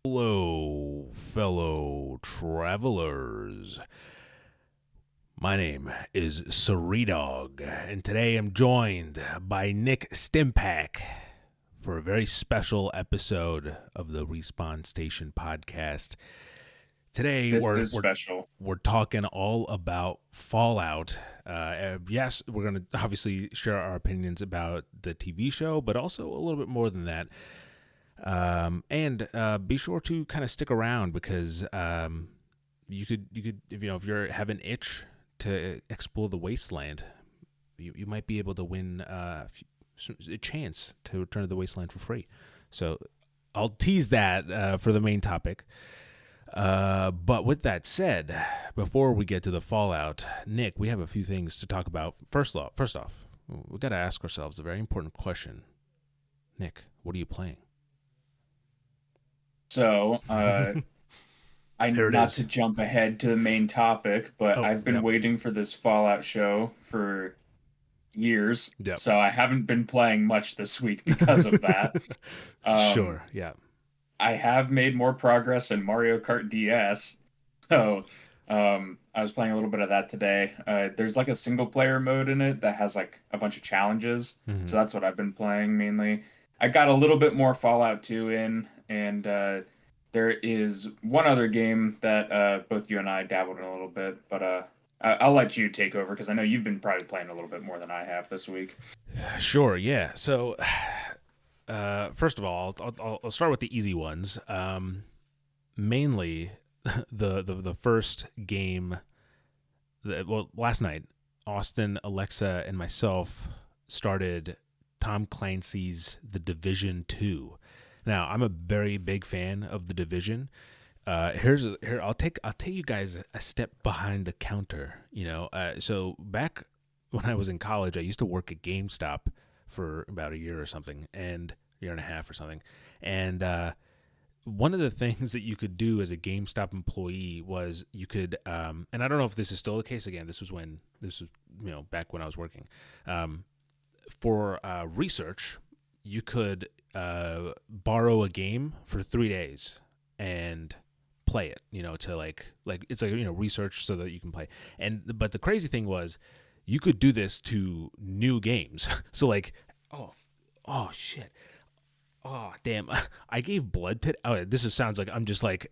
Hello, fellow travelers. My name is Ceredog, and today I'm joined by Nick Stimpak for a very special episode of the Respawn Station podcast. Today This we're is we're special. we're talking all about Fallout. Yes, we're going to obviously share our opinions about the TV show, but also a little bit more than that. And be sure to kind of stick around because you could if if you have an itch to explore the wasteland, you might be able to win a chance to return to the wasteland for free. So I'll tease that for the main topic. But with that said, before we get to the Fallout, Nick, we have a few things to talk about. First off, we got to ask ourselves a very important question. Nick, what are you playing? So, Here it not is. to jump ahead to the main topic, but Oh, I've been yep. waiting for this Fallout show for years. Yep. So I haven't been playing much this week because of that. Um, Sure. Yeah. I have made more progress in Mario Kart DS. So, I was playing a little bit of that today. There's like a single player mode in it that has like a bunch of challenges. Mm-hmm. So that's what I've been playing mainly. I got a little bit more Fallout 2 in, and there is one other game that both you and I dabbled in a little bit, but I'll let you take over because I know you've been probably playing a little bit more than I have this week. Sure. Yeah. So, first of all, I'll start with the easy ones. Mainly, the first game. Last night, Austin, Alexa, and myself started Tom Clancy's The Division 2. Now, I'm a very big fan of The Division. Here I'll take you guys a step behind the counter. So back when I was in college, I used to work at GameStop for about a year or something, and year and a half or something. And one of the things that you could do as a GameStop employee was you could, and I don't know if this is still the case. Again, this was back when I was working. For research, you could borrow a game for 3 days and play it, to like it's like research so that you can play. But the crazy thing was you could do this to new games. So like, oh shit, oh damn, I gave blood to. Oh, sounds like I'm just like.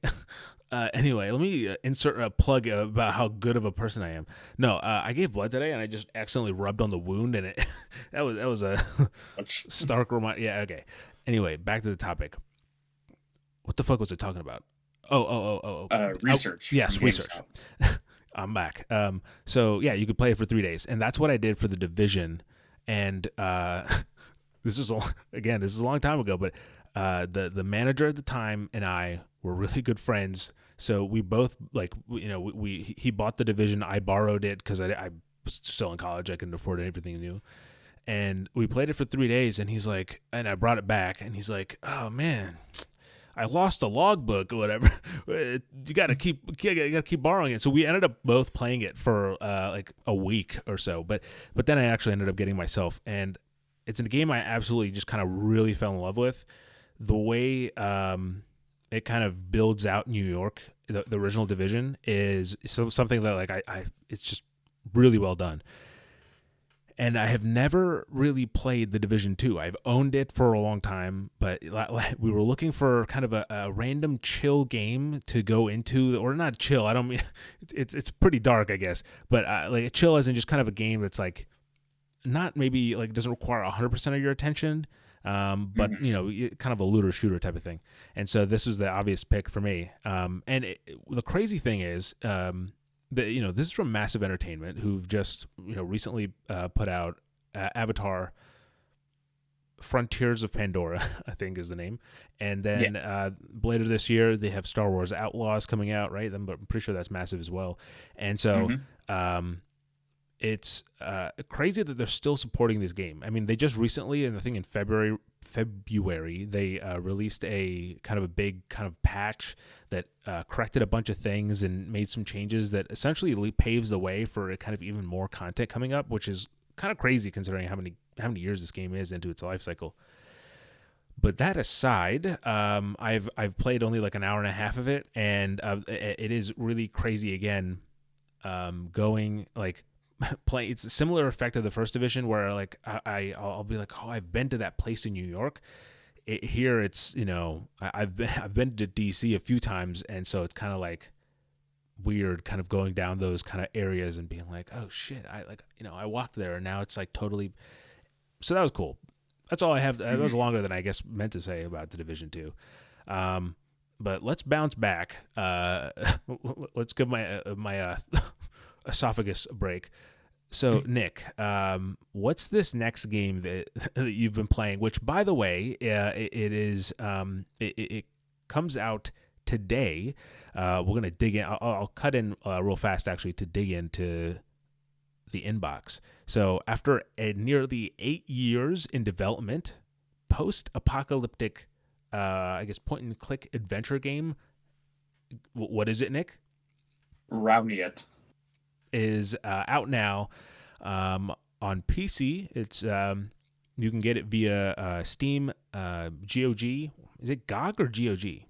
Anyway, let me insert a plug about how good of a person I am. No, I gave blood today, and I just accidentally rubbed on the wound, and it that was a stark reminder. Yeah, okay. Anyway, back to the topic. What the fuck was it talking about? Oh. Research from Yes, research. GameStop. I'm back. So yeah, you could play it for 3 days, and that's what I did for the Division. And this is a long time ago, but the manager at the time and I were really good friends. So we both he bought the Division, I borrowed it because I was still in college, I couldn't afford anything new. And we played it for 3 days, and I brought it back, and he's like, "Oh man, I lost a logbook or whatever. You gotta keep borrowing it." So we ended up both playing it for like a week or so. But then I actually ended up getting myself, and it's a game I absolutely just kind of really fell in love with. The way it kind of builds out New York, the original Division, is something that like I it's just really well done. And I have never really played the Division 2. I've owned it for a long time, but we were looking for kind of a random chill game to go into, or not chill. I don't mean it's pretty dark, I guess, but like chill as in just kind of a game that's like not maybe like doesn't require 100% of your attention, but kind of a looter shooter type of thing. And so this was the obvious pick for me. The crazy thing is. This is from Massive Entertainment, who've just recently put out Avatar: Frontiers of Pandora, I think is the name, and Yeah. then later this year they have Star Wars Outlaws coming out, right? I'm pretty sure that's massive as well, and so hmm it's crazy that they're still supporting this game. I mean, they just recently, and I think in February, they released a kind of a big kind of patch that corrected a bunch of things and made some changes that essentially paves the way for kind of even more content coming up, which is kind of crazy considering how many years this game is into its life cycle. But that aside, I've played only like an hour and a half of it, and it is really crazy again. Going like play, it's a similar effect of the first division where like I'll be like, oh, I've been to that place in New York. Here it's I've been to DC a few times, and so it's kind of like weird, kind of going down those kind of areas and being like, oh shit, I walked there, and now it's like totally. So that was cool. That's all I have. That was Mhm. longer than I guess meant to say about the Division Two. Um, but let's bounce back. Let's give my esophagus a break. So Nick, what's this next game that, that you've been playing? Which, by the way, it is it comes out today. We're gonna dig in. I'll cut in real fast actually to dig into the inbox. So after nearly 8 years in development, post-apocalyptic, I guess point and click adventure game. What is it, Nick? Rauniot. Is out now on PC. It's you can get it via Steam, GOG. Is it GOG or GOG?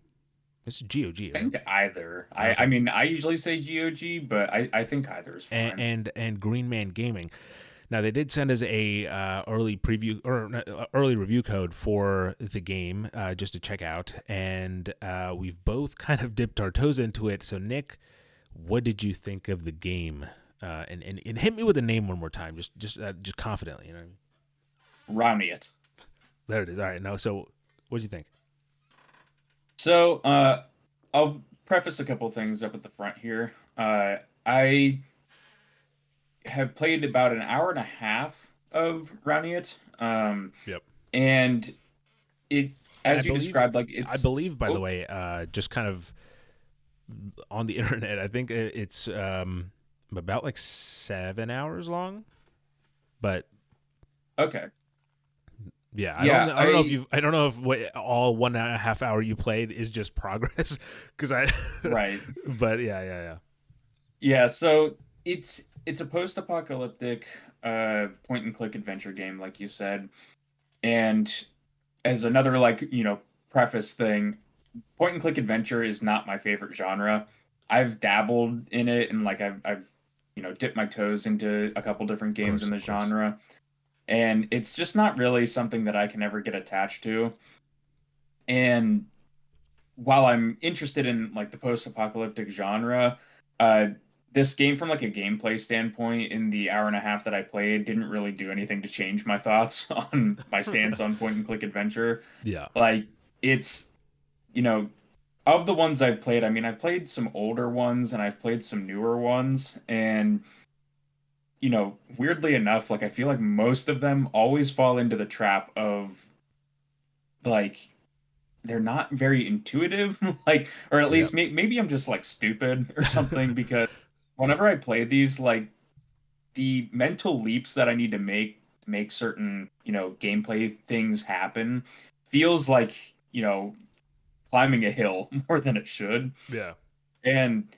It's GOG, I right? think either. I Okay. mean, I usually say GOG, but I think either is And fine. and Green Man Gaming. Now they did send us a early preview or early review code for the game just to check out, and we've both kind of dipped our toes into it. So Nick, what did you think of the game? And hit me with the name one more time, just confidently. You know what I mean? Rauniot. There it is. All right. No. So what do you think? So, I'll preface a couple things up at the front here. I have played about an hour and a half of Rauniot, Yep. and it, And as you described, like I it's. believe, by the Oh, way, just kind of on the internet, I think it's about like 7 hours long. But okay. yeah, Yeah, I don't know if you I don't know if all 1.5 hour you played is just progress because I, right. but yeah. Yeah, so it's a post-apocalyptic point and click adventure game, like you said. And as another like, preface thing, point and click adventure is not my favorite genre. I've dabbled in it and like I've dipped my toes into a couple different Of games course, in the of course. genre, and it's just not really something that I can ever get attached to. And while I'm interested in like the post-apocalyptic genre, uh, this game from like a gameplay standpoint, in the hour and a half that I played, didn't really do anything to change my thoughts on my stance on point and click adventure. Yeah, Like it's you know of the ones I've played, I mean, I've played some older ones and I've played some newer ones, and weirdly enough, like I feel like most of them always fall into the trap of like they're not very intuitive, like, or at yep, least maybe I'm just like stupid or something, because whenever I play these, like the mental leaps that I need to make certain, gameplay things happen feels like, climbing a hill more than it should. yeah. And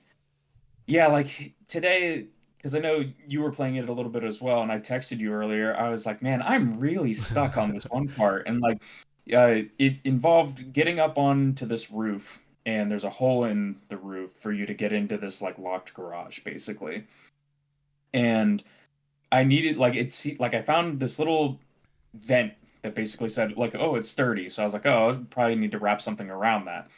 yeah, like today, because I know you were playing it a little bit as well, and I texted you earlier. I was like, man, I'm really stuck on this one part, and like, it involved getting up onto this roof, and there's a hole in the roof for you to get into this like locked garage, basically. And I needed like like I found this little vent that basically said like, oh, it's sturdy. So I was like, oh, I probably need to wrap something around that.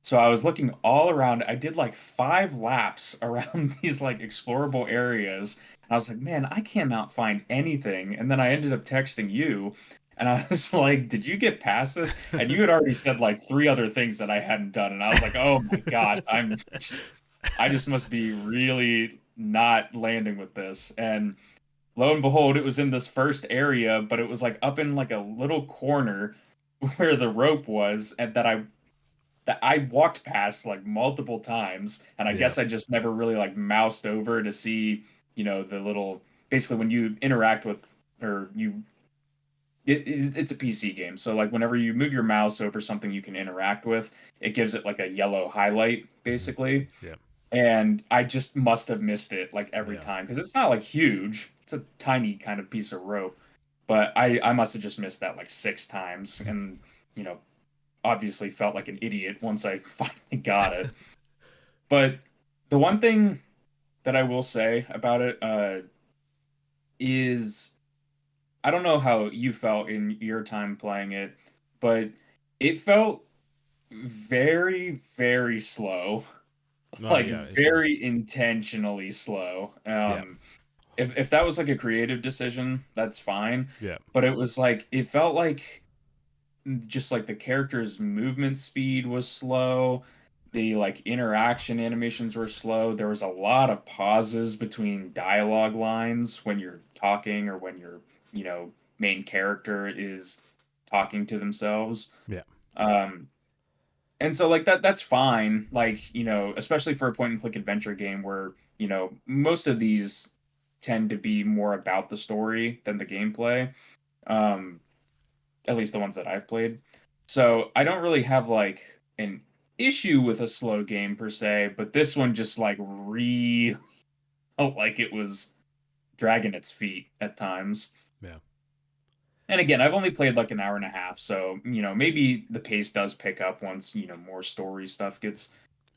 So I was looking all around. I did like 5 laps around these like explorable areas. And I was like, man, I cannot find anything. And then I ended up texting you, and I was like, did you get past this? And you had already said like 3 other things that I hadn't done. And I was like, oh my gosh, I just must be really not landing with this. And lo and behold, it was in this first area, but it was like up in like a little corner where the rope was, and that I walked past like multiple times, and I Yeah, guess I just never really like moused over to see, the little, basically when you interact with, or it's a PC game, so like whenever you move your mouse over something you can interact with, it gives it like a yellow highlight hmm, basically. yeah, And I just must have missed it like every yeah. time, because it's not like huge. It's a tiny kind of piece of rope, but I must have just missed that like 6 times, and obviously felt like an idiot once I finally got it. But the one thing that I will say about it is I don't know how you felt in your time playing it, but it felt very, very slow, Oh like yeah, sure. very intentionally slow. Yeah, If that was like a creative decision, that's fine. yeah, But it was like it felt like just like the character's movement speed was slow. The like interaction animations were slow. There was a lot of pauses between dialogue lines when you're talking or when your, main character is talking to themselves. yeah, Um and so like that's fine, like, especially for a point and click adventure game where, most of these tend to be more about the story than the gameplay. Um at least the ones that I've played. So I don't really have like an issue with a slow game per se, but this one just like felt like it was dragging its feet at times. yeah. And again, I've only played like an hour and a half, so maybe the pace does pick up once more story stuff gets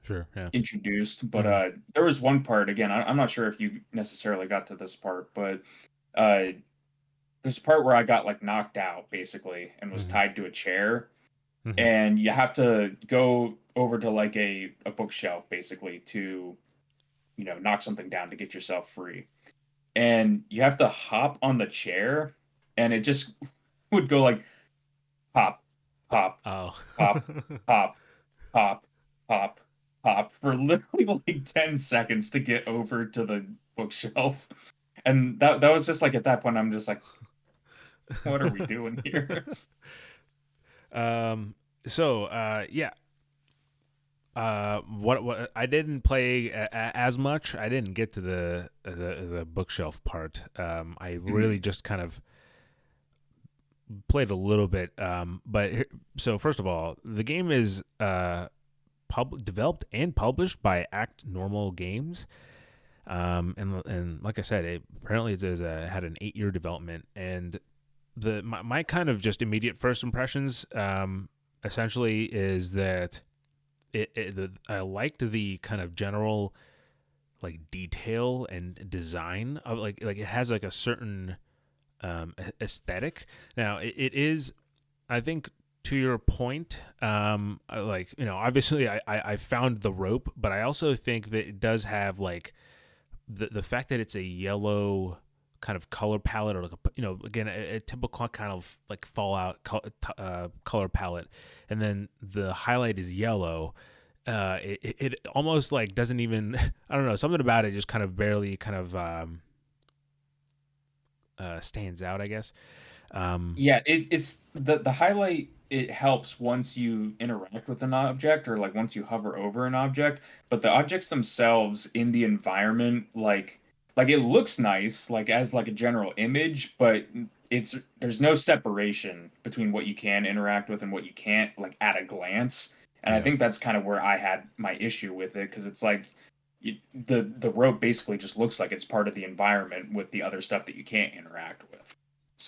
Sure. Yeah. introduced. But Hmm. there was one part again. I'm not sure if you necessarily got to this part, but uh, there's a part where I got like knocked out basically and was Hmm. tied to a chair, Hmm. and you have to go over to like a bookshelf basically to knock something down to get yourself free, and you have to hop on the chair, and it just would go like pop, pop, Oh. pop, pop, pop, pop, pop for literally like 10 seconds to get over to the bookshelf. And that was just like at that point I'm just like, what are we doing here? um. So, yeah. What I didn't play as much. I didn't get to the bookshelf part. I really Mhm. just kind of played a little bit. So first of all, the game is developed and published by Act Normal Games. And like I said, it apparently had an 8-year development. And my kind of just immediate first impressions, essentially, is that I liked the kind of general like detail and design of like it has like a certain aesthetic. Now it is, I think, to your point, like obviously I found the rope, but I also think that it does have like the fact that it's a yellow kind of color palette, or like again a typical kind of like Fallout color palette, and then the highlight is yellow. It almost like doesn't even I don't know, something about it just kind of barely kind of stands out, I guess. Um, Yeah, it's the highlight. It helps once you interact with an object or like once you hover over an object, but the objects themselves in the environment, like it looks nice, like as like a general image, but there's no separation between what you can interact with and what you can't, like at a glance. And I yeah, think that's kind of where I had my issue with it because it's like the rope basically just looks like it's part of the environment with the other stuff that you can't interact with.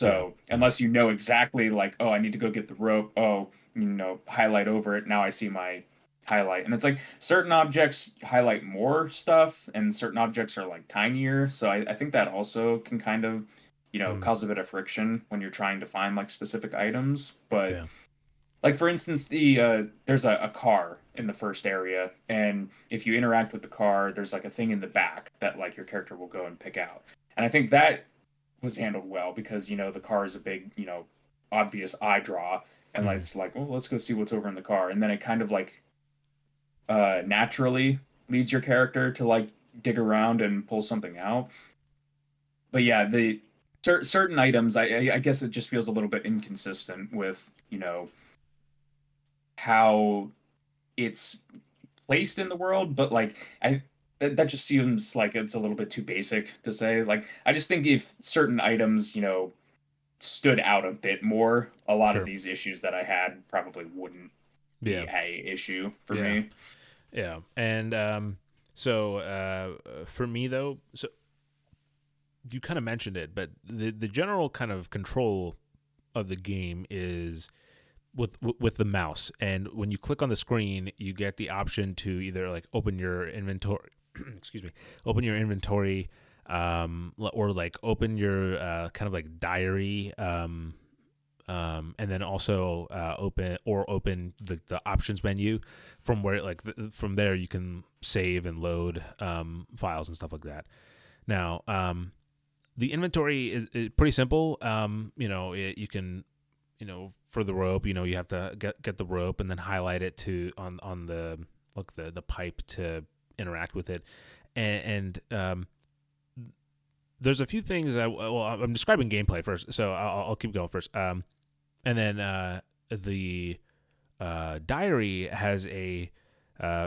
yeah, So yeah, unless you know exactly like, oh, I need to go get the rope, oh, highlight over it. Now I see my highlight. And it's like certain objects highlight more stuff and certain objects are like tinier. So I think that also can kind of, mm, cause a bit of friction when you're trying to find like specific items. But yeah, like for instance, there's a car in the first area, and if you interact with the car, there's like a thing in the back that like your character will go and pick out. And I think that was handled well because the car is a big obvious eye draw, and like, mm, it's like, well, let's go see what's over in the car, and then it kind of like naturally leads your character to like dig around and pull something out. But yeah, the certain items, I guess it just feels a little bit inconsistent with how it's placed in the world, but like that just seems like it's a little bit too basic to say. Like I just think if certain items, stood out a bit more, a lot of sure, these issues that I had probably wouldn't be yeah, a issue for yeah, me. yeah. And so for me though, so you kind of mentioned it, but the general kind of control of the game is with the mouse, and when you click on the screen, you get the option to either like open your inventory, excuse me, open your inventory, or like open your kind of like diary, and then also open the options menu from where like from there you can save and load files and stuff like that. Now, the inventory is pretty simple. You can, for the rope, you have to get the rope and then highlight it to on the pipe to interact with it, and there's a few things I'm describing gameplay first, so I'll keep going first. And then the diary has a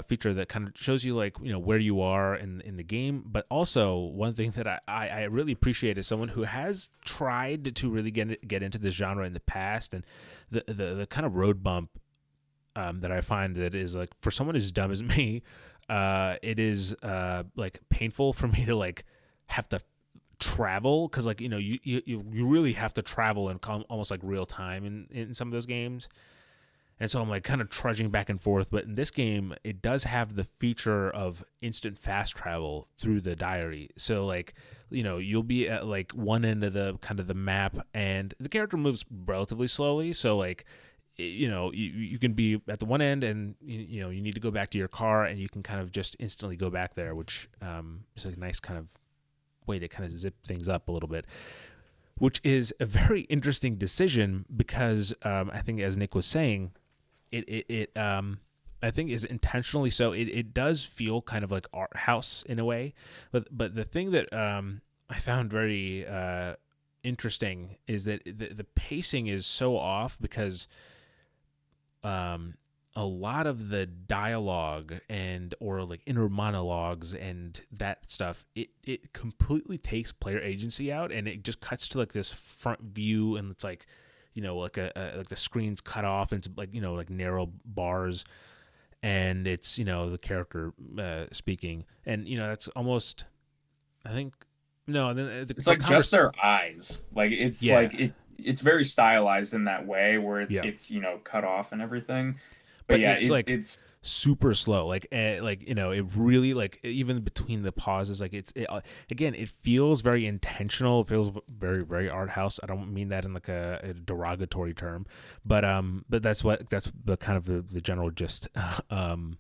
feature that kind of shows you like where you are in the game, but also one thing that I really appreciate is someone who has tried to really get into this genre in the past, and the kind of road bump that I find that is like for someone as dumb as me, it is like painful for me to like have to travel, because like you really have to travel in almost like real time in some of those games. And so I'm like kind of trudging back and forth. But in this game, it does have the feature of instant fast travel through the diary. So like, you'll be at like one end of the kind of the map, and the character moves relatively slowly. So like, you can be at the one end, and you need to go back to your car, and you can kind of just instantly go back there, which is a nice kind of way to kind of zip things up a little bit, which is a very interesting decision because I think, as Nick was saying, it I think is intentionally so. It does feel kind of like art house in a way, but the thing that I found very interesting is that the pacing is so off because a lot of the dialogue or like inner monologues and that stuff, it completely takes player agency out, and it just cuts to like this front view, and it's like like like the screen's cut off into like like narrow bars, and it's the character speaking, and that's almost, I think, no, it's like just their eyes, like it's yeah, like it's very stylized in that way where yeah. it's cut off and everything. But But yeah, it's like it's super slow, like it really, like, even between the pauses, like again, it feels very intentional. It feels very, very art house. I don't mean that in like a derogatory term, but that's the kind of the general gist of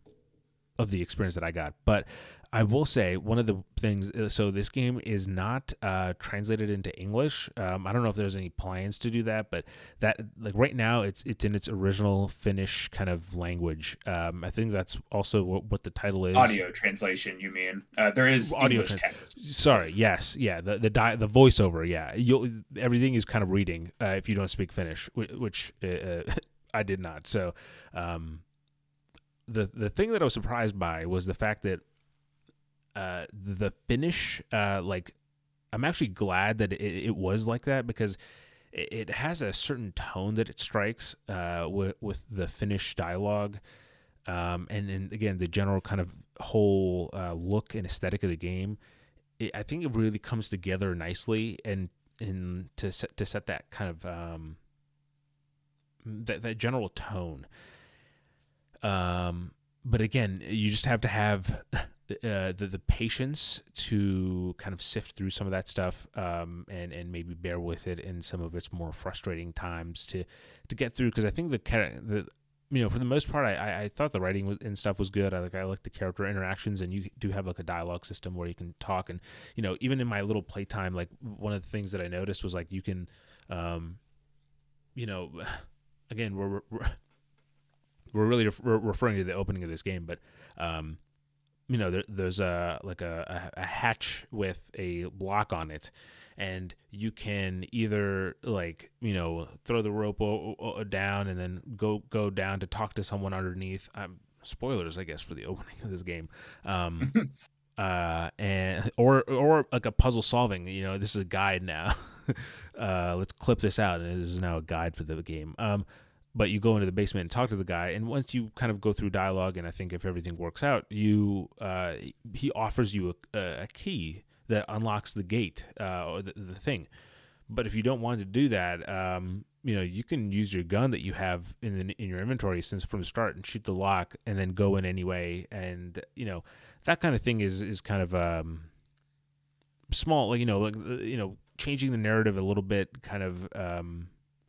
the experience that I got. But I will say one of the things, so this game is not translated into English. I don't know if there's any plans to do that, but that, like, right now it's in its original Finnish kind of language. I think that's also what the title is. audio translation, you mean? There is Audio English text. Sorry, yes, yeah, the voiceover, yeah. Everything is kind of reading if you don't speak Finnish, which I did not. So the thing that I was surprised by was the fact that the Finnish, like, I'm actually glad that it was like that, because it has a certain tone that it strikes with the Finnish dialogue, and again, the general kind of whole look and aesthetic of the game. I think it really comes together nicely, and to set that kind of that general tone. But again, you just have to have the patience to kind of sift through some of that stuff, and maybe bear with it in some of its more frustrating times to get through. Because I think for the most part, I thought the writing and stuff was good. I like the character interactions, and you do have like a dialogue system where you can talk. And even in my little playtime, like, one of the things that I noticed was like you can, again, we're really referring to the opening of this game, but there's a hatch with a block on it, and you can either, like, throw the rope down and then go down to talk to someone underneath. Spoilers, I guess, for the opening of this game. And or like a puzzle solving. This is a guide now. Let's clip this out, and this is now a guide for the game. But you go into the basement and talk to the guy, and once you kind of go through dialogue, and I think if everything works out, he offers you a key that unlocks the gate or the thing. But if you don't want to do that, you can use your gun that you have in your inventory since from the start and shoot the lock and then go in anyway. And that kind of thing is kind of small, changing the narrative a little bit, kind of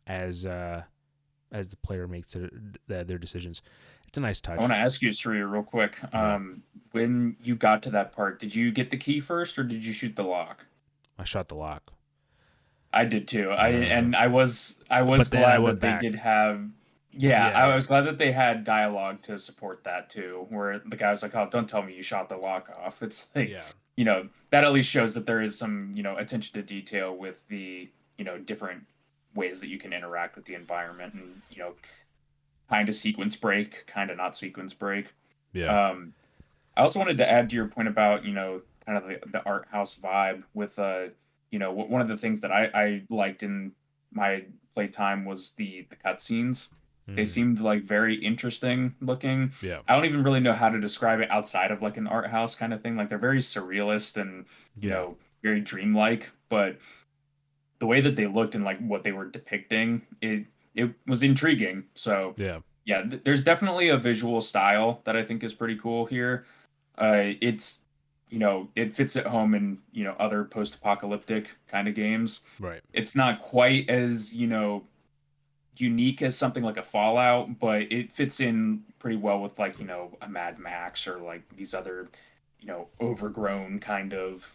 as the player makes their decisions. It's a nice touch. I want to ask you, Surya, real quick. When you got to that part, did you get the key first, or did you shoot the lock? I shot the lock. I did too. I was But then I glad went that they back. did have. Yeah, I was glad that they had dialogue to support that too, where the guy was like, "Oh, don't tell me you shot the lock off." It's like, Yeah. that at least shows that there is some, attention to detail with the, different ways that you can interact with the environment and, kind of sequence break, kind of not sequence break. Yeah. I also wanted to add to your point about, kind of the art house vibe with, one of the things that I liked in my playtime was the cutscenes. They seemed like very interesting looking. Yeah. I don't even really know how to describe it outside of like an art house kind of thing. Like they're very surrealist and, very dreamlike, but the way that they looked and like what they were depicting, it was intriguing. So yeah, there's definitely a visual style that I think is pretty cool here. It's it fits at home in other post-apocalyptic kind of games. Right. It's not quite as unique as something like a Fallout, but it fits in pretty well with like a Mad Max or like these other overgrown kind of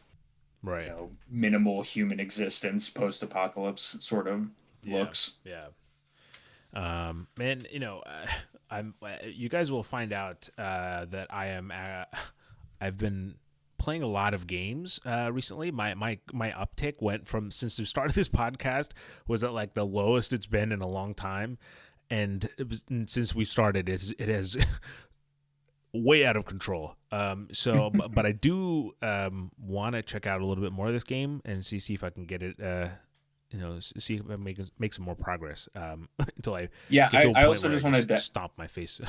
right minimal human existence post-apocalypse sort of looks. Yeah. Man, I'm. You guys will find out that I am. I've been playing a lot of games recently. My uptick went from, since we started this podcast, was at like the lowest it's been in a long time, and since we started, it has way out of control. But I do want to check out a little bit more of this game and see if I can get it. See if I make some more progress until I get to a point also where just I wanted to stomp my face.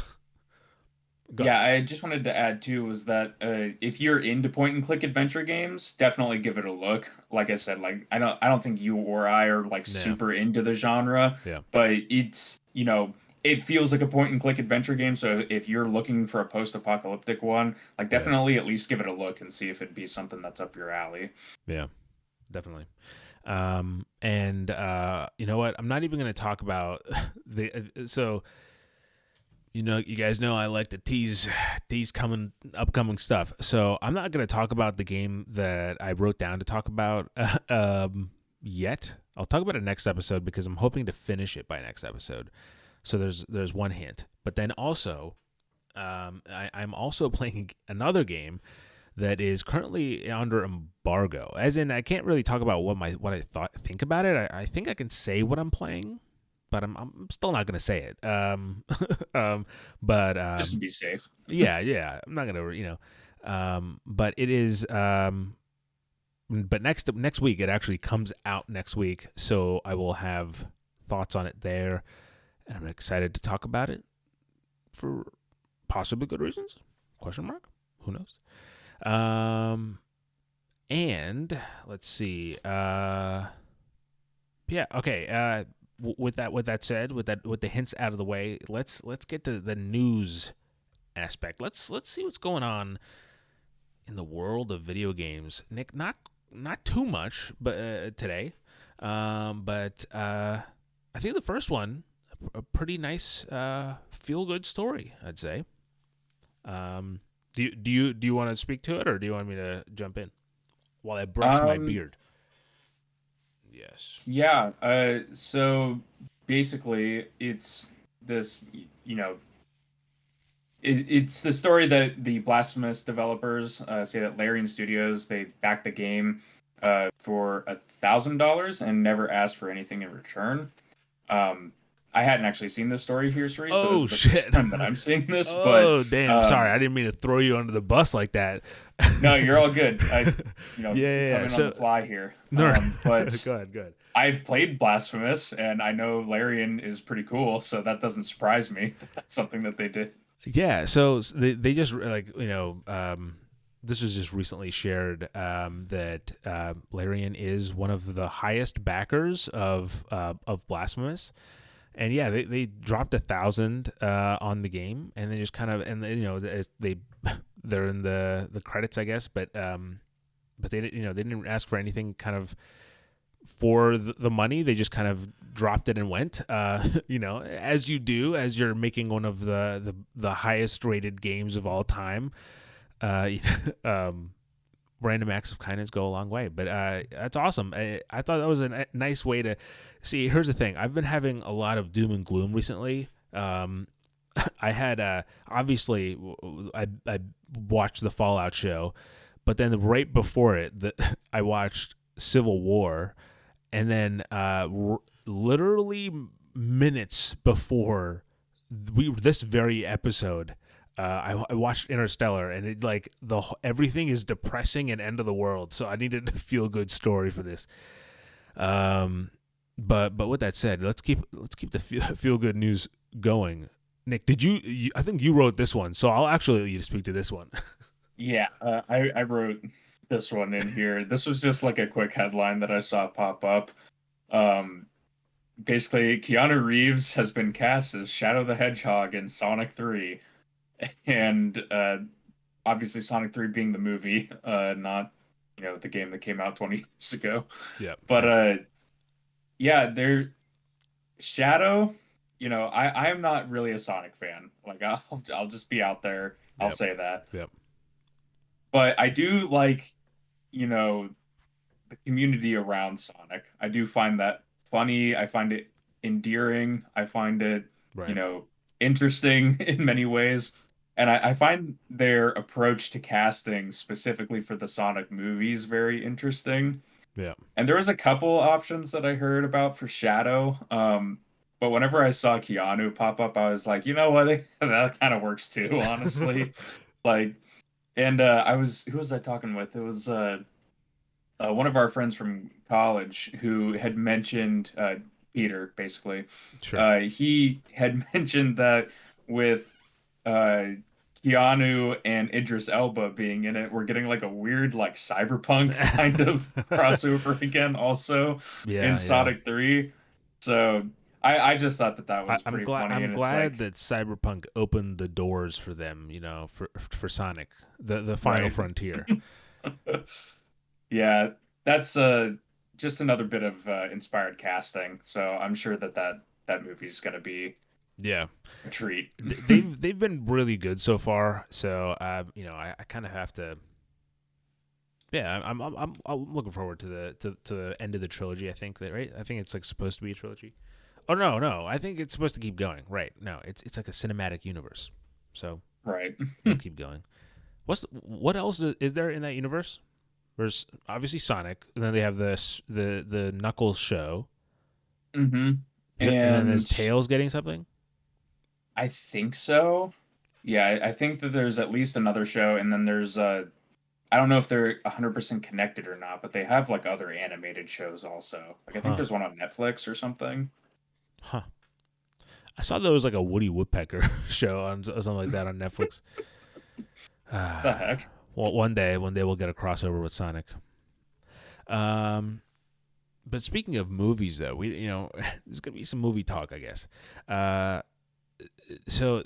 I just wanted to add too was that if you're into point and click adventure games, definitely give it a look. Like I said, like I don't think you or I are like super into the genre, but it's it feels like a point and click adventure game. So if you're looking for a post-apocalyptic one, like definitely at least give it a look and see if it'd be something that's up your alley. Yeah, definitely. And you know what? I'm not even going to talk about so. You guys know I like to tease upcoming stuff. So I'm not going to talk about the game that I wrote down to talk about yet. I'll talk about it next episode because I'm hoping to finish it by next episode. So there's one hint. But then also, I'm also playing another game that is currently under embargo. As in, I can't really talk about what I think about it. I think I can say what I'm playing, but I'm still not going to say it. But just to be safe. yeah. I'm not going to, but it is, but next week, it actually comes out next week. So I will have thoughts on it there, and I'm excited to talk about it for possibly good reasons. Question mark? Who knows? And let's see, yeah. Okay. With that said, with the hints out of the way, let's get to the news aspect. Let's see what's going on in the world of video games. Nick, not too much, but today, but I think the first one, a pretty nice feel good story, I'd say. Do you want to speak to it, or do you want me to jump in while I brush my beard? Yes. Yeah. So basically, it's this. It's the story that the Blasphemous developers say that Larian Studios, they backed the game for $1,000 and never asked for anything in return. I hadn't actually seen this story here, Sri, so this is the first time that I'm seeing this. Oh, damn! Sorry, I didn't mean to throw you under the bus like that. No, you're all good. Coming on the fly here. But go ahead. I've played Blasphemous, and I know Larian is pretty cool, so that doesn't surprise me. That's something that they did. Yeah, so they just this was just recently shared that Larian is one of the highest backers of Blasphemous. And yeah, they dropped 1,000 on the game, and they just kind of, and they, they're in the credits, I guess, but they they didn't ask for anything kind of for the money. They just kind of dropped it and went. As you do as you're making one of the highest rated games of all time. Random acts of kindness go a long way, but that's awesome. I thought that was a nice way to see. Here's the thing: I've been having a lot of doom and gloom recently. I had obviously I watched the Fallout show, but then right before it, I watched Civil War, and then literally minutes before this very episode. I watched Interstellar, and it everything is depressing and end of the world. So I needed a feel good story for this. But with that said, let's keep the feel good news going. Nick, did you? I think you wrote this one, so I'll actually let you speak to this one. Yeah, I wrote this one in here. This was just like a quick headline that I saw pop up. Basically, Keanu Reeves has been cast as Shadow the Hedgehog in Sonic 3. And obviously Sonic 3 being the movie, not the game that came out 20 years ago. Yeah. But they're Shadow. I am not really a Sonic fan. Like I'll just be out there. I'll say that. Yep. But I do like the community around Sonic. I do find that funny. I find it endearing. I find it interesting in many ways. And I find their approach to casting specifically for the Sonic movies very interesting. Yeah. And there was a couple options that I heard about for Shadow. But whenever I saw Keanu pop up, I was like, you know what? That kind of works too, honestly. Who was I talking with? It was one of our friends from college who had mentioned Peter, basically. Sure. He had mentioned that with Keanu and Idris Elba being in it, we're getting like a weird like cyberpunk kind of crossover again also in Sonic 3. So I just thought that was pretty funny. I'm glad that Cyberpunk opened the doors for them, for Sonic, the final frontier. Yeah, that's just another bit of inspired casting. So I'm sure that movie's going to be a treat. They've been really good so far. So I kind of have to. Yeah, I'm looking forward to the end of the trilogy. I think that, right. I think it's like supposed to be a trilogy. Oh no! I think it's supposed to keep going. Right? No, it's like a cinematic universe. So right, it'll keep going. What else is there in that universe? There's obviously Sonic, and then they have the Knuckles show. Mm-hmm. And then there's Tails getting something. I think so. Yeah, I think that there's at least another show, and then there's I don't know if they're 100% connected or not, but they have like other animated shows also. Like I think there's one on Netflix or something. Huh. I saw there was like a Woody Woodpecker show or something like that on Netflix. The heck? Well, one day we'll get a crossover with Sonic. But speaking of movies, though, there's gonna be some movie talk, I guess. So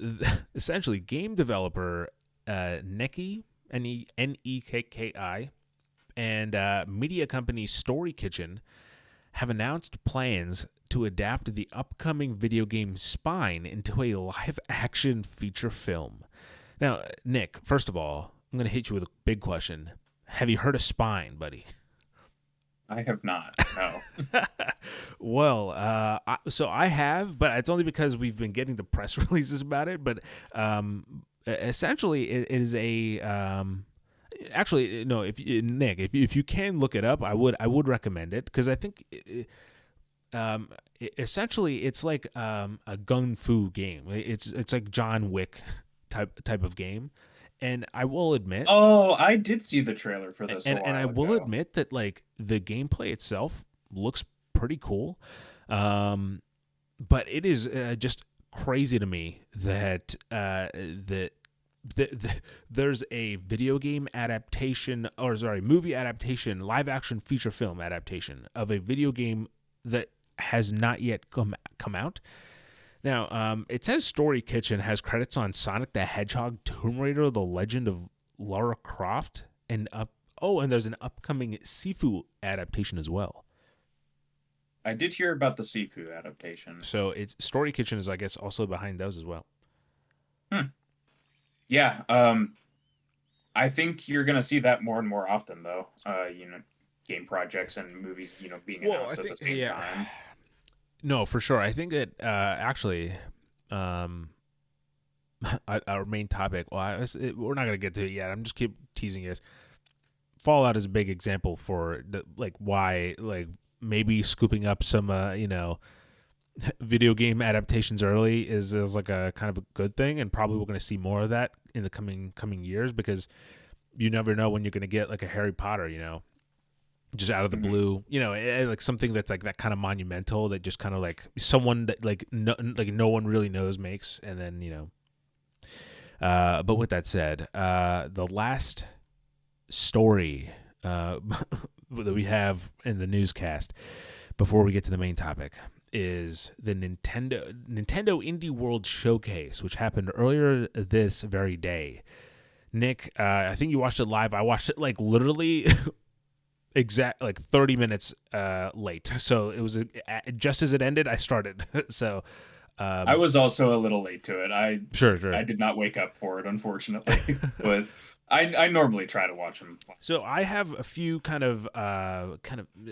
essentially, game developer Neki, Nekki, and media company Story Kitchen have announced plans to adapt the upcoming video game Spine into a live-action feature film. Now, Nick, first of all, I'm going to hit you with a big question. Have you heard of Spine, buddy? I have not, no. Well, so I have, but it's only because we've been getting the press releases about it. But essentially, it is a... actually, no, Nick, if you can look it up, I would recommend it, because I think... essentially, it's like a gung fu game. It's like John Wick type of game, and I will admit. Oh, I did see the trailer for this, and I will admit that like the gameplay itself looks pretty cool, but it is just crazy to me that that there's a video game adaptation, or sorry, movie adaptation, live action feature film adaptation of a video game that has not yet come out. Now, it says Story Kitchen has credits on Sonic the Hedgehog, Tomb Raider, The Legend of Lara Croft, and and there's an upcoming Sifu adaptation as well. I did hear about the Sifu adaptation. So it's Story Kitchen is, I guess, also behind those as well. Yeah. I think you're gonna see that more and more often, though. Game projects and movies, being announced at the same time. No, for sure. I think that actually, our main topic. Well, we're not gonna get to it yet. I'm just keep teasing you. Fallout is a big example for why maybe scooping up some video game adaptations early is like a kind of a good thing, and probably we're going to see more of that in the coming years, because you never know when you're going to get like a Harry Potter, just out of the blue, like something that's like that kind of monumental that just kind of like someone that no one really knows makes, and then but with that said, the last story that we have in the newscast before we get to the main topic is the Nintendo Indie World Showcase, which happened earlier this very day. Nick, I think you watched it live. I watched it like literally 30 minutes late. So it was just as it ended, I started. So I was also a little late to it. Sure. I did not wake up for it, unfortunately, but I normally try to watch them. So I have a few kind of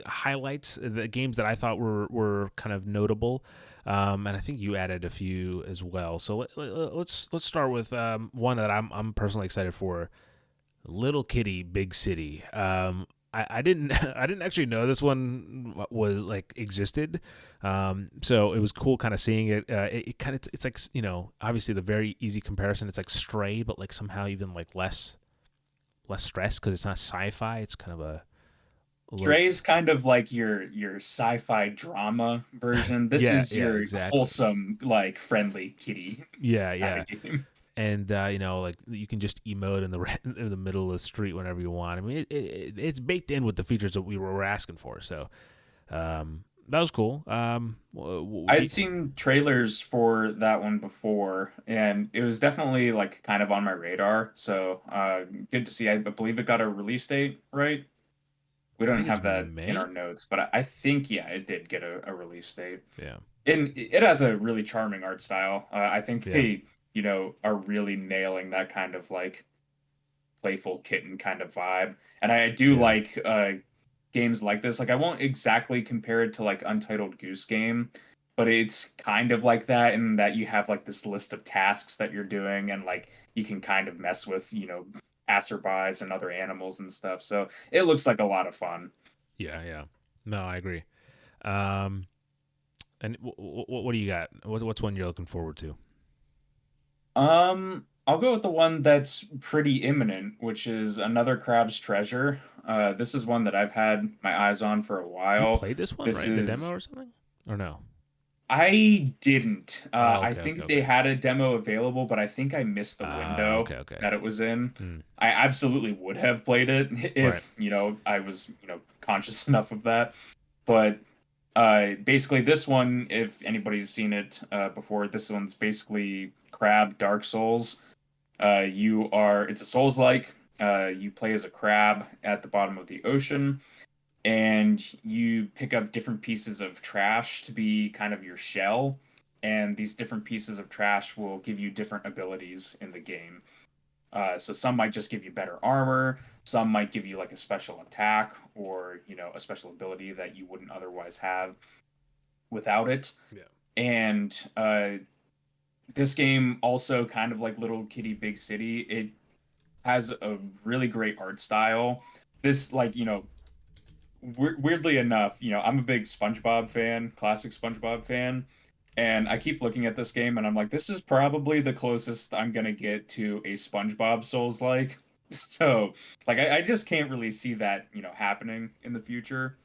highlights, the games that I thought were kind of notable, and I think you added a few as well. So let's start with one that I'm personally excited for, Little Kitty Big City. I didn't actually know this one was existed, so it was cool kind of seeing it. It's like obviously the very easy comparison. It's like Stray, but like somehow even like less stress, because it's not sci-fi. It's kind of a Stray's kind of like your sci-fi drama version. This is your exactly. wholesome, friendly kitty. Yeah. And you can just emote in the middle of the street whenever you want. I mean, it's baked in with the features that we were asking for. So that was cool. I'd seen trailers for that one before, and it was definitely kind of on my radar. So good to see. I believe it got a release date, right? We don't have that in our notes, but I think it did get a release date. Yeah, and it has a really charming art style. I think they are really nailing that kind of playful kitten kind of vibe, and I do like games like this. I won't exactly compare it to Untitled Goose Game, but it's kind of like that, in that you have this list of tasks that you're doing, and you can kind of mess with passerbys and other animals and stuff. So it looks like a lot of fun. Yeah. No, I agree. And what do you got? What's one you're looking forward to? I'll go with the one that's pretty imminent, which is Another Crab's Treasure. This is one that I've had my eyes on for a while. You played this one, right? The demo or something? Or no? I didn't. Okay, I think they had a demo available, but I think I missed the window that it was in. I absolutely would have played it if, I was, conscious enough of that. But basically this one, if anybody's seen it before, this one's basically Crab Dark Souls. It's a Souls-like. You play as a crab at the bottom of the ocean, and you pick up different pieces of trash to be kind of your shell, and these different pieces of trash will give you different abilities in the game. So some might just give you better armor, some might give you a special attack, or a special ability that you wouldn't otherwise have without it. Yeah. And this game also, kind of like Little Kitty Big City, it has a really great art style. This weirdly enough, I'm a big SpongeBob fan, classic SpongeBob fan, and I keep looking at this game and I'm like, this is probably the closest I'm gonna get to a SpongeBob Souls-like. So I just can't really see that happening in the future.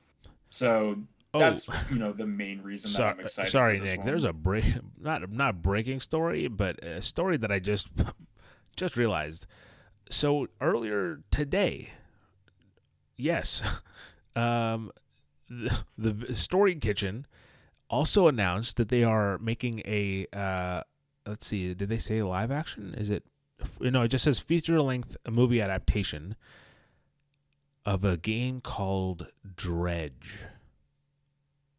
So that's the main reason that I'm excited. Sorry, for this Nick. one. There's a not a breaking story, but a story that I just Just realized. So earlier today, yes, um, the Story Kitchen also announced that they are making a. Let's see, did they say live action? Is it? No, it just says feature length movie adaptation of a game called Dredge.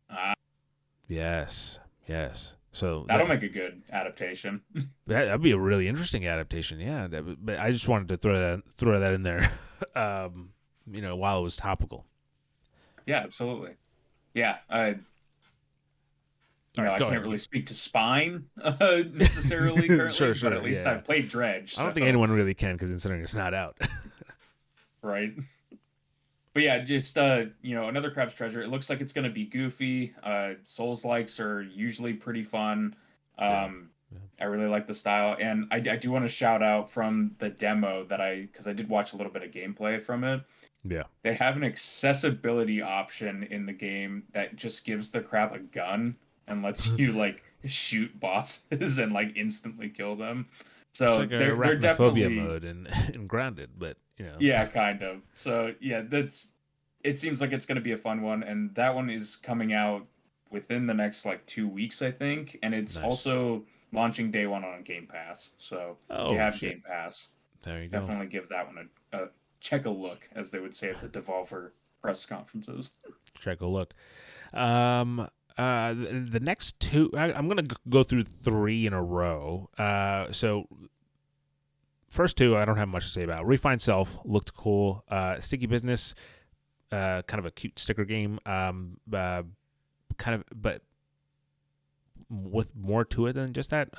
Uh, Yes, yes. So that'll make a good adaptation. that'd be a really interesting adaptation. Yeah, but I just wanted to throw that in there, while it was topical. Yeah, absolutely. Yeah, All right, I go can't ahead. really speak to Spine necessarily currently, Sure, but sure. at least Yeah, I've played Dredge, I don't think so anyone really can because considering it's not out. right. But yeah, just another Crab's Treasure. It looks like it's gonna be goofy. Souls likes are usually pretty fun. Yeah, Um, yeah, I really like the style, and I do want to shout out from the demo that because I did watch a little bit of gameplay from it. yeah. They have an accessibility option in the game that just gives the crab a gun and lets you like shoot bosses and like instantly kill them. It's So like a they're arachnophobia definitely mode and grounded, but yeah, kind of. So yeah, that's it seems like it's going to be a fun one, and that one is coming out within the next like 2 weeks, I think, and it's nice. also launching day one on Game Pass. So if you Oh have shit! Game Pass, There you go. definitely give that one a check a look, as they would say at the Devolver press conferences. Check a look. Um, the next two, I'm gonna go through three in a row. So first two, I don't have much to say about. Refine Self looked cool. Sticky Business, kind of a cute sticker game. Kind of, but with more to it than just that.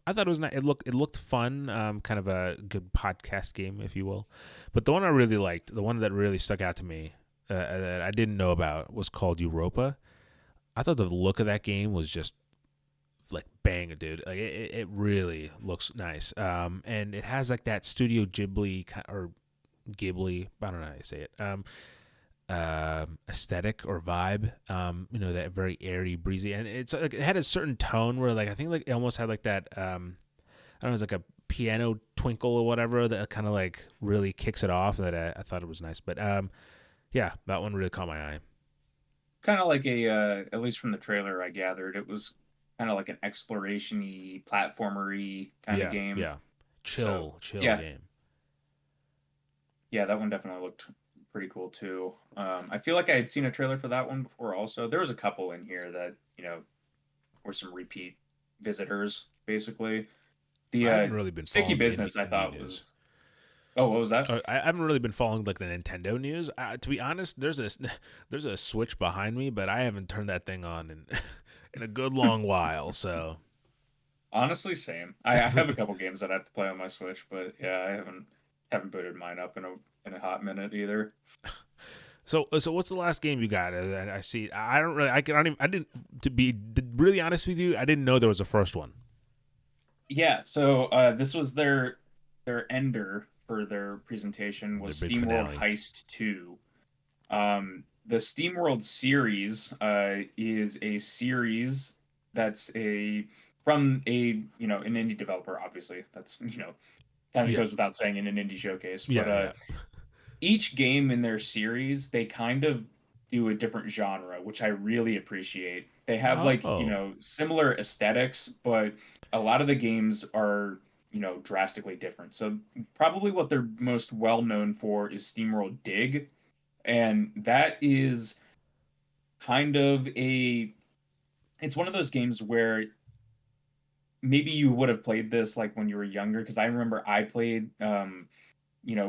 I thought it was nice. It looked fun. Kind of a good podcast game, if you will. But the one I really liked, the one that really stuck out to me, that I didn't know about, was called Europa. I thought the look of that game was just like bang, dude. Like it really looks nice. And it has like that Studio Ghibli or Ghibli. I don't know how you say it. Aesthetic or vibe. That very airy, breezy, and it's like it had a certain tone where like I think like it almost had like that. I don't know, it was like a piano twinkle or whatever that kind of like really kicks it off. That I thought it was nice, but yeah, that one really caught my eye. Kind of like at least from the trailer I gathered, it was kind of like an exploration-y, platformer-y kind of Yeah, game. yeah, So chill yeah, game. yeah, that one definitely looked pretty cool too. I feel like I had seen a trailer for that one before. Also, there was a couple in here that were some repeat visitors, basically. The I haven't really been Sticky following the Business I indie thought news. was. Oh, what was that? I haven't really been following like the Nintendo news. To be honest, there's a there's a Switch behind me, but I haven't turned that thing on in in a good long while. So Honestly, same. I have a couple games that I have to play on my Switch, but yeah, I haven't booted mine up in a hot minute either. so what's the last game you got? I see. I don't really. I don't even. I didn't. To be really honest with you, I didn't know there was a first one. Yeah, so this was their ender for their presentation Their was big SteamWorld finale. Heist 2. The SteamWorld series is a series that's a from a an indie developer. Obviously, that's kind of Yeah. goes without saying in an indie showcase. But Yeah. Yeah. each game in their series, they kind of do a different genre, which I really appreciate. They have like Oh. similar aesthetics, but a lot of the games are drastically different. So probably what they're most well known for is SteamWorld Dig, and that is kind of a it's one of those games where maybe you would have played this like when you were younger, because I remember I played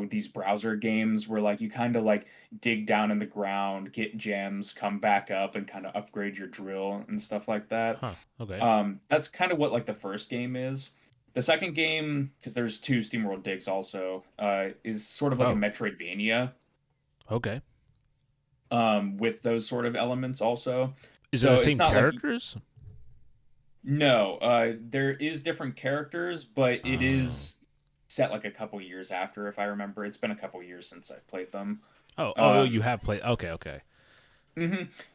these browser games where like you kind of like dig down in the ground, get gems, come back up and kind of upgrade your drill and stuff like that. Huh. Okay. That's kind of what like the first game is. The second game, because there's two SteamWorld Digs also, is sort of like a Oh. Metroidvania, Okay. with those sort of elements also. Is it the So it's same not like characters? no, there is different characters, but it Oh. is set like a couple years after, if I remember. It's been a couple years since I played them. Oh. Oh. You Um, have played. Okay. Okay.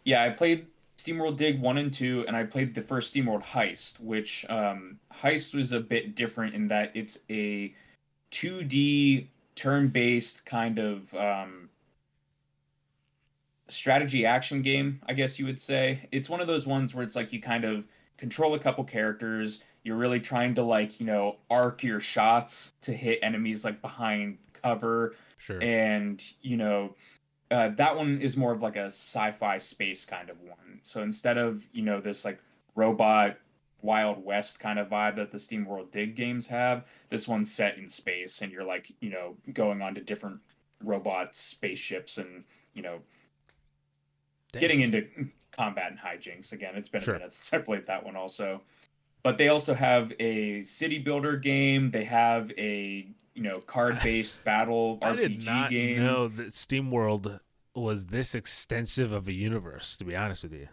yeah, I played SteamWorld Dig 1 and 2, and I played the first SteamWorld Heist, which Heist was a bit different in that it's a 2D turn-based kind of strategy action game, I guess you would say. It's one of those ones where it's like you kind of control a couple characters. You're really trying to like, arc your shots to hit enemies like behind cover. Sure. And, that one is more of like a sci-fi space kind of one. So instead of, this like robot Wild West kind of vibe that the SteamWorld Dig games have, this one's set in space and you're like, going on to different robot spaceships and, you know, Damn. getting into combat and hijinks. Again, it's been a Sure. minute since I played that one also. But they also have a city builder game. They have a card-based battle I did RPG not game. know that SteamWorld was this extensive of a universe, to be honest with you.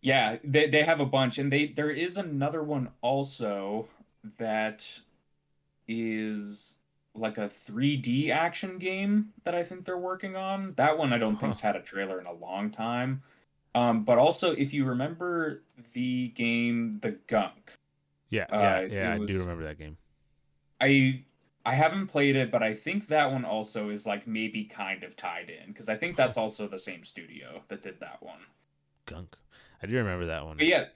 Yeah, they have a bunch, and there is another one also that is like a 3D action game that I think they're working on. That one I don't Huh. think's had a trailer in a long time. But also, if you remember the game The Gunk, Yeah, yeah, it yeah. I do was remember that game. I I haven't played it, but I think that one also is like maybe kind of tied in because I think Huh. that's also the same studio that did that one. Gunk. I do remember that But one. yeah,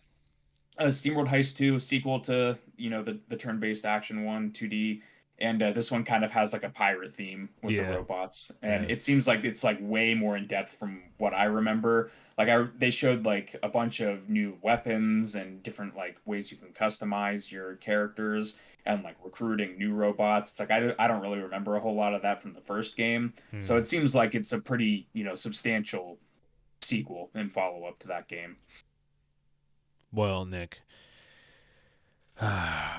SteamWorld Heist 2, sequel to the turn-based action one, 2D, and this one kind of has like a pirate theme with the Yeah, robots, and yeah. it seems like it's like way more in depth from what I remember. Like they showed like a bunch of new weapons and different like ways you can customize your characters and like recruiting new robots. It's like I don't really remember a whole lot of that from the first game, so Hmm. it seems like it's a pretty substantial sequel and follow up to that game. Well, Nick,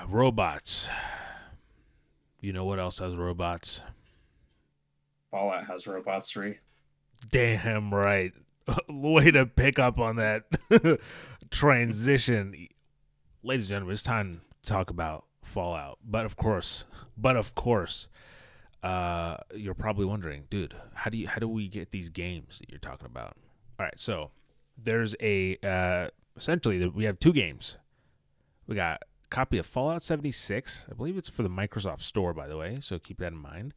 robots. You know what else has robots? Fallout has robots 3. Damn right. Way to pick up on that transition. Ladies and gentlemen, it's time to talk about Fallout. But of course, you're probably wondering, dude, how do we get these games that you're talking about? All right, so there's a essentially we have two games. We got a copy of Fallout 76. I believe it's for the Microsoft Store, by the way, so keep that in mind.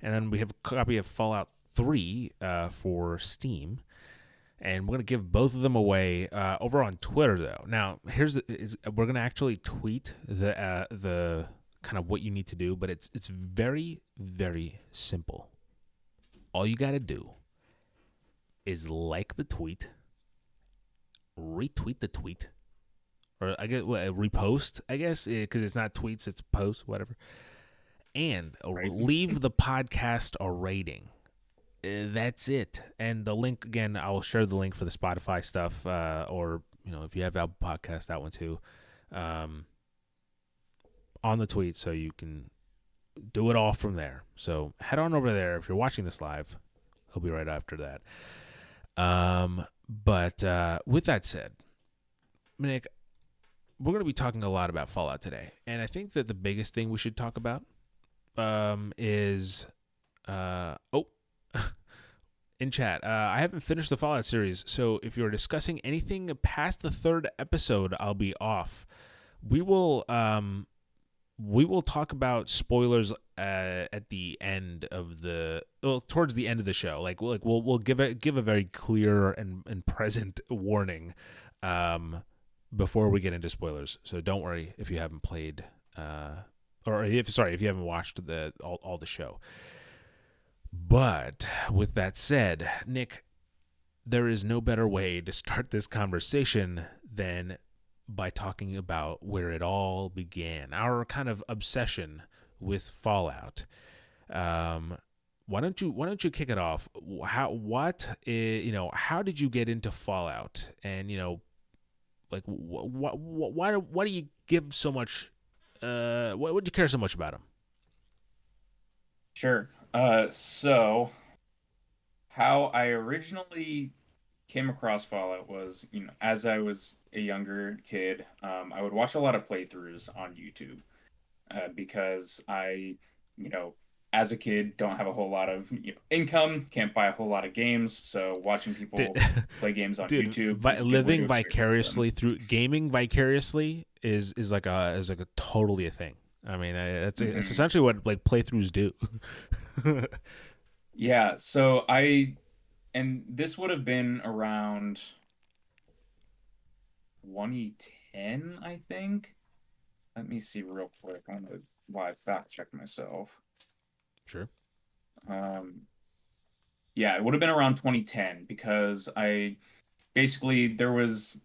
And then we have a copy of Fallout 3 for Steam, and we're gonna give both of them away over on Twitter though. Now, we're gonna actually tweet the kind of what you need to do, but it's very very simple. All you gotta do is like the tweet, retweet the tweet, or I guess repost. I guess because it's not tweets, it's posts, whatever, and Right. leave the podcast a rating. That's it. And the link again, I will share the link for the Spotify stuff, or if you have Apple Podcast, that one too, um, on the tweet, so you can do it all from there. So head on over there if you're watching this live. He'll be right after that. But with that said, Nick, we're going to be talking a lot about Fallout today, and I think that the biggest thing we should talk about is oh in chat. I haven't finished the Fallout series, so if you're discussing anything past the third episode, I'll be off. We will talk about spoilers at the end of towards the end of the show. We'll give a very clear and present warning before we get into spoilers. So don't worry if you haven't played if you haven't watched all the show. But with that said, Nick, there is no better way to start this conversation than by talking about where it all began, our kind of obsession with Fallout. Why don't you kick it off? How did you get into Fallout? And like why do you give so much? Why do you care so much about them? Sure. So how I originally came across Fallout was, as I was a younger kid, I would watch a lot of playthroughs on YouTube because I, you know, as a kid, don't have a whole lot of income, can't buy a whole lot of games, so watching Dude, people play games on dude, YouTube is a good way to living experience them. vicariously through gaming vicariously is like a totally a thing. I mean, it's Hmm. essentially what like playthroughs do. Yeah, and this would have been around 2010, I think. Let me see real quick. I want to live fact check myself. Sure. Um, yeah, it would have been around 2010 because I basically there was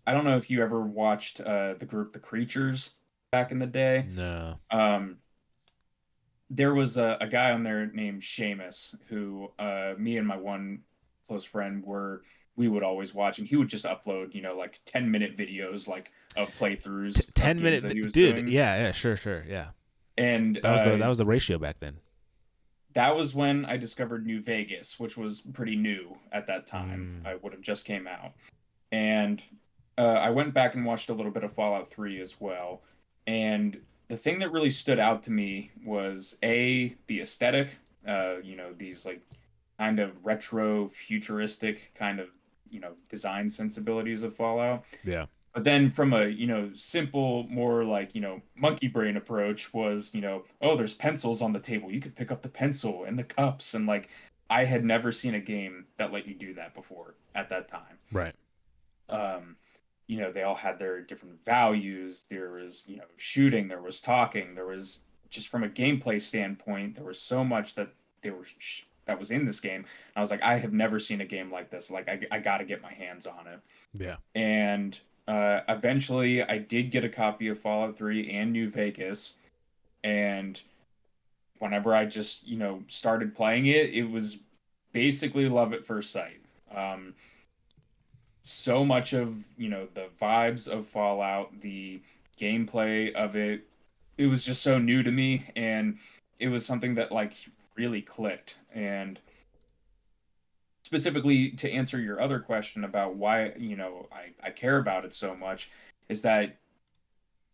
I don't know if you ever watched the group The Creatures back in the day. No. Um, there was a guy on there named Seamus who me and my one close friend were we would always watch, and he would just upload like 10-minute videos like of playthroughs of 10 games minute that he was dude, doing. yeah, sure, yeah. And That was the ratio back then. that was when I discovered New Vegas, which was pretty new at that time. Mm, I would have just came out. And I went back and watched a little bit of Fallout 3 as well. And the thing that really stood out to me was the aesthetic, these like kind of retro futuristic kind of, design sensibilities of Fallout. yeah. But then from a, simple, more like, monkey brain approach was, oh, there's pencils on the table. You could pick up the pencil and the cups. And like, I had never seen a game that let you do that before at that time. Right. um, they all had their different values. There was, shooting, there was talking, there was just from a gameplay standpoint, there was so much that that was in this game. I was like, I have never seen a game like this. Like, I got to get my hands on it. Yeah. And eventually, I did get a copy of Fallout 3 and New Vegas. And whenever I just, started playing it, it was basically love at first sight. So much of the vibes of Fallout, the gameplay of it, it was just so new to me, and it was something that like really clicked. And specifically to answer your other question about why I care about it so much, is that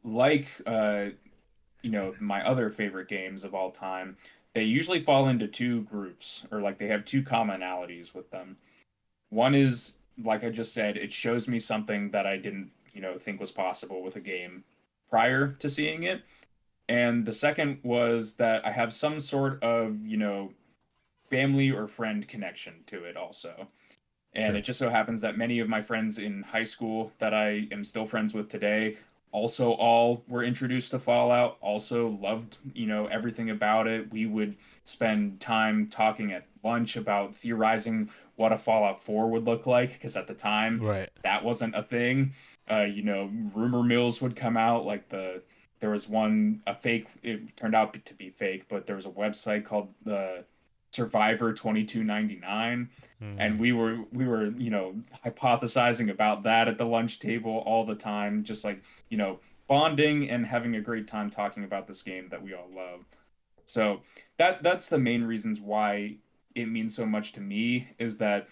like my other favorite games of all time, they usually fall into two groups, or like they have two commonalities with them. One is, like I just said, it shows me something that I didn't, think was possible with a game prior to seeing it. And the second was that I have some sort of, family or friend connection to it also. And it Sure. just so happens that many of my friends in high school that I am still friends with today also all were introduced to Fallout, also loved, everything about it. We would spend time talking at lunch about theorizing what a Fallout 4 would look like, because at the time Right. that wasn't a thing. Rumor mills would come out, like there was one, a fake, it turned out to be fake, but there was a website called the Survivor 2299, Hmm. and we were hypothesizing about that at the lunch table all the time, just like bonding and having a great time talking about this game that we all love. So that's the main reasons why it means so much to me, is that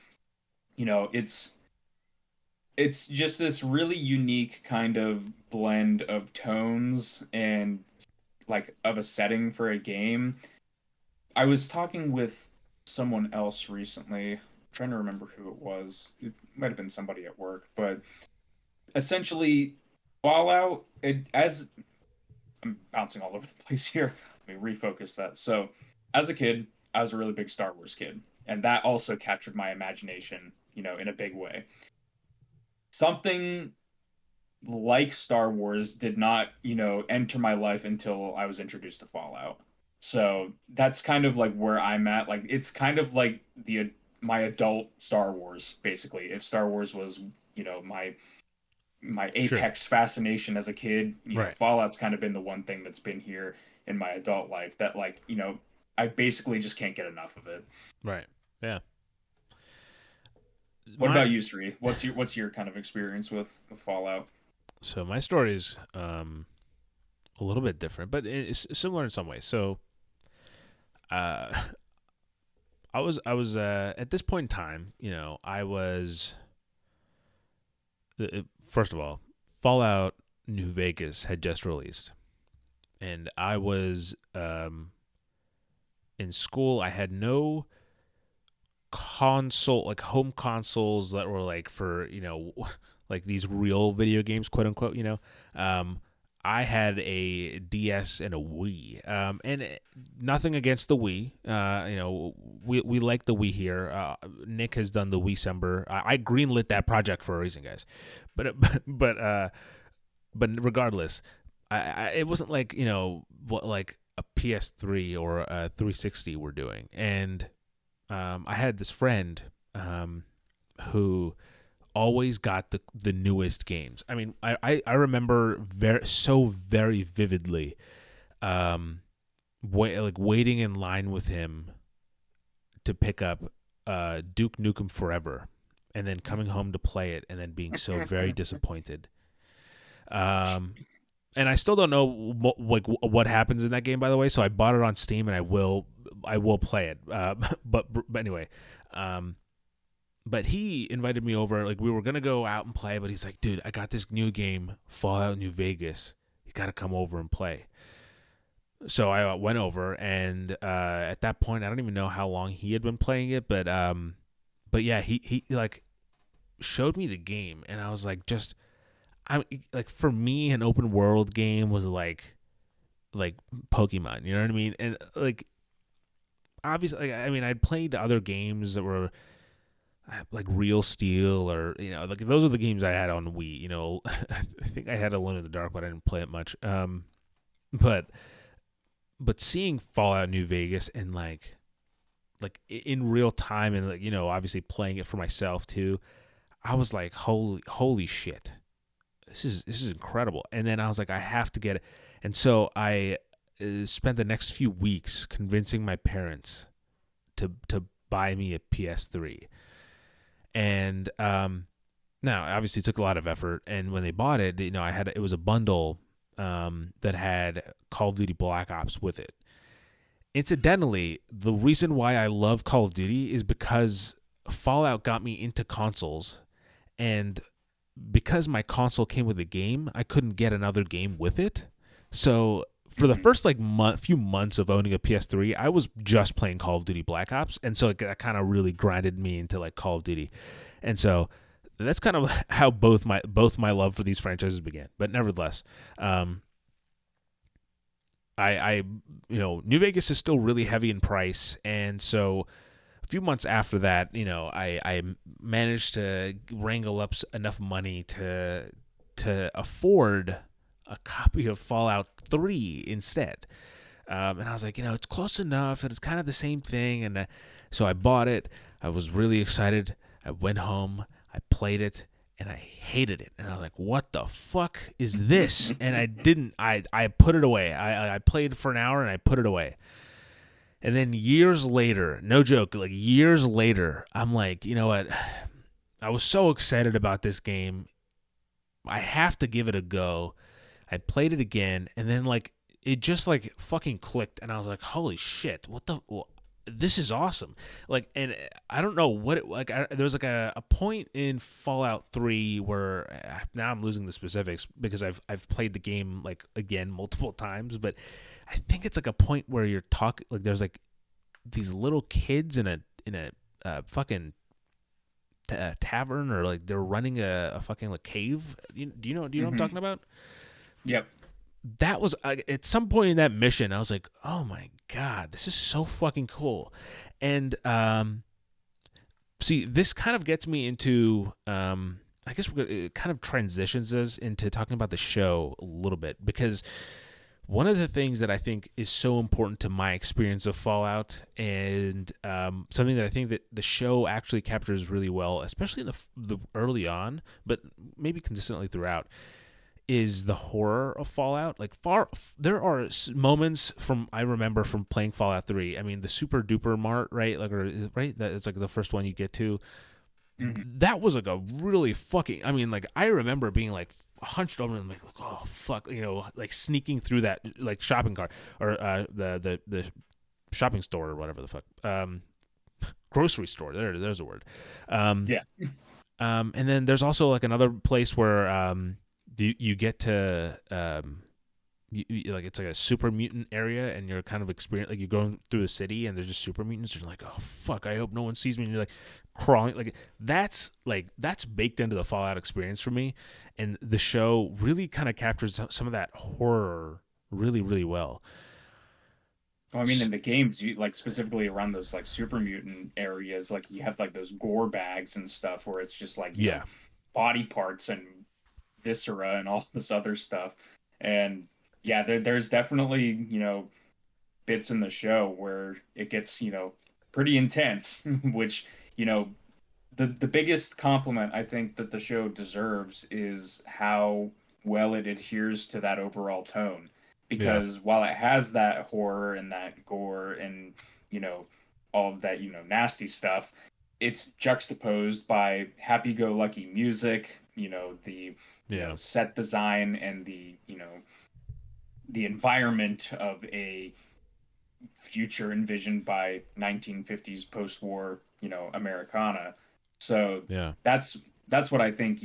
it's just this really unique kind of blend of tones and like of a setting for a game. I was talking with someone else recently. I'm trying to remember who it was. It might have been somebody at work, but essentially, Fallout. As I'm bouncing all over the place here, let me refocus that. So, as a kid, I was a really big Star Wars kid, and that also captured my imagination, in a big way. Something like Star Wars did not, enter my life until I was introduced to Fallout. So that's kind of like where I'm at. Like it's kind of like the my adult Star Wars, basically. If Star Wars was, my Sure. apex fascination as a kid, Right. Fallout's kind of been the one thing that's been here in my adult life that like, I basically just can't get enough of it. Right. Yeah. What My about you, Sri? What's your kind of experience with Fallout? so my story is a little bit different, but it's similar in some ways. So, uh, I was at this point in time, I was first of all, Fallout New Vegas had just released, and I was in school, I had no console, like home consoles that were like for, like these real video games, quote unquote, I had a DS and a Wii, nothing against the Wii. We like the Wii here. Nick has done the Wii Sember. I greenlit that project for a reason, guys. But but regardless, it wasn't like what like a PS3 or a 360 were doing, and I had this friend who always got the newest games. I mean, I remember very vividly, waiting in line with him to pick up Duke Nukem Forever, and then coming home to play it, and then being so very disappointed. And I still don't know what happens in that game, by the way. So I bought it on Steam, and I will play it. But anyway, but he invited me over. Like, we were gonna go out and play, but he's like, "Dude, I got this new game, Fallout New Vegas. You gotta come over and play." So I went over, and at that point, I don't even know how long he had been playing it, but yeah, he like showed me the game, and I was like, I'm like, for me, an open world game was like Pokemon, you know what I mean? And like, obviously, I mean, I'd played other games that were like Real Steel, or like those are the games I had on Wii. I think I had Alone in the Dark, but I didn't play it much. But seeing Fallout New Vegas and like in real time, and like obviously playing it for myself too, I was like, holy shit. This is incredible. And then I was like, I have to get it. And so I spent the next few weeks convincing my parents to buy me a PS3. And now, obviously, it took a lot of effort. And when they bought it, it was a bundle that had Call of Duty Black Ops with it. Incidentally, the reason why I love Call of Duty is because Fallout got me into consoles, and because my console came with a game, I couldn't get another game with it. So for the first few months of owning a PS3, I was just playing Call of Duty Black Ops, and so that kind of really grinded me into like Call of Duty. And so that's kind of how both my love for these franchises began. But nevertheless, New Vegas is still really heavy in price, and so a few months after that, I managed to wrangle up enough money to afford a copy of Fallout 3 instead. And I was like, it's close enough, and it's kind of the same thing. And so I bought it. I was really excited. I went home. I played it, and I hated it. And I was like, what the fuck is this? And I put it away. I played for an hour, and I put it away. And then years later, no joke, like years later, I'm like, you know what? I was so excited about this game. I have to give it a go. I played it again, and then like it just like fucking clicked, and I was like, holy shit, this is awesome. Like, and I don't know what it like. There was like a point in Fallout 3 where now I'm losing the specifics because I've played the game like again multiple times, but I think it's like a point where you're talking like there's like these little kids in a fucking tavern, or like they're running a fucking like cave. Do you know what I'm talking about? Yep. That was at some point in that mission, I was like, oh my god, this is so fucking cool. And see, this kind of gets me into I guess it kind of transitions us into talking about the show a little bit, because one of the things that I think is so important to my experience of Fallout, and something that I think that the show actually captures really well, especially in the early on, but maybe consistently throughout, is the horror of Fallout. Like there are moments I remember from playing Fallout 3. I mean, the Super Duper Mart, right? Right? That it's like the first one you get to. Mm-hmm. That was like a really fucking. I mean, like I remember being like hunched over and like, oh fuck, like sneaking through that like shopping cart, or the shopping store, or whatever the fuck, grocery store. There's a word. Yeah. And then there's also like another place where you get to like it's like a super mutant area, and you're kind of like you're going through a city, and there's just super mutants. You're like, oh fuck, I hope no one sees me. And you're like crawling, like that's baked into the Fallout experience for me, and the show really kind of captures some of that horror really really well. Well, I mean, in the games, you like specifically around those like super mutant areas, like you have like those gore bags and stuff where it's just like, Yeah, body parts and viscera and all this other stuff. And yeah, there's definitely, bits in the show where it gets, pretty intense, which, you know, the biggest compliment I think that the show deserves is how well it adheres to that overall tone. yeah, Because while it has that horror and that gore and you know all of that nasty stuff, it's juxtaposed by happy-go-lucky music. The yeah, set design and the environment of a future envisioned by 1950s post-war Americana. So yeah, that's what I think,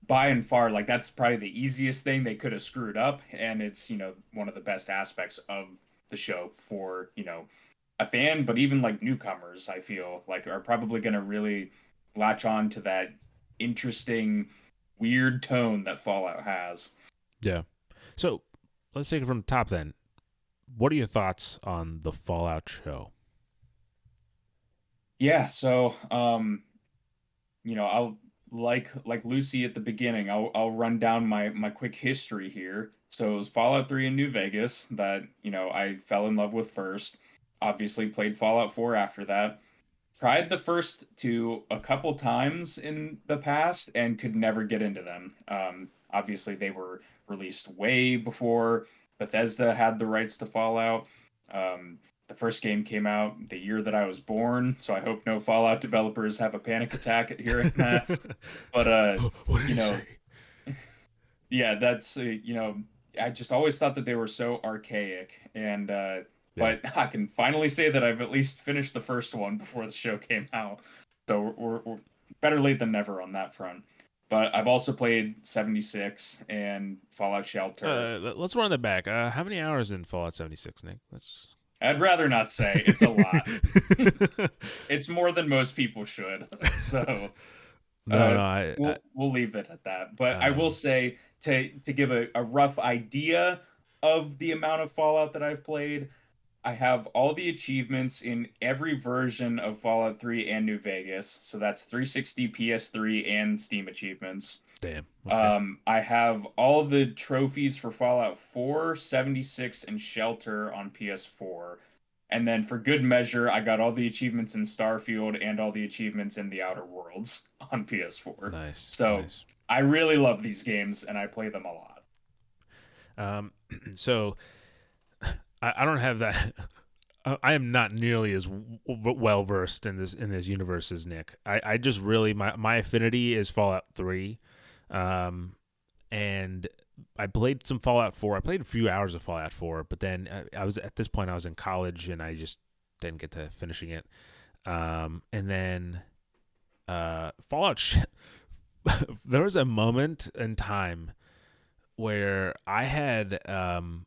by and far, like that's probably the easiest thing they could have screwed up, and it's one of the best aspects of the show for a fan. But even like newcomers, I feel like are probably going to really latch on to that interesting weird tone that Fallout has. yeah. So let's take it from the top then. What are your thoughts on the Fallout show? Yeah, so I'll like Lucy at the beginning. I'll run down my quick history here. So it was Fallout 3 in New Vegas that I fell in love with first. Obviously played Fallout 4 after that. Tried the first two a couple times in the past and could never get into them. Obviously they were released way before Bethesda had the rights to Fallout. The first game came out the year that I was born, so I hope no Fallout developers have a panic attack at hearing that. But What did you he know, say? yeah, that's I just always thought that they were so archaic, and Yeah. but I can finally say that I've at least finished the first one before the show came out. So we're better late than never on that front. But I've also played 76 and Fallout Shelter. Let's run that back. How many hours in Fallout 76, Nick? Let's. I'd rather not say. It's a lot. It's more than most people should. So No, no, I we'll leave it at that. But I will um, say to give a rough idea of the amount of Fallout that I've played, I have all the achievements in every version of Fallout 3 and New Vegas. So that's 360, PS3, and Steam achievements. damn. Okay. I have all the trophies for Fallout 4, 76, and Shelter on PS4. And then for good measure, I got all the achievements in Starfield and all the achievements in the Outer Worlds on PS4. Nice, So nice. I really love these games and I play them a lot. Um, so I don't have that. I am not nearly as well versed in this universe as Nick. I just really my affinity is Fallout 3, um, and I played some Fallout 4. I played a few hours of Fallout 4, but then I was at this point I was in college and I just didn't get to finishing it. And then Fallout. There was a moment in time where I had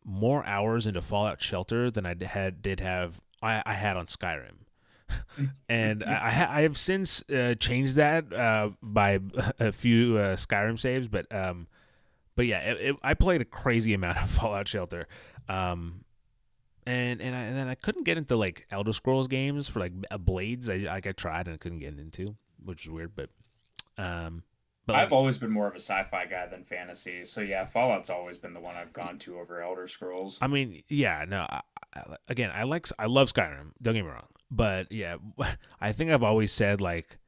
more hours into Fallout Shelter than I had on Skyrim. And I have since changed that by a few Skyrim saves, but yeah, I played a crazy amount of Fallout Shelter, and then I couldn't get into like Elder Scrolls games for like Blades. I tried and I couldn't get into, which is weird, um, but I've like always been more of a sci-fi guy than fantasy. So yeah, Fallout's always been the one I've gone to over Elder Scrolls. I mean, yeah, no. Again, I love Skyrim. Don't get me wrong, but yeah, I think I've always said like,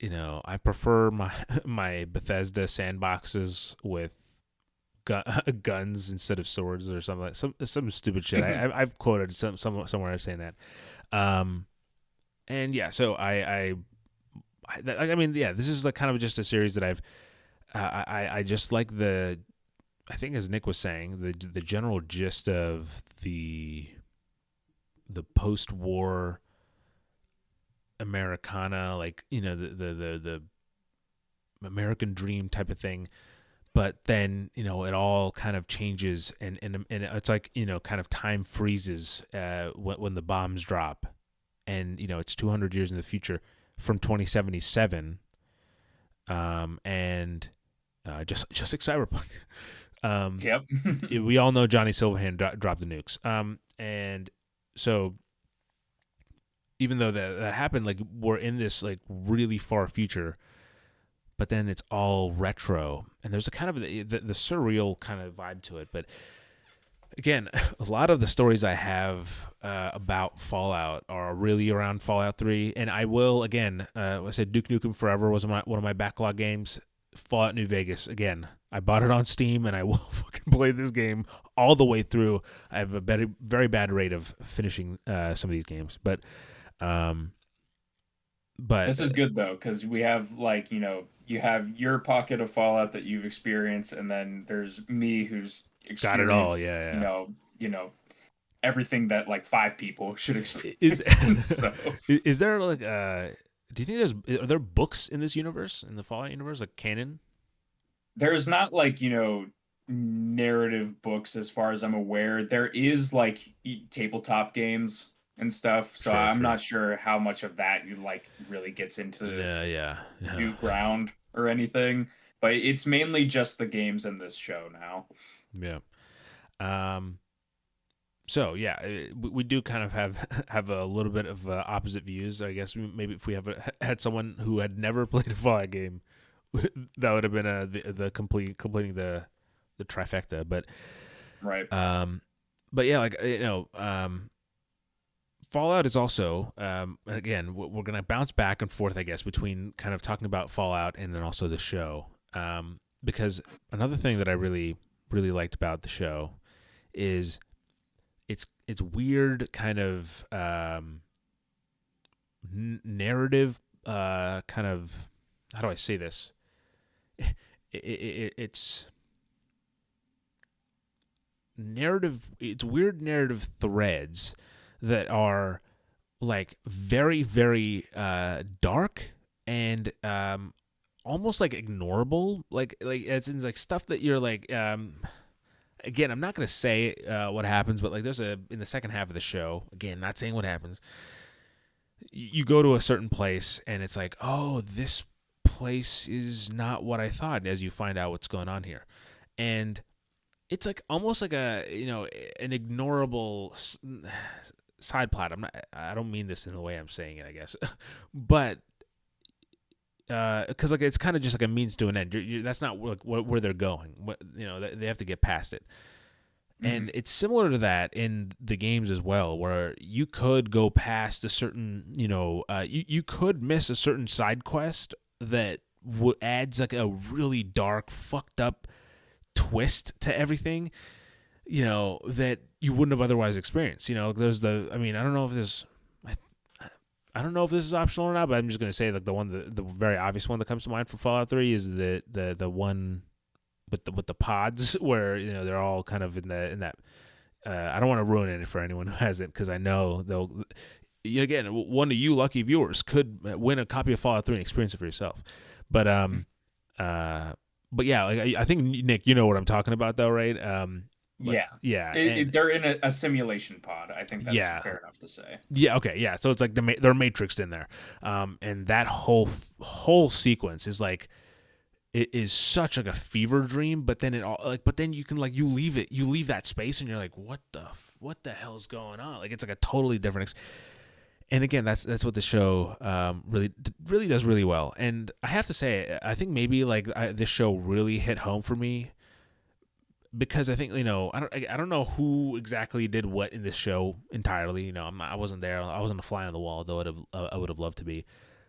I prefer my my Bethesda sandboxes with guns instead of swords or something like some stupid shit. I've quoted somewhere saying that, and yeah, so I mean, yeah, this is like kind of just a series that I just like I think as Nick was saying, the general gist of the post-war Americana, like the American dream type of thing. but then it all kind of changes, and it's like kind of time freezes when the bombs drop, and it's 200 years in the future from 2077, and just like Cyberpunk. Yep. We all know Johnny Silverhand dropped the nukes, and so even though that happened, like we're in this like really far future, but then it's all retro, and there's a kind of the surreal kind of vibe to it. But again, a lot of the stories I have about Fallout are really around Fallout 3, and I will again. I said Duke Nukem Forever was one of my backlog games. Fallout New Vegas again. I bought it on Steam, and I will fucking play this game all the way through. I have a very bad rate of finishing some of these games, but This is good though, because we have like you have your pocket of Fallout that you've experienced, and then there's me who's got it all. experienced Yeah, you yeah. know you know everything that like 5 people should Is experience. So is there like do you think are there books in this universe, in the Fallout universe, like canon? there's not like narrative books as far as I'm aware. There is like tabletop games and stuff, so Sure, I'm sure. not sure how much of that you like really gets into Yeah, yeah, yeah. new ground or anything, but it's mainly just the games in this show now. Yeah. Um. So yeah, we do kind of have a little bit of opposite views. I guess maybe if we had someone who had never played a Fallout game, that would have been the completing the trifecta. Right. But yeah, like Fallout is also again we're gonna bounce back and forth, I guess, between kind of talking about Fallout and then also the show, because another thing that I really liked about the show is it's weird kind of narrative kind of, how do I say this? It's narrative. It's weird narrative threads that are like very dark and almost like ignorable. Like it's in like stuff that you're like again, I'm not gonna say what happens, but like there's in the second half of the show. Again, not saying what happens. You go to a certain place, and it's like, oh, this place is not what I thought. As you find out what's going on here, and it's like almost like an ignorable side plot. I don't mean this in the way I'm saying it, I guess, but because like it's kind of just like a means to an end. That's not like where they're going. They have to get past it. Mm-hmm. And it's similar to that in the games as well, where you could go past a certain, you could miss a certain side quest that adds like a really dark, fucked up twist to everything, that you wouldn't have otherwise experienced. There's I mean, I don't know if this is optional or not, but I'm just gonna say like the very obvious one that comes to mind for Fallout 3 is the one with the pods where they're all kind of in that. I don't want to ruin it for anyone who hasn't, because I know they'll. Again, one of you lucky viewers could win a copy of Fallout 3 and experience it for yourself. But but yeah, like I think Nick, you know what I'm talking about, though, right? Like Yeah. yeah, and They're in a simulation pod. I think that's yeah, fair enough to say. yeah, okay, yeah. So it's like they're matrixed in there, and that whole sequence is like it is such like a fever dream. But then but then you can like you leave that space, and you're like, what the hell's going on? Like it's like a totally different. And again, that's what the show really does really well. And I have to say, I think maybe like this show really hit home for me, because I think I don't know who exactly did what in this show entirely. I wasn't there. I wasn't a fly on the wall, though I would have loved to be.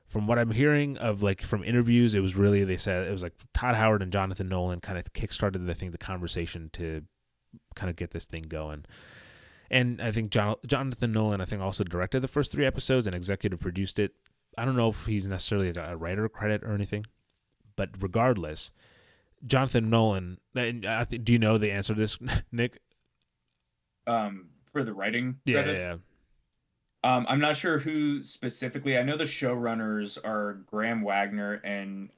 From what I'm hearing of like from interviews, it was really, they said it was like Todd Howard and Jonathan Nolan kind of kickstarted the conversation to kind of get this thing going. And I think Jonathan Nolan, I think, also directed the first 3 episodes and executive produced it. I don't know if he's necessarily a writer credit or anything, but regardless, Jonathan Nolan. Do you know the answer to this, Nick? For the writing Yeah, credit, yeah, I'm not sure who specifically. I know the showrunners are Graham Wagner and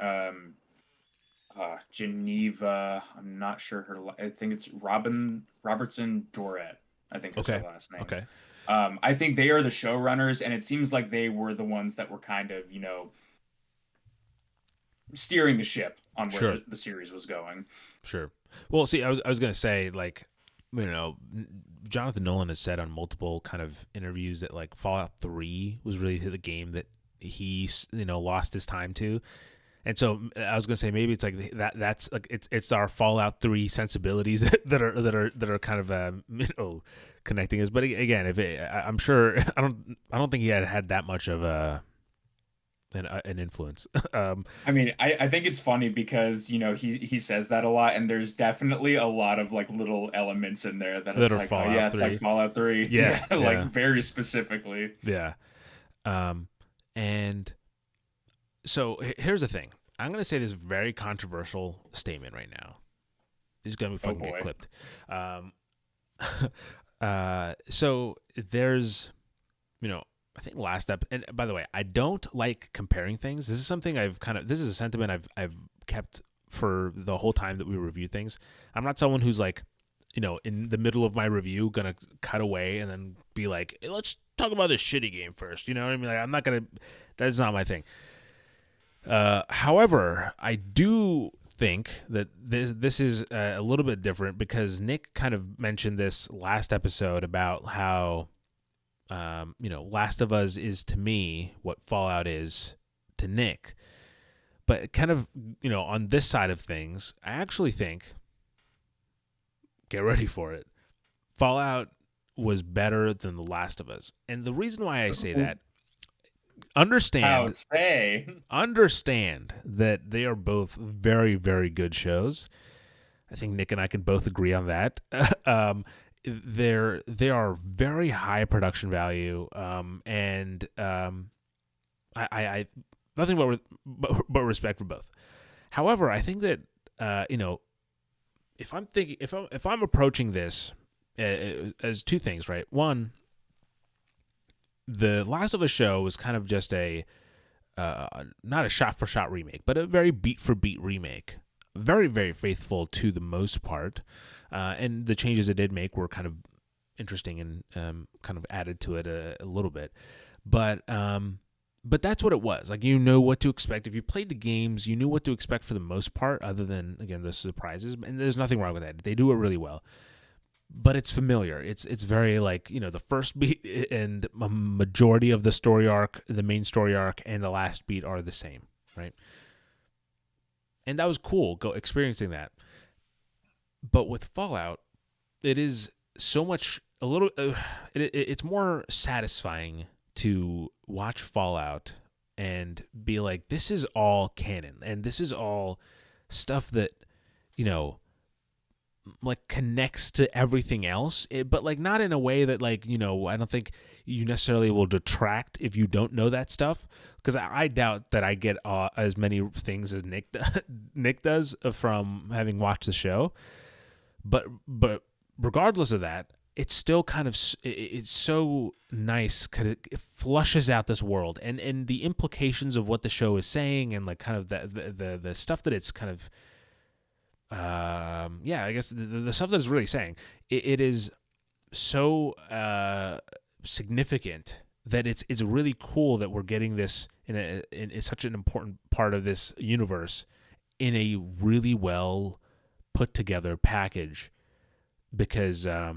Geneva. I'm not sure I think it's Robertson Doret. I think is her Okay. last name. Okay. I think they are the showrunners, and it seems like they were the ones that were kind of, steering the ship on where Sure. the series was going. Sure. Well, see, I was gonna say, like, you know, Jonathan Nolan has said on multiple kind of interviews that like Fallout 3 was really the game that he lost his time to. And so I was gonna say maybe it's like that's like it's our Fallout 3 sensibilities that are kind of connecting us. But again, I'm sure I don't think he had that much of an influence. I mean, I think it's funny because he says that a lot, and there's definitely a lot of like little elements in there that that it's are like, oh yeah, Fallout it's like 3. Fallout 3. Yeah, Yeah, like yeah, very specifically. yeah. Um, and so here's the thing. I'm gonna say this very controversial statement right now. This is gonna Oh fucking get boy. clipped. Um, so there's, I think last up. And by the way, I don't like comparing things. This is something this is a sentiment I've kept for the whole time that we review things. I'm not someone who's like, in the middle of my review, gonna cut away and then be like, hey, let's talk about this shitty game first. You know what I mean? Like, I'm not gonna. That's not my thing. However, I do think that this is a little bit different because Nick kind of mentioned this last episode about how, Last of Us is to me what Fallout is to Nick. But kind of, on this side of things, I actually think, get ready for it, Fallout was better than The Last of Us. And the reason why I say that, How understand say? understand that they are both very, very good shows. I think Nick and I can both agree on that. They are very high production value, and I nothing but respect for both. However, I think that if I'm approaching this as two things, right? One, the Last of Us show was kind of just a not a shot for shot remake, but a very beat for beat remake. Very, very faithful to the most part. And the changes it did make were kind of interesting and kind of added to it a little bit. But that's what it was. Like, you know what to expect. If you played the games, you knew what to expect for the most part, other than, again, the surprises. And there's nothing wrong with that. They do it really well. But it's familiar. It's very like, the first beat and a majority of the story arc, the main story arc, and the last beat are the same, right? And that was cool, experiencing that. But with Fallout, it is so much it's more satisfying to watch Fallout and be like, this is all canon, and this is all stuff that you know like connects to everything else, but like not in a way that like I don't think you necessarily will detract if you don't know that stuff, because I doubt that I get as many things as Nick does from having watched the show, but regardless of that, it's still kind of it's so nice because it flushes out this world and the implications of what the show is saying, and like kind of the stuff that it's kind of I guess the stuff that it's really saying, it is so significant that it's really cool that we're getting this in such an important part of this universe in a really well put together package. Because I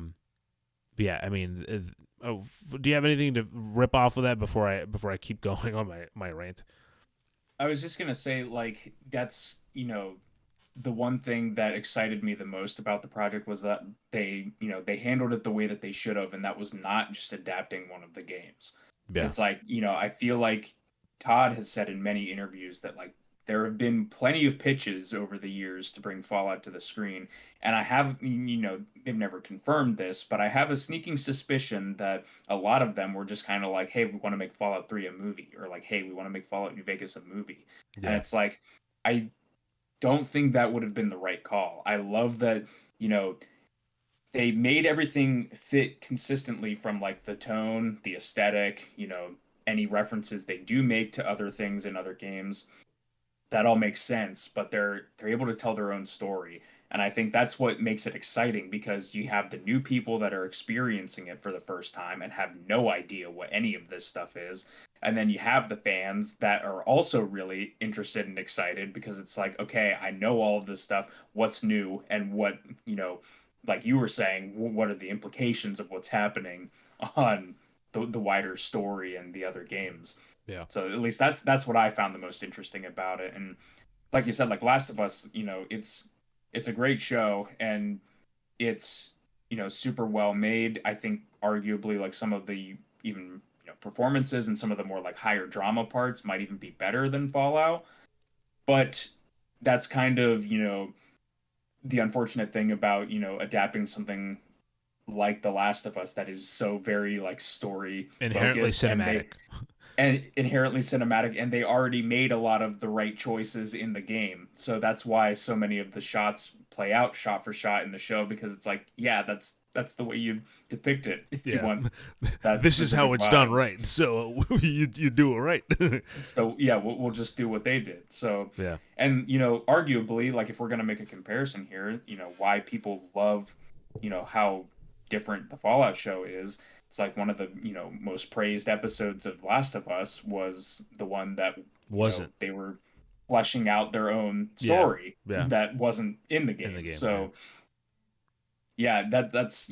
mean, do you have anything to rip off of that before I keep going on my rant? I was just gonna say, like, that's the one thing that excited me the most about the project was that they handled it the way that they should have, and that was not just adapting one of the games. Yeah, It's like, I feel like Todd has said in many interviews that like there have been plenty of pitches over the years to bring Fallout to the screen, and I have, they've never confirmed this, but I have a sneaking suspicion that a lot of them were just kind of like, hey, we want to make Fallout 3 a movie, or like, hey, we want to make Fallout New Vegas a movie. And yeah, it's like, I don't think that would have been the right call. I love that, you know, they made everything fit consistently from like the tone, the aesthetic, any references they do make to other things in other games. that all makes sense, but they're able to tell their own story. And I think that's what makes it exciting, because you have the new people that are experiencing it for the first time and have no idea what any of this stuff is. And then you have the fans that are also really interested and excited, because it's like, okay, I know all of this stuff. What's new? And what, like you were saying, what are the implications of what's happening on the wider story and the other games? Yeah. So at least that's what I found the most interesting about it. And like you said, like Last of Us, it's a great show, and it's super well made. I think arguably like some of the even performances and some of the more like higher drama parts might even be better than Fallout. But that's kind of the unfortunate thing about adapting something like The Last of Us that is so very like story Inherently focused, cinematic. and inherently cinematic, and they already made a lot of the right choices in the game. So that's why so many of the shots play out shot for shot in the show, because it's like, yeah, that's the way you depict it if you Yeah. want that This is how specific it's done vibe. right. So you do it right. So yeah, we'll just do what they did. So, Yeah. and arguably, like if we're gonna make a comparison here, why people love, how different the Fallout show is. It's like one of the most praised episodes of Last of Us was the one that Wasn't. they were fleshing out their own Yeah. story Yeah. that wasn't in the In the game. game. Yeah. So yeah, that's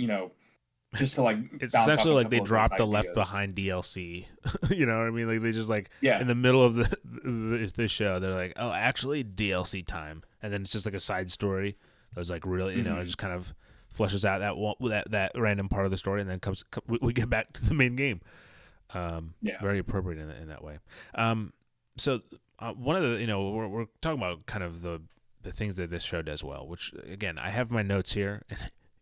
just to like It's bounce off essentially a like they couple of those dropped the Left ideas. Behind DLC. You know what I mean? Like they just like Yeah. in the middle of the show, they're like, oh, actually DLC time, and then it's just like a side story that was like really, it Hmm. just kind of fleshes out that random part of the story, and then we get back to the main game. Yeah. Very appropriate in that way. Um, so one of the we're talking about kind of the things that this show does well, which again I have my notes here,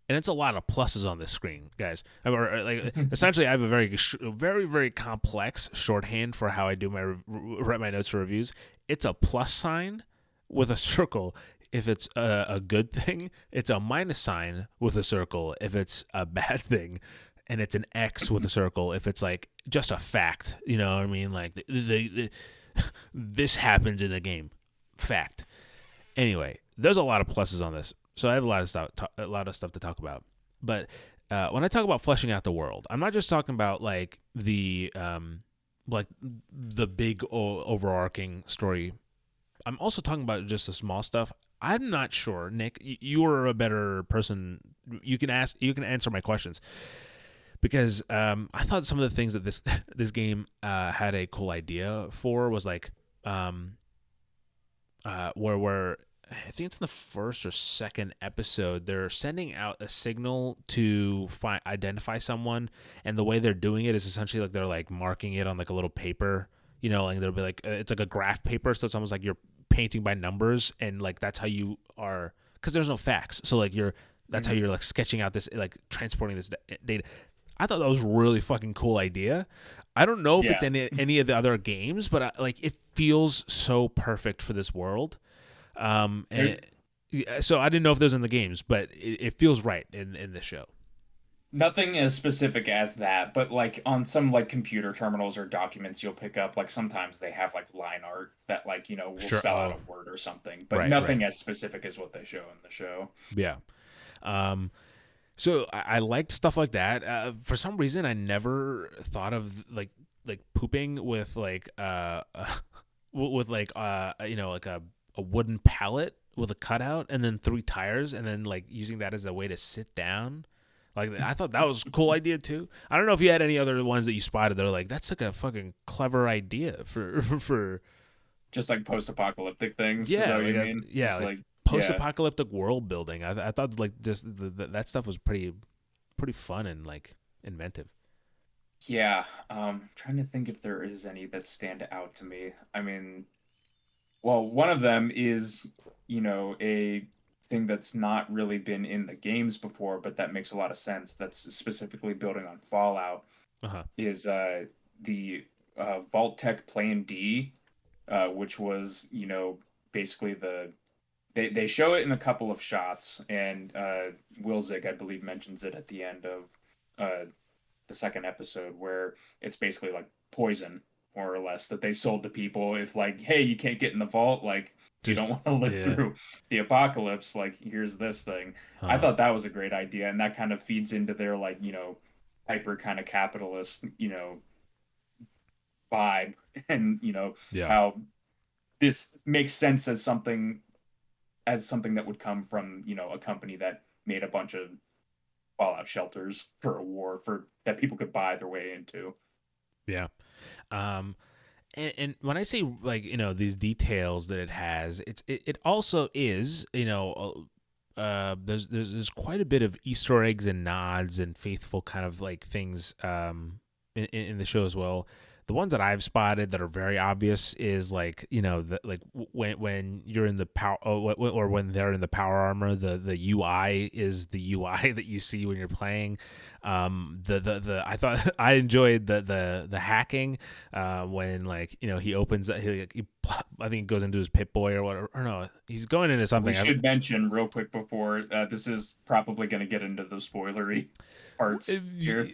and it's a lot of pluses on this screen, guys. Like essentially, I have a very very complex shorthand for how I do write my notes for reviews. It's a plus sign with a circle if it's a good thing. It's a minus sign with a circle if it's a bad thing, and it's an X with a circle if it's like just a fact. You know what I mean? Like this happens in the game, fact. Anyway, there's a lot of pluses on this, so I have a lot of stuff to talk about. But when I talk about fleshing out the world, I'm not just talking about like the big overarching story. I'm also talking about just the small stuff. I'm not sure, Nick. You are a better person. You can answer my questions, because I thought some of the things that this game had a cool idea for was like where I think it's in the first or second episode, they're sending out a signal to identify someone, and the way they're doing it is essentially like they're like marking it on like a little paper, and they'll be like it's like a graph paper, so it's almost like you're painting by numbers, and like that's how you are, because there's no facts, so like that's how Hmm. you're like sketching out this, like transporting this data. I thought that was a really fucking cool idea. I don't know if it's Yeah. any of the other games, but like it feels so perfect for this world. There, So I didn't know if those in the games, but it feels right in this show. nothing as specific as that, but like on some like computer terminals or documents you'll pick up, like sometimes they have like line art that like, will Sure. spell out Oh, a word or something, but right, right. nothing as specific as what they show in the show. Yeah. Um, so I liked stuff like that. For some reason, I never thought of like pooping with like with like like a wooden pallet with a cutout and then three tires, and then like using that as a way to sit down. Like I thought that was a cool idea too. I don't know if you had any other ones that you spotted that are like that's like a fucking clever idea for for Just like post-apocalyptic things, is that yeah what you mean? Just like like, yeah. post-apocalyptic world building. I thought like just that stuff was pretty fun and like inventive. Yeah, trying to think if there is any that stand out to me. I mean, well, one of them is, a thing that's not really been in the games before, but that makes a lot of sense. That's specifically building on Fallout, Uh huh. is the Vault Tech Plan D, which was, basically they show it in a couple of shots, and Wilzig, I believe, mentions it at the end of the second episode, where it's basically like poison more or less, that they sold to people. If like, hey, you can't get in the vault, like you Just don't want to live yeah. through the apocalypse, like here's this thing. I Huh. thought that was a great idea, and that kind of feeds into their like, hyper kind of capitalist, vibe, and Yeah. how this makes sense as something that would come from a company that made a bunch of fallout shelters for a war for that people could buy their way into. Yeah. Um, and when I say like these details that it has, it also is there's quite a bit of Easter eggs and nods and faithful kind of like things in the show as well. The ones that I've spotted that are very obvious is like like when you're in the power or when they're in the power armor, the UI is the UI that you see when you're playing. The I thought I enjoyed the hacking when like he opens he I think he goes into his Pit Boy or whatever, or no, he's going into We something. should mention real quick before this is probably going to get into the spoilery parts here.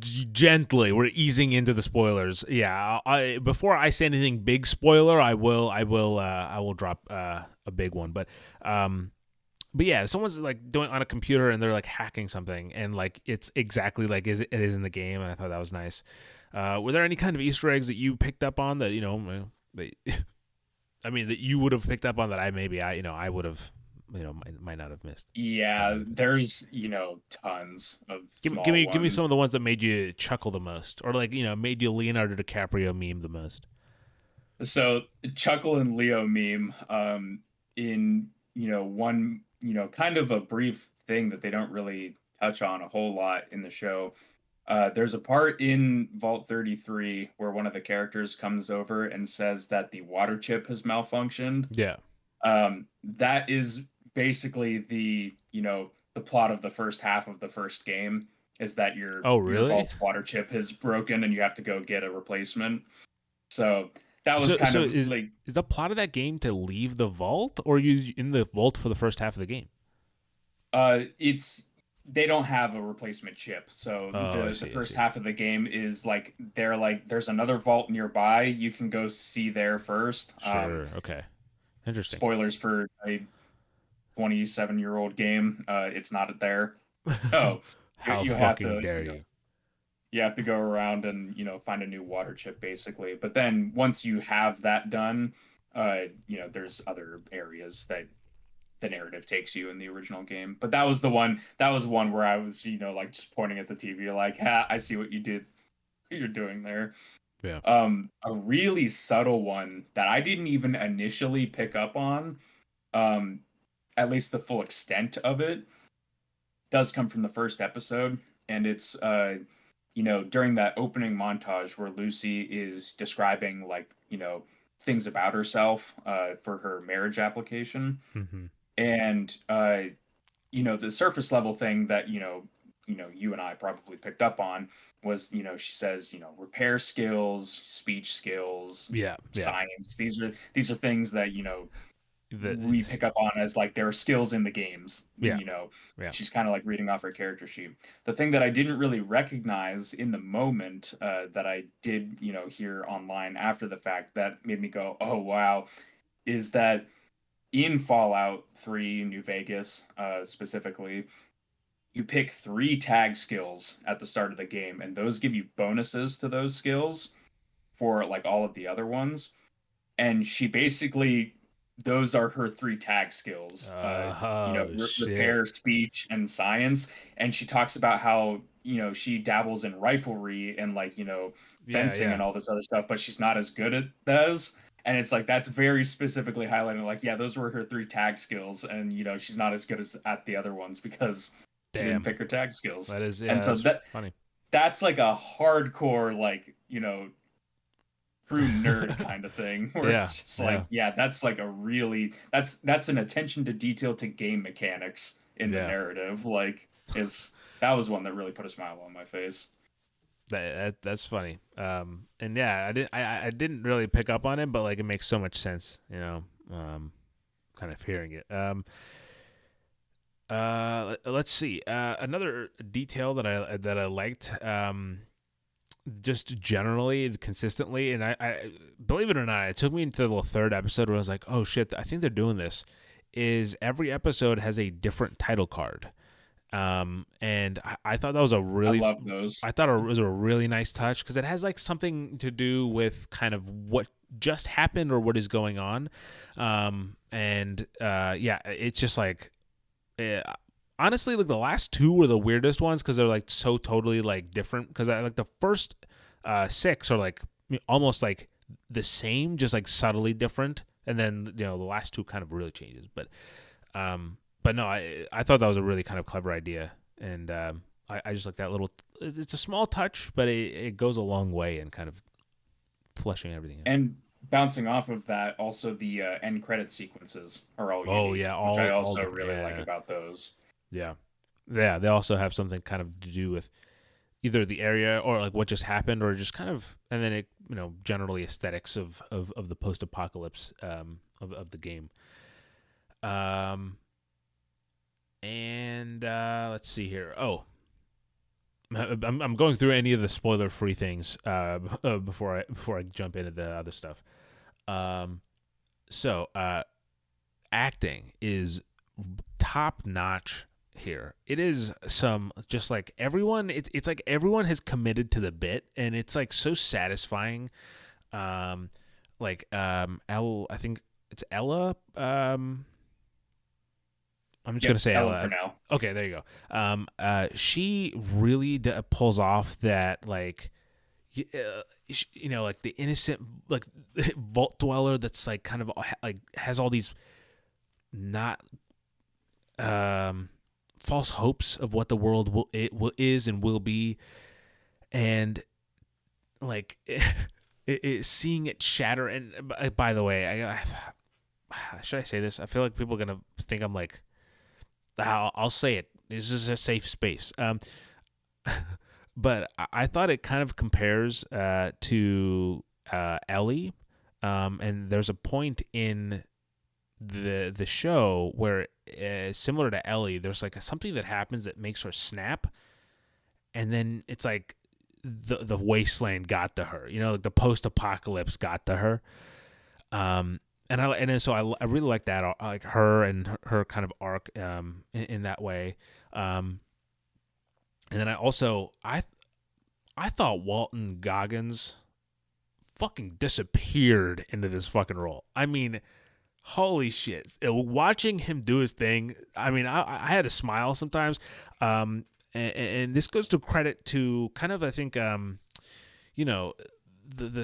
Gently, we're easing into the spoilers. Yeah, before I say anything big spoiler, I will drop a big one. But yeah, someone's like doing on a computer and they're like hacking something, and like it's exactly like it is in the game, and I thought that was nice. Were there any kind of Easter eggs that you picked up on that that, I mean that you would have picked up on that I would have might not have missed? Or Yeah, might have missed. there's tons of Give small me ones. some of the ones that made you chuckle the most, or like made you Leonardo DiCaprio meme the most. So Chuckle and Leo meme, in one kind of a brief thing that they don't really touch on a whole lot in the show. There's a part in Vault 33 where one of the characters comes over and says that the water chip has malfunctioned. Yeah. That is basically the plot of the first half of the first game, is that Oh, your really? vault's water chip is broken and you have to go get a replacement. So that was So kind so of is like, is the plot of that game to leave the vault, or are you in the vault for the first half of the game? it's they don't have a replacement chip. So Oh, I the see. I first see. half of the game is like they're like there's another vault nearby. You can go see there first. Sure. Okay. Interesting. Spoilers for a 27-year-old game. It's not there. Oh, How you have fucking to dare you? you have to go around and find a new water chip basically. But then once you have that done, there's other areas that the narrative takes you in the original game. But that was the one. That was one where I was like just pointing at the TV like, ha, I see what you did. What you're doing there. Yeah. A really subtle one that I didn't even initially pick up on, um, at least the full extent of it, does come from the first episode, and it's during that opening montage where Lucy is describing like things about herself for her marriage application, Mm-hmm. and the surface level thing that you and I probably picked up on was she says repair skills, speech skills, Yeah. Yeah. science. These are things that The, we pick up on as like there are skills in the games. yeah. Yeah. She's kind of like reading off her character sheet. The thing that I didn't really recognize in the moment, that I did hear online after the fact, that made me go, oh wow, is that in Fallout 3 New Vegas, specifically, you pick 3 tag skills at the start of the game, and those give you bonuses to those skills for like all of the other ones. And she basically, those are her 3 tag skills, Oh shit. repair, speech, and science. And she talks about how she dabbles in riflery and like Yeah. fencing and Yeah. all this other stuff, but she's not as good at those. And it's like that's very specifically highlighted, like, yeah, those were her 3 tag skills, and she's not as good as at the other ones because she didn't Damn. pick her tag skills. That is And yeah. so That's funny. that's like a hardcore, like true nerd kind of thing, where Yeah. it's just Yeah. like, yeah, that's like a really, that's an attention to detail to game mechanics in the Yeah. narrative. Like, is that was one that really put a smile on my face. That's funny. And yeah, I didn't really pick up on it, but like it makes so much sense, kind of hearing it. Let's see. Another detail that I liked. just generally consistently, and I believe it or not, it took me into the third episode where I was like, oh shit, I think they're doing this. Is every episode has a different title card. And I thought that was I love those. I thought it was a really nice touch because it has like something to do with kind of what just happened or what is going on. Yeah, it's just like, uh, honestly, like the last two were the weirdest ones because they're like so totally like different. Because I like the first six are like almost like the same, just like subtly different, and then the last two kind of really changes. But no, I thought that was a really kind of clever idea, and I just like that little. It's a small touch, but it goes a long way in kind of fleshing everything out. And bouncing off of that, also the end credit sequences are all Oh unique, yeah, which I all also different. really like Yeah, about those. yeah, yeah. They also have something kind of to do with either the area or like what just happened, or just kind of, and then it generally aesthetics of the post apocalypse of the game. Um, and let's see here. Oh, I'm going through any of the spoiler free things before I jump into the other stuff. Um, so acting is top notch here. It is some just like everyone. It's like everyone has committed to the bit, and it's like so satisfying. Um, I think it's Ella. I'm just gonna Yep, say Ellen Ella. Purnell. Okay, there you go. She really pulls off that like, like the innocent like vault dweller that's like kind of like has all these not false hopes of what the world is and will be, and like seeing it shatter. And by the way, should I say this? I feel like people are gonna think I'm like. I'll say it. This is a safe space. But I thought it kind of compares to Ellie, and there's a point in the show where, similar to Ellie, there's like something that happens that makes her snap, and then it's like the wasteland got to her. Like the post apocalypse got to her. So I really like that, like her and her kind of arc in that way. And then I thought Walton Goggins fucking disappeared into this fucking role. I mean, holy shit! Watching him do his thing, I mean, I had a smile sometimes. And this goes to credit to kind of, I think, the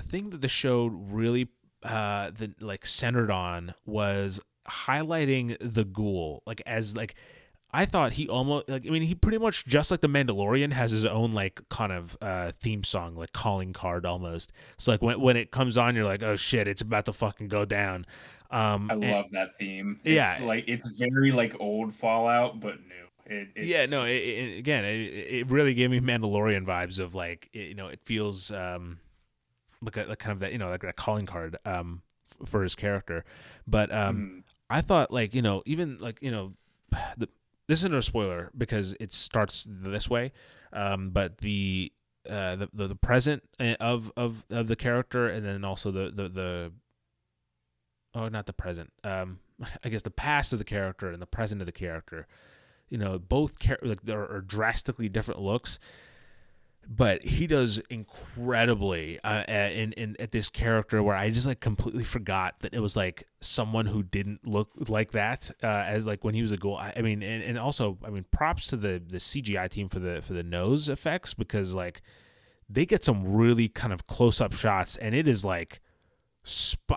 thing that the show really like centered on was highlighting the ghoul, like as like I thought he almost like, I mean, he pretty much, just like the Mandalorian, has his own like kind of theme song, like calling card almost. So like when it comes on, you're like, oh shit, it's about to fucking go down. I love that theme. Yeah, It's like it's very like old Fallout, but new. yeah, It's no, again, it really gave me Mandalorian vibes of like, it feels like kind of that, like that calling card for his character. But I thought, like, even like, this isn't a spoiler because it starts this way, but the present of the character, and then also the oh, not the present, I guess the past of the character and the present of the character, both like there are drastically different looks, but he does incredibly in at this character, where I just like completely forgot that it was like someone who didn't look like that, as like when he was a ghoul. I mean, and also, I mean, props to the CGI team for the nose effects, because like they get some really kind of close up shots, and it is like,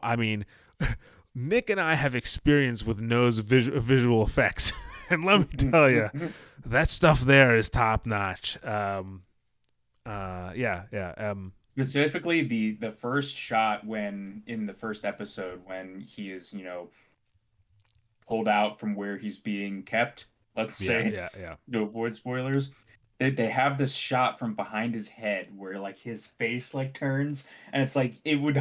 I mean, Nick and I have experience with nose visual effects, and let me tell you, that stuff there is top notch. Yeah. specifically the first shot when in the first episode when he is, pulled out from where he's being kept, let's Yeah, say, yeah, yeah. to avoid spoilers. They have this shot from behind his head where like his face like turns, and it's like it would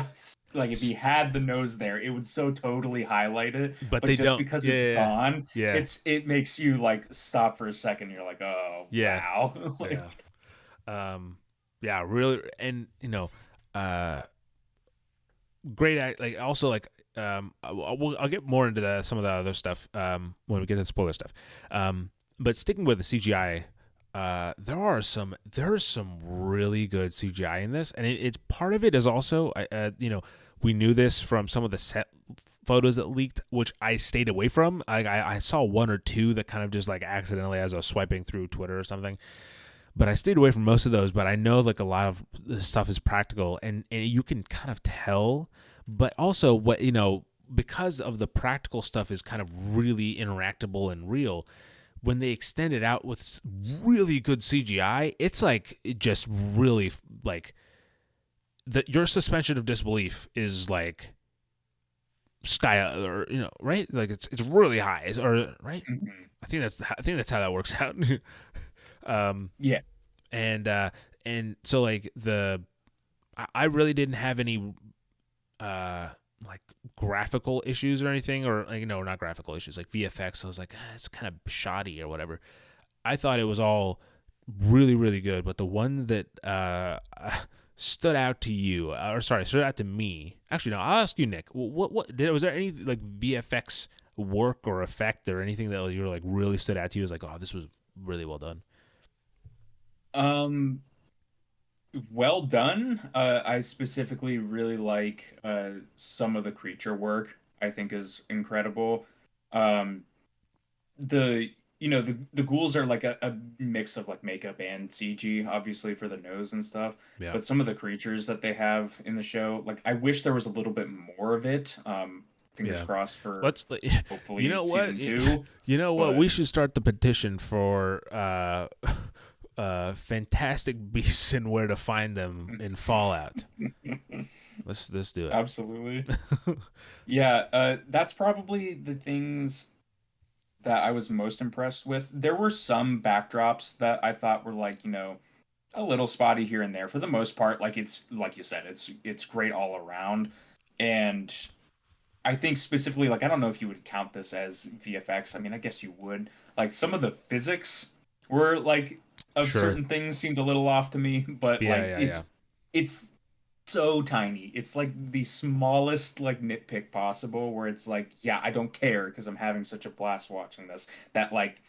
like if he had the nose there, it would so totally highlight it. But But they just don't. because Yeah, it's yeah, gone, yeah, it makes you like stop for a second. You're like, oh yeah, wow, like yeah. Yeah. Yeah, really, and uh, great act. Like also like I'll get more into some of the other stuff when we get to the spoiler stuff. But sticking with the CGI, there's some really good CGI in this, and it's part of it is also we knew this from some of the set photos that leaked, which I stayed away from. I saw one or two that kind of just like accidentally as I was swiping through Twitter or something, but I stayed away from most of those. But I know like a lot of the stuff is practical, and you can kind of tell. But also, what because of the practical stuff is kind of really interactable and real. When they extend it out with really good CGI, it's like it just really like your suspension of disbelief is like sky or right, like it's really high or right. Hmm. I think that's how that works out. um Yeah. and so like I really didn't have any uh like graphical issues or anything, or like not graphical issues like VFX. I was like it's kind of shoddy or whatever. I thought it was all really really good, but the one that stood out to you, or sorry, stood out to me. Actually, no, I'll ask you, Nick. Was there any like VFX work or effect or anything that you were like really stood out to you? Was like, oh, this was really well done. Um, well done. I specifically really like some of the creature work. I think is incredible. Um, the the ghouls are like a mix of like makeup and CG, obviously for the nose and stuff. Yeah. But some of the creatures that they have in the show, like I wish there was a little bit more of it. Fingers Yeah. crossed for Let's. You hopefully know what? season two. You know what? But We should start the petition for fantastic beasts and where to find them in Fallout. Let's do it. absolutely, yeah. That's probably the things that I was most impressed with. There were some backdrops that I thought were like, a little spotty here and there. For the most part, like it's like you said, it's great all around. And I think specifically, like I don't know if you would count this as VFX. I mean, I guess you would. Like some of the physics were like of Sure. certain things seemed a little off to me, but Yeah. like Yeah. Yeah. it's so tiny. It's like the smallest like nitpick possible where it's like, yeah, I don't care because I'm having such a blast watching this. That like,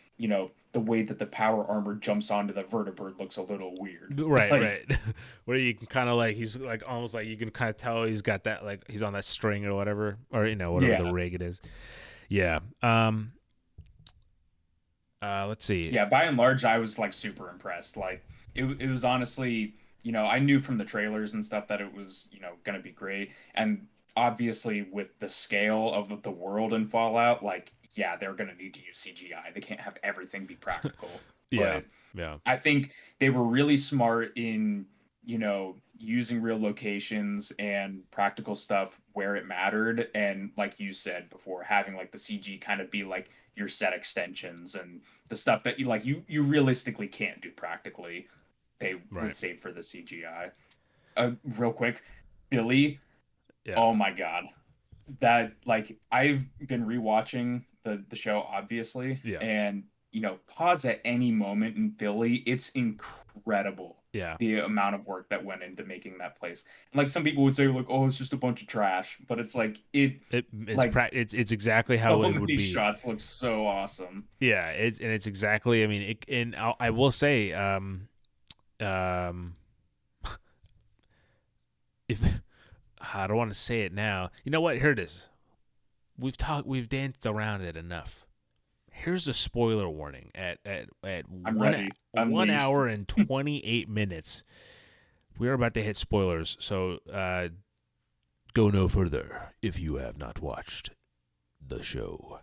the way that the power armor jumps onto the vertibird looks a little weird. Right. Like, Right. Where you can kind of like he's like almost like you can kind of tell he's got that like he's on that string or whatever, or whatever the yeah. rig it is. Yeah. Let's see. Yeah, by and large, I was like super impressed. Like it was honestly, I knew from the trailers and stuff that it was, gonna be great. And obviously with the scale of the world in Fallout, like, yeah, they're gonna need to use CGI. They can't have everything be practical. Yeah. But Yeah. I think they were really smart in, using real locations and practical stuff where it mattered. And like you said before, having like the CG kind of be like your set extensions and the stuff that you realistically can't do practically, they would Right. save for the CGI. Real quick, Billy, Yeah. oh my God. That like I've been rewatching the show obviously, Yeah. and pause at any moment in Philly. It's incredible Yeah. the amount of work that went into making that place. And like some people would say, like, oh, it's just a bunch of trash, but it's like like It's exactly how so it would many be. shots look so awesome. Yeah, it's exactly. I mean, and I will say, um, if I don't want to say it now, you know what? Here it is. We've danced around it enough. Here's a spoiler warning at I'm ready. one Unleash. hour and 28 minutes. We're about to hit spoilers, so go no further if you have not watched the show.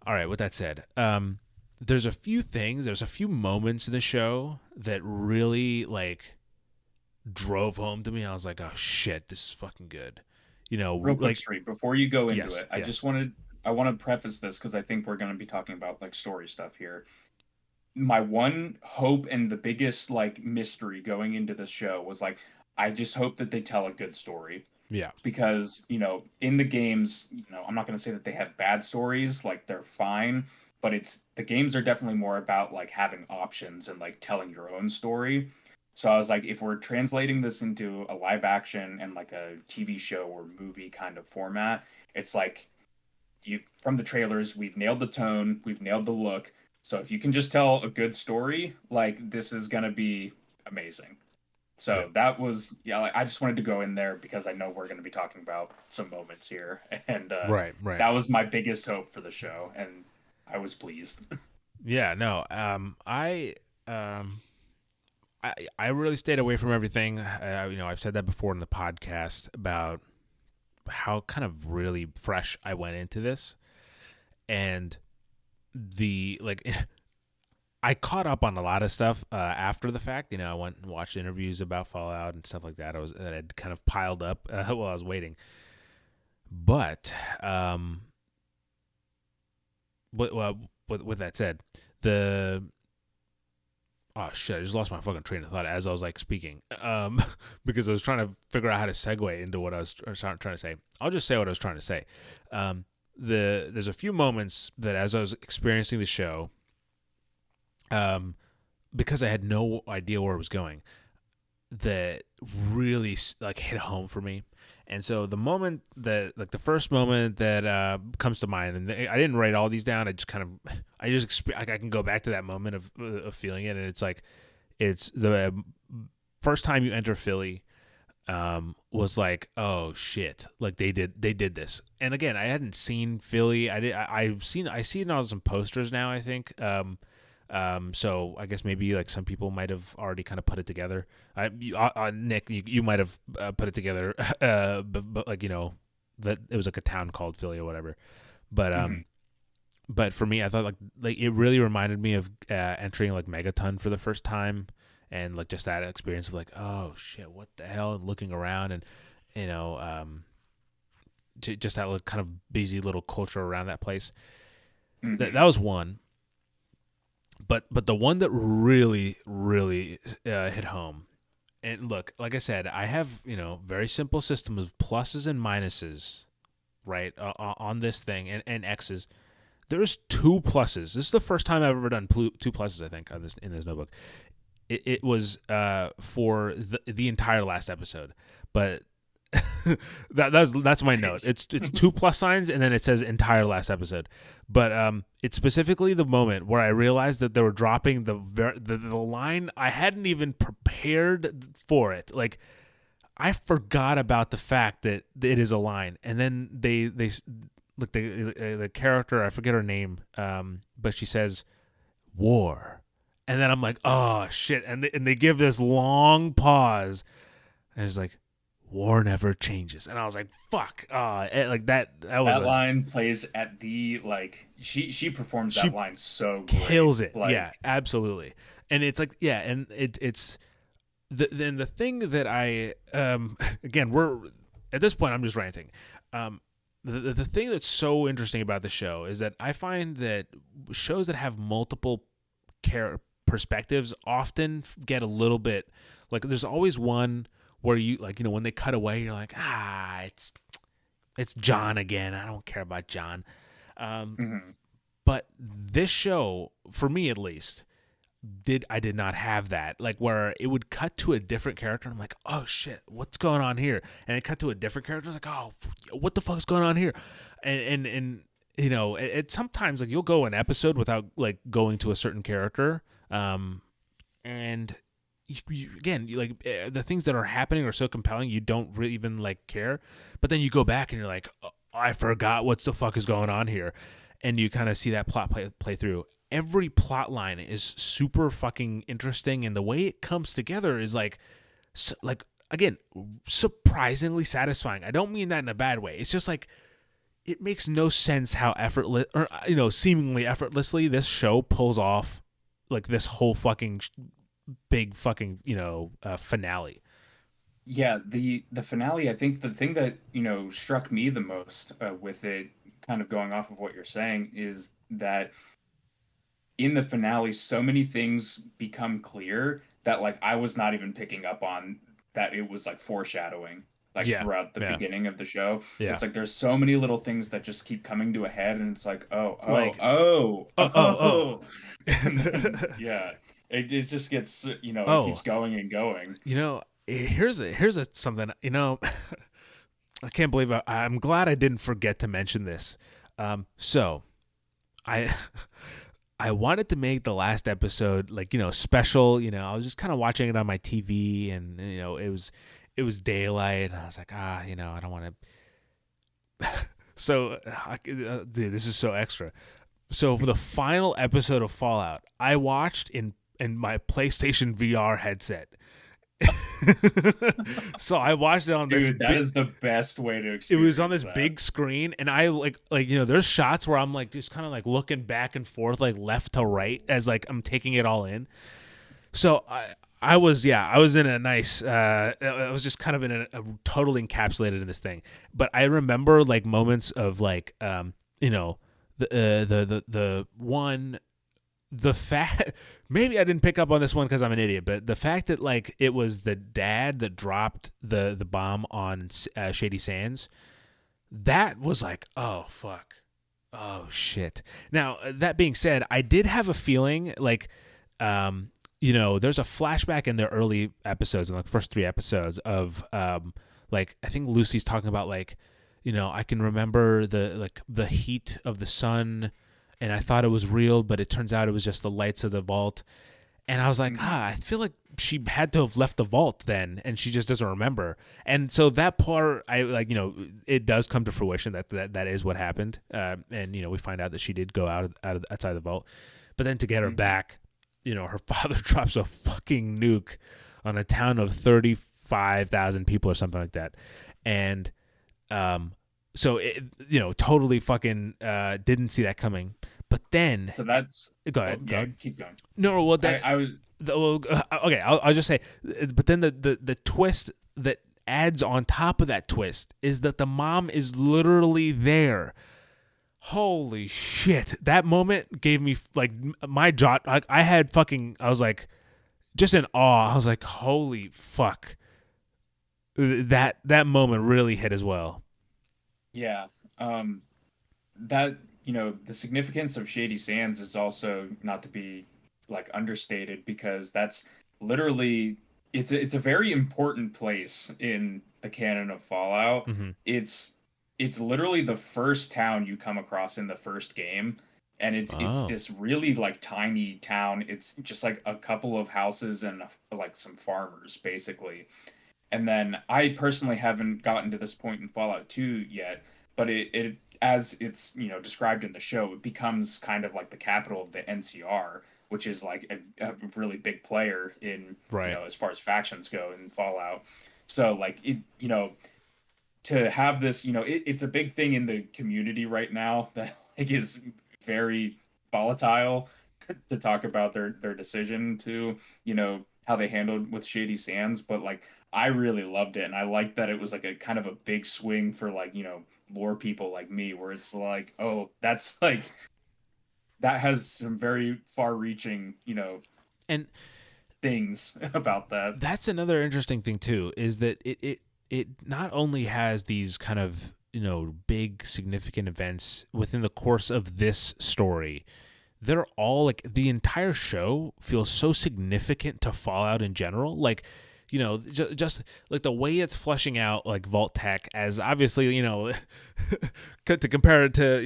All right, with that said, there's a few moments in the show that really like drove home to me. I was like, oh shit, this is fucking good. Real quick, Like Street, before you go into yes, it, yes, I want to preface this because I think we're going to be talking about like story stuff here. My one hope and the biggest like mystery going into this show was like I just hope that they tell a good story yeah, because in the games, I'm not going to say that they have bad stories, like they're fine, but it's the games are definitely more about like having options and like telling your own story. So I was like, if we're translating this into a live action and like a TV show or movie kind of format, it's like you from the trailers, we've nailed the tone, we've nailed the look. So if you can just tell a good story, like this is gonna be amazing. Yeah. So that was yeah, like, I just wanted to go in there because I know we're gonna be talking about some moments here, and Right. Right. that was my biggest hope for the show, and I was pleased. Yeah. No. Um, I really stayed away from everything. I've said that before in the podcast about how kind of really fresh I went into this, and the like I caught up on a lot of stuff after the fact. I went and watched interviews about Fallout and stuff like that. That had kind of piled up while I was waiting. But with that said, the oh shit, I just lost my fucking train of thought as I was like speaking, because I was trying to figure out how to segue into what I was trying to say. I'll just say what I was trying to say. There's a few moments that as I was experiencing the show, because I had no idea where it was going, that really like hit home for me. And so the moment that like the first moment that comes to mind, and I didn't write all these down. I just kind of I can go back to that moment of feeling it, and it's like it's the first time you enter Philly. Was like, oh shit, like they did this. And again, I hadn't seen Philly. I see it on some posters now, I think. So I guess maybe like some people might have already kind of put it together. Nick, you might have put it together, but like that it was like a town called Philly or whatever. But Mm-hmm. but for me, I thought like it really reminded me of entering like Megaton for the first time, and like just that experience of like, oh shit, what the hell, and looking around, and you know, just that kind of busy little culture around that place. That Mm-hmm. was one. But the one that really hit home, and look, like I said, I have very simple system of pluses and minuses, right, on this thing, and x's. There's two pluses. This is the first time I've ever done two pluses, I think, on this in this notebook. It was for the entire last episode, but that's my note. Nice. It's two plus signs and then it says entire last episode. But it's specifically the moment where I realized that they were dropping the line I hadn't even prepared for it. Like I forgot about the fact that it is a line, and then they like the character, I forget her name, but she says war, and then I'm like, oh shit, and they give this long pause, and it's like war never changes, and I was like, fuck, like that was That a line plays at the like she performs that she line so great. kills it, Like yeah, absolutely, and it's like yeah, and it's then the thing that I again we're at this point I'm just ranting. The thing that's so interesting about the show is that I find that shows that have multiple perspectives often get a little bit like there's always one where you like when they cut away you're like it's John again, I don't care about John. um, mhm. but this show for me at least I did not have that, like where it would cut to a different character and I'm like, oh shit, what's going on here, and it cut to a different character, I was like, oh what the fuck is going on here, and sometimes like you'll go an episode without like going to a certain character, and again like the things that are happening are so compelling you don't really even like care, but then you go back and you're like, oh, I forgot what the fuck is going on here, and you kind of see that plot play through. Every plot line is super fucking interesting, and the way it comes together is like again surprisingly satisfying. I don't mean that in a bad way. It's just like it makes no sense how effortless or seemingly effortlessly this show pulls off like this whole fucking big fucking finale. Yeah, the finale, I think the thing that, struck me the most with it kind of going off of what you're saying is that in the finale so many things become clear that like I was not even picking up on that it was like foreshadowing like Yeah, throughout the yeah, beginning of the show. yeah. It's like there's so many little things that just keep coming to a head and it's like, oh, oh, Like oh, oh oh. oh And then yeah. it just gets, it Oh, keeps going and going. here's a something. I can't believe I'm glad I didn't forget to mention this. So I I wanted to make the last episode like special. I was just kind of watching it on my TV, and it was daylight, and I was like, I don't want to. So, dude, this is so extra. So for the final episode of Fallout, I watched in my PlayStation VR headset. So I watched it on this. Dude, that is the best way to It was on experience this that. big screen, and I there's shots where I'm like just kind of like looking back and forth, like left to right, as like I'm taking it all in. So I was in a nice. I was just kind of in a totally encapsulated in this thing. But I remember like moments of like the one. The fact, maybe I didn't pick up on this one because I'm an idiot, but the fact that like it was the dad that dropped the bomb on Shady Sands, that was like, oh fuck, oh shit. Now that being said, I did have a feeling like, there's a flashback in the early episodes, in the first 3 episodes of like I think Lucy's talking about like, I can remember the heat of the sun. And I thought it was real, but it turns out it was just the lights of the vault. And I was like, I feel like she had to have left the vault then, and she just doesn't remember. And so that part, I like, it does come to fruition that is what happened. And we find out that she did go outside the vault. But then to get her back, her father drops a fucking nuke on a town of 35,000 people or something like that, and so it, totally fucking didn't see that coming. But then, So that's go ahead. Go ahead. keep going. No, well, I was okay. I'll just say, but then the twist that adds on top of that twist is that the mom is literally there. Holy shit! That moment gave me like my jaw. I was like, just in awe. I was like, holy fuck. That moment really hit as well. Yeah. That, the significance of Shady Sands is also not to be like understated, because that's literally, it's a very important place in the canon of Fallout. Mm-hmm. It's literally the first town you come across in the first game, and it's this really like tiny town. It's just like a couple of houses and like some farmers basically. And then I personally haven't gotten to this point in Fallout 2 yet, but it as it's described in the show, it becomes kind of like the capital of the NCR, which is like a really big player in Right. as far as factions go in Fallout. So like to have this, it's a big thing in the community right now that like is very volatile to talk about their decision to, how they handled with Shady Sands. But like I really loved it, and I liked that it was like a kind of a big swing for like, lore people like me, where it's like, oh, that's like that has some very far reaching, And things about that. that's another interesting thing too, is that it not only has these kind of big significant events within the course of this story, they're all like, the entire show feels so significant to Fallout in general. Like, just like the way it's fleshing out like Vault Tech as obviously, to compare it to,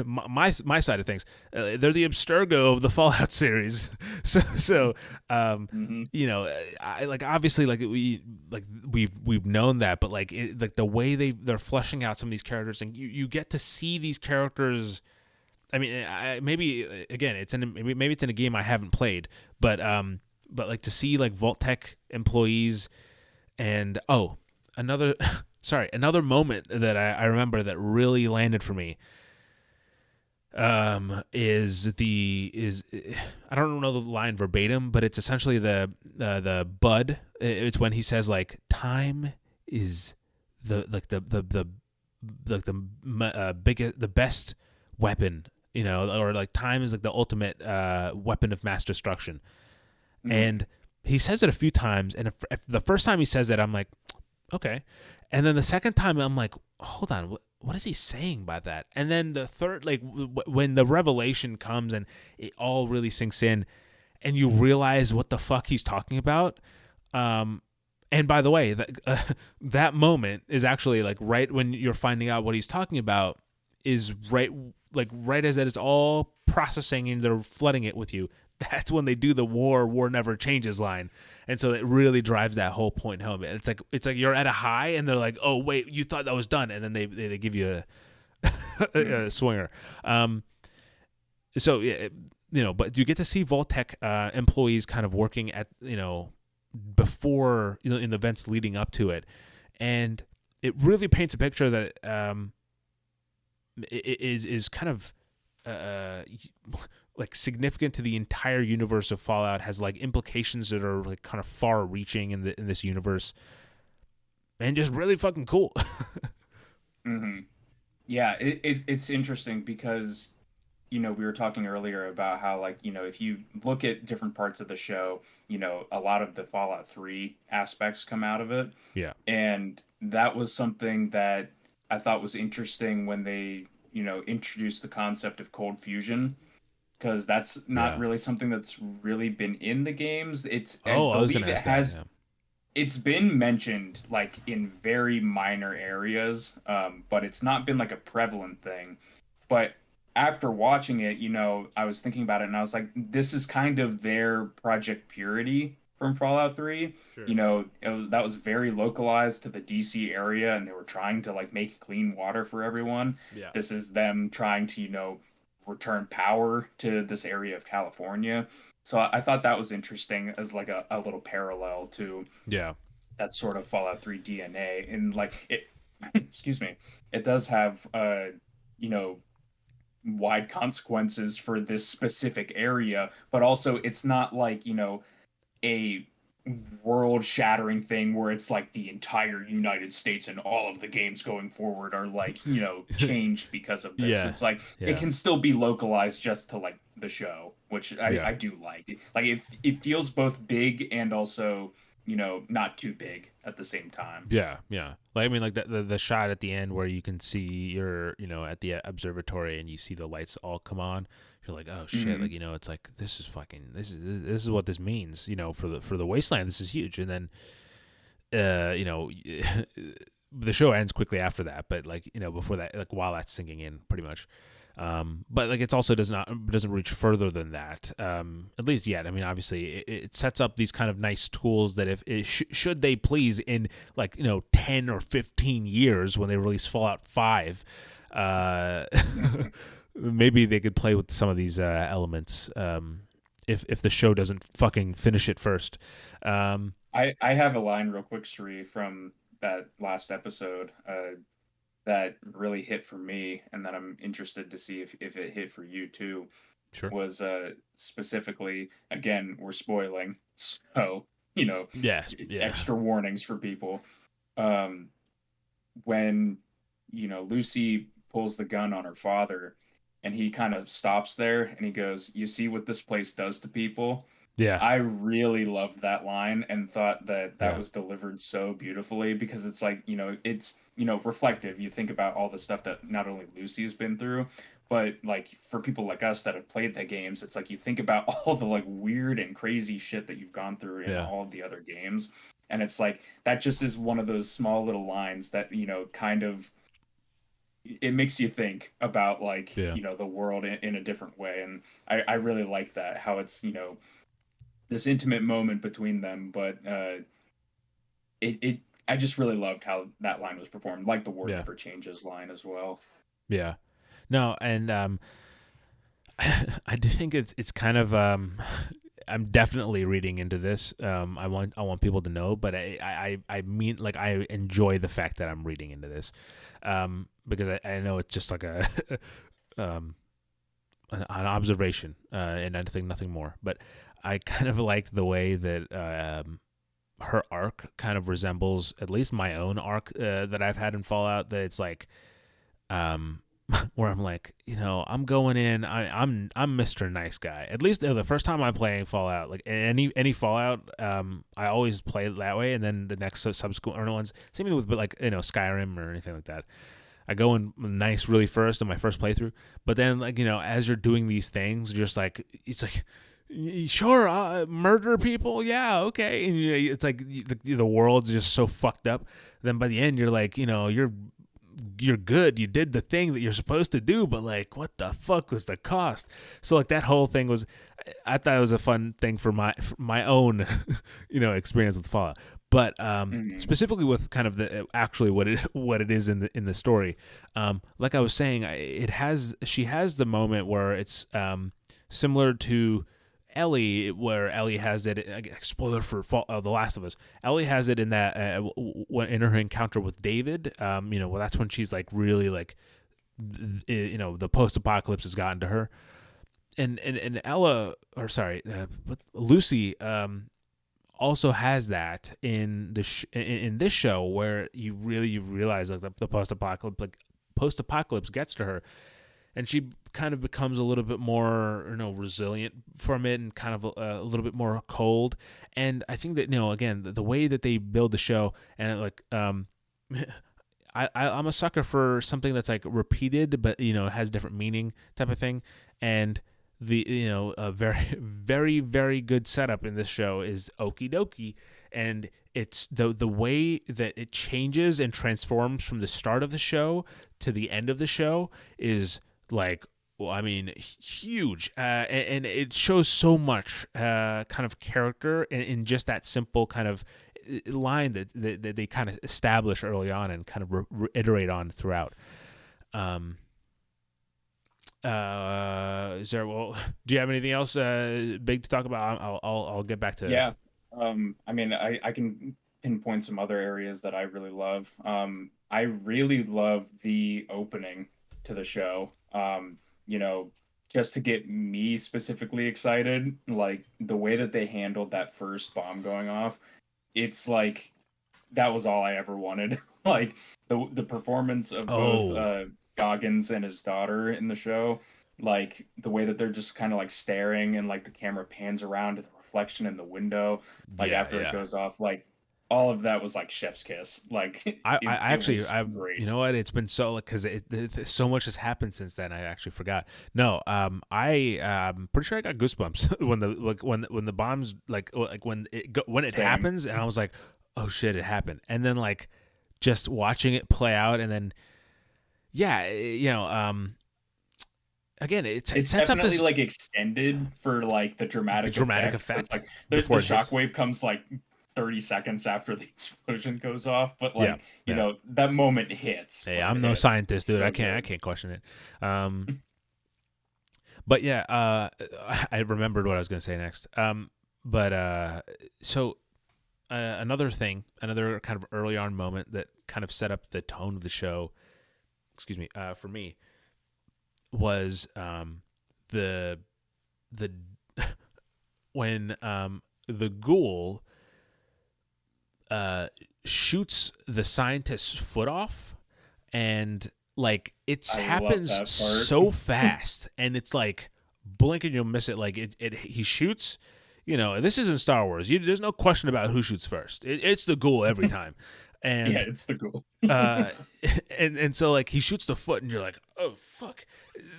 my side of things, they're the Abstergo of the Fallout series. So I like, obviously, like we've known that, but like like the way they're fleshing out some of these characters, and you get to see these characters. I mean, maybe again, maybe it's in a game I haven't played, but like to see like Vault Tech employees, and another moment that I remember that really landed for me. Is I don't know the line verbatim, but it's essentially the Bud. It's when he says like, time is the biggest, the best weapon, or like time is like the ultimate weapon of mass destruction. Mm-hmm. And he says it a few times, and if the first time he says it, I'm like, okay, and then the second time I'm like, hold on, what is he saying by that? And then the third, like when the revelation comes and it all really sinks in, and you realize what the fuck he's talking about. And by the way, that moment is actually like right when you're finding out what he's talking about, is right as it is all processing and they're flooding it with you. That's when they do the war never changes line. And so it really drives that whole point home. It's like you're at a high and they're like, oh wait, you thought that was done, and then they give you a swinger. So but you get to see Vault-Tec employees kind of working at before in the events leading up to it, and it really paints a picture that is kind of like significant to the entire universe of Fallout, has like implications that are like kind of far reaching in this universe, and just really fucking cool. Mm-hmm. Yeah, it's interesting because we were talking earlier about how, like, if you look at different parts of the show, a lot of the Fallout 3 aspects come out of it. Yeah. And that was something that I thought was interesting when they, introduced the concept of cold fusion, because that's not really something that's really been in the games. I was believe gonna it ask has. that, yeah. It's been mentioned like in very minor areas, but it's not been like a prevalent thing. But after watching it, I was thinking about it and I was like, this is kind of their Project Purity from Fallout 3. Sure. That was very localized to the DC area, and they were trying to like make clean water for everyone. Yeah. This is them trying to, return power to this area of California. So I thought that was interesting as like a little parallel to that sort of Fallout 3 DNA. And like it excuse me, it does have wide consequences for this specific area, but also it's not like, a world shattering thing where it's like the entire United States and all of the games going forward are like, changed because of this. Yeah. It's like it can still be localized just to like the show, which I do like. Like it feels both big and also, not too big at the same time. Yeah. Like, I mean, like the shot at the end where you can see you're, at the observatory and you see the lights all come on. You're like, oh shit, Mm-hmm. like, it's like this is what this means, for the wasteland. This is huge. And then, the show ends quickly after that, but like, before that, like while that's sinking in, pretty much. But like it's also doesn't reach further than that, at least yet. I mean, obviously it sets up these kind of nice tools that if should they please in like 10 or 15 years when they release Fallout 5, maybe they could play with some of these elements, if the show doesn't fucking finish it first. I have a line real quick, Sri, from that last episode that really hit for me, and that I'm interested to see if it hit for you too. Sure. Was specifically, again, we're spoiling, so extra warnings for people. When Lucy pulls the gun on her father, and he kind of stops there and he goes, "You see what this place does to people?" Yeah. I really loved that line and thought that was delivered so beautifully, because it's like, it's, reflective. You think about all the stuff that not only Lucy's been through, but like for people like us that have played the games, it's like you think about all the like weird and crazy shit that you've gone through in all of the other games. And it's like, that just is one of those small little lines that, kind of, it makes you think about like, the world in a different way. And I really like that, how it's, this intimate moment between them, but I just really loved how that line was performed, like the war never changes line as well. Yeah. No, and I do think it's kind of I'm definitely reading into this. I want people to know, but I mean, like, I enjoy the fact that I'm reading into this, because I know it's just like an observation, and I think nothing more. But I kind of like the way that her arc kind of resembles at least my own arc that I've had in Fallout. That it's like, where I'm like, I'm going in. I'm Mr. Nice Guy. At least the first time I'm playing Fallout, like any Fallout, I always play it that way. And then the next subsequent ones, same thing with like Skyrim or anything like that. I go in nice really first in my first playthrough, but then like as you're doing these things, just like it's like Sure, murder people, yeah, okay. And it's like the world's just so fucked up. Then by the end, you're like, you're good. You did the thing that you're supposed to do, but like, what the fuck was the cost? So like that whole thing was, I thought it was a fun thing for my own, experience with Fallout. But Mhm. specifically with kind of the actually what it is in the story, like I was saying, she has the moment where it's similar to Ellie, where Ellie has it. Spoiler for The Last of Us. Ellie has it in that in her encounter with David. Well, that's when she's like really like, the post-apocalypse has gotten to her, and Ella, or sorry, Lucy, also has that in in this show, where you realize like the post-apocalypse gets to her, and she kind of becomes a little bit more resilient from it, and kind of a little bit more cold. And I think that again, the way that they build the show, and like I'm a sucker for something that's like repeated but has different meaning type of thing. And the a very very very good setup in this show is Okie Dokie. And it's the way that it changes and transforms from the start of the show to the end of the show is like, well, I mean, huge, and it shows so much kind of character in just that simple kind of line that they kind of establish early on and kind of reiterate on throughout. Um, is there? Well, do you have anything else big to talk about? I'll get back to. Yeah. I mean, I can pinpoint some other areas that I really love. I really love the opening to the show. You know, just to get me specifically excited, like the way that they handled that first bomb going off, it's like that was all I ever wanted. Like the performance of both Oh, Goggins and his daughter in the show, like the way that they're just kind of like staring and like the camera pans around to the reflection in the window, like yeah, after it yeah. goes off, like all of that was like chef's kiss. Like I it actually, was you great. know what? It's been so, because so much has happened since then. I actually forgot. No, I'm pretty sure I got goosebumps when the when the bombs when it Same. happens, and I was like, oh shit, it happened. And then like just watching it play out, and then yeah, again, it It's sets up definitely this like extended for like the the dramatic dramatic effect because effect like the before it hits. shockwave comes like 30 seconds after the explosion goes off, but Yeah, like yeah. that moment hits Hey, when it I'm no hits. scientist, It's dude. so I good. can't question it. But yeah, I remembered what I was going to say next. But so another kind of early on moment that kind of set up the tone of the show. Excuse me. For me, was the the when the ghoul uh shoots the scientist's foot off, and like it I love happens that part. so fast, and it's like blink and you'll miss it. Like he shoots, this isn't Star Wars. There's no question about who shoots first. It's the ghoul every time. Yeah, And it's the goal. uh and so like he shoots the foot, and you're like, oh fuck,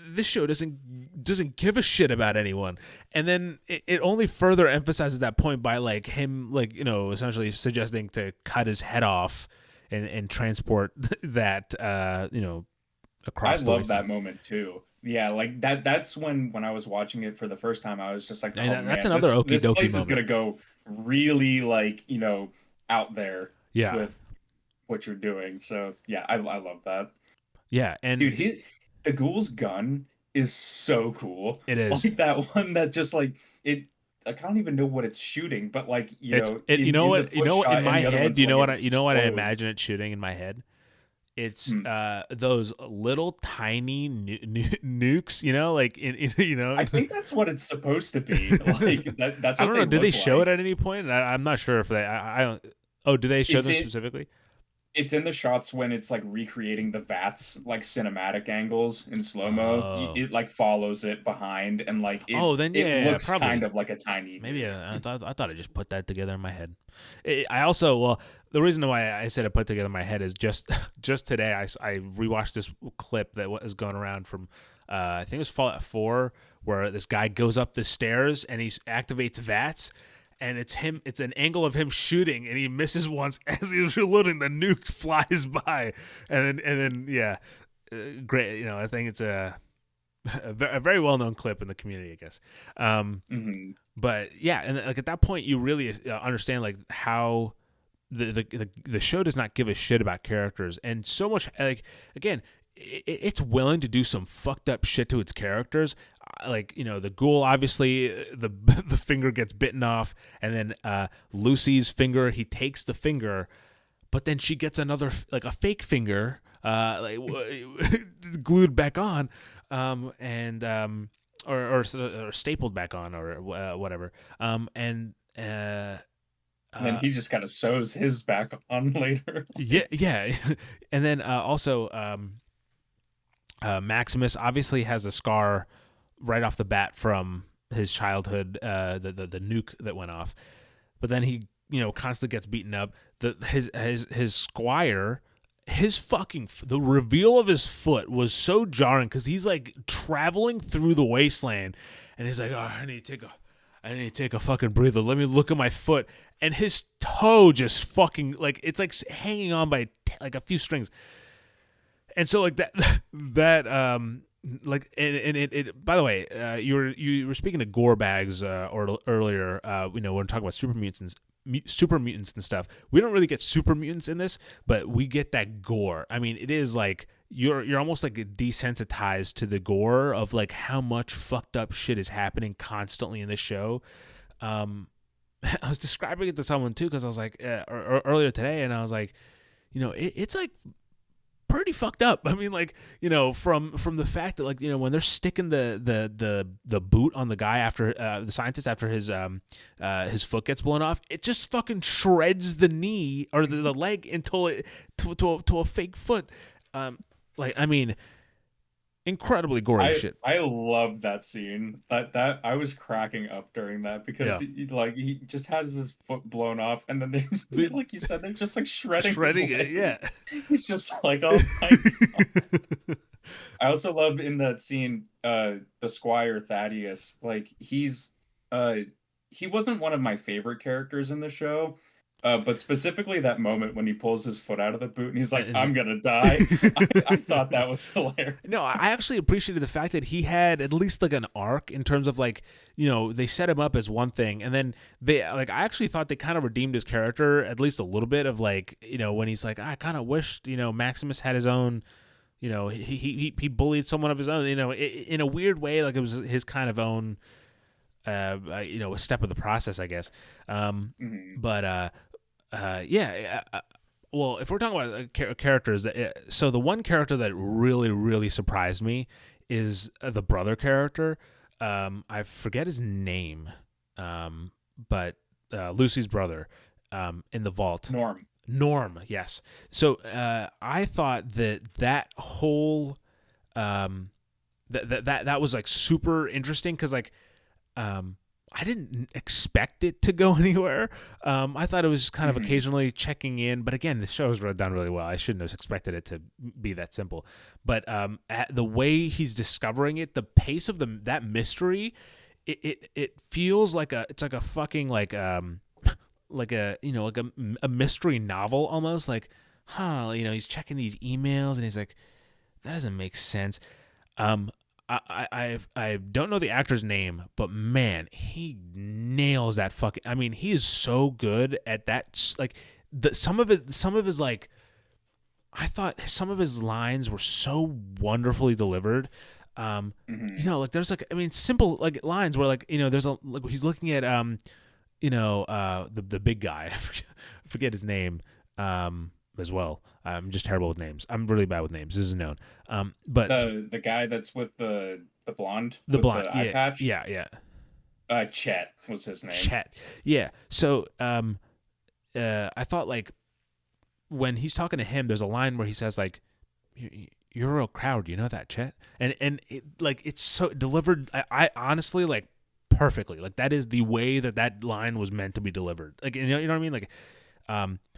this show doesn't give a shit about anyone. And then it only further emphasizes that point by like him, like, essentially suggesting to cut his head off and transport that I across the love that wasteland. moment too. Yeah, like that's when I was watching it for the first time, I was just like, And oh that's man, another okie this dokie place is moment. gonna go really like, out there Yeah, with what you're doing. So yeah, I love that. yeah, Dude, and the ghoul's gun is so cool. it is. Like that one that just like it I don't even know what it's shooting, but like, It's it. in the You foot know what? In shot and my the other head, one's like it you know what I imagine explodes. it shooting in my head. It's Hmm. those little tiny nukes, like I think that's what it's supposed to be. Like that's I what don't they know. Did they look show it like. at any point? I'm not sure if they. I don't. Oh, do they show It's them it specifically? it's in the shots when it's like recreating the vats like cinematic angles in slow mo. Oh, It like follows it behind and like it oh, then it yeah, looks kind probably. of like a tiny Maybe nuke. I thought I just put that together in my head. I also, well, the reason why I said I put together in my head is just just today I rewatched this clip that was going around from I think it was Fallout 4, where this guy goes up the stairs and he activates VATS, and it's him. It's an angle of him shooting, and he misses once as he's reloading. The nuke flies by, and then yeah, great. You know, I think it's a very well known clip in the community, I guess. But yeah, and like at that point, you really understand like how the show does not give a shit about characters, and so much like again. It's willing to do some fucked up shit to its characters, like you know the ghoul. Obviously, the finger gets bitten off, and then Lucy's finger. He takes the finger, but then she gets another like a fake finger, like glued back on, or stapled back on, or whatever, and. And then he just kind of sews his back on later. Yeah, and then also Maximus obviously has a scar right off the bat from his childhood, the nuke that went off, but then he constantly gets beaten up. His squire, the reveal of his foot was so jarring because he's like traveling through the wasteland, and he's like, oh, I need to take a fucking breather. Let me look at my foot. And his toe just fucking, like, it's like hanging on by, like, a few strings. And so, like, like, and it by the way, you were speaking to gore bags earlier, when we're talking about super mutants and stuff. We don't really get super mutants in this, but we get that gore. I mean, it is like, you're almost like desensitized to the gore of like how much fucked up shit is happening constantly in this show. I was describing it to someone too because I was like earlier today, and I was like, it's like pretty fucked up. I mean, like from the fact that like when they're sticking the boot on the guy after the scientist after his foot gets blown off, it just fucking shreds the knee or the leg until it to a fake foot. Like, I mean, incredibly gory shit. I love that scene. That I was cracking up during that because he just has his foot blown off, and then they like you said, they're just like shredding it. Yeah, he's just like, oh my God. I also love in that scene, the Squire Thaddeus. Like he wasn't one of my favorite characters in the show. But specifically that moment when he pulls his foot out of the boot and he's like, I'm going to die. I thought that was hilarious. No, I actually appreciated the fact that he had at least like an arc in terms of like, they set him up as one thing. And then I actually thought they kind of redeemed his character at least a little bit of like, when he's like, I kind of wished, Maximus had his own, he bullied someone of his own, in a weird way, like it was his kind of own, a step of the process, I guess. But, well, if we're talking about characters, so the one character that really, really surprised me is the brother character. I forget his name, but Lucy's brother in the vault. Norm, yes. So I thought that whole that was like super interesting because like I didn't expect it to go anywhere. I thought it was just kind of occasionally checking in. But again, the show is done really well. I shouldn't have expected it to be that simple. But the way he's discovering it, the pace of that mystery, it feels like it's like a fucking like a mystery novel almost. Like, he's checking these emails and he's like, that doesn't make sense. I don't know the actor's name, but man, he nails that fucking. I mean, he is so good at that. Like some of his like, I thought some of his lines were so wonderfully delivered. Like there's like, I mean, simple like lines where like there's a like he's looking at the big guy. I forget his name. As well. I'm just terrible with names. I'm really bad with names. This is known. But the guy that's with the blonde, eye patch. Yeah. Chet was his name. Chet. Yeah. So I thought like when he's talking to him, there's a line where he says like, "You're a real crowd, you know that, Chet?" And it, like it's so delivered. I honestly like perfectly. Like that is the way that line was meant to be delivered. Like you know what I mean? Like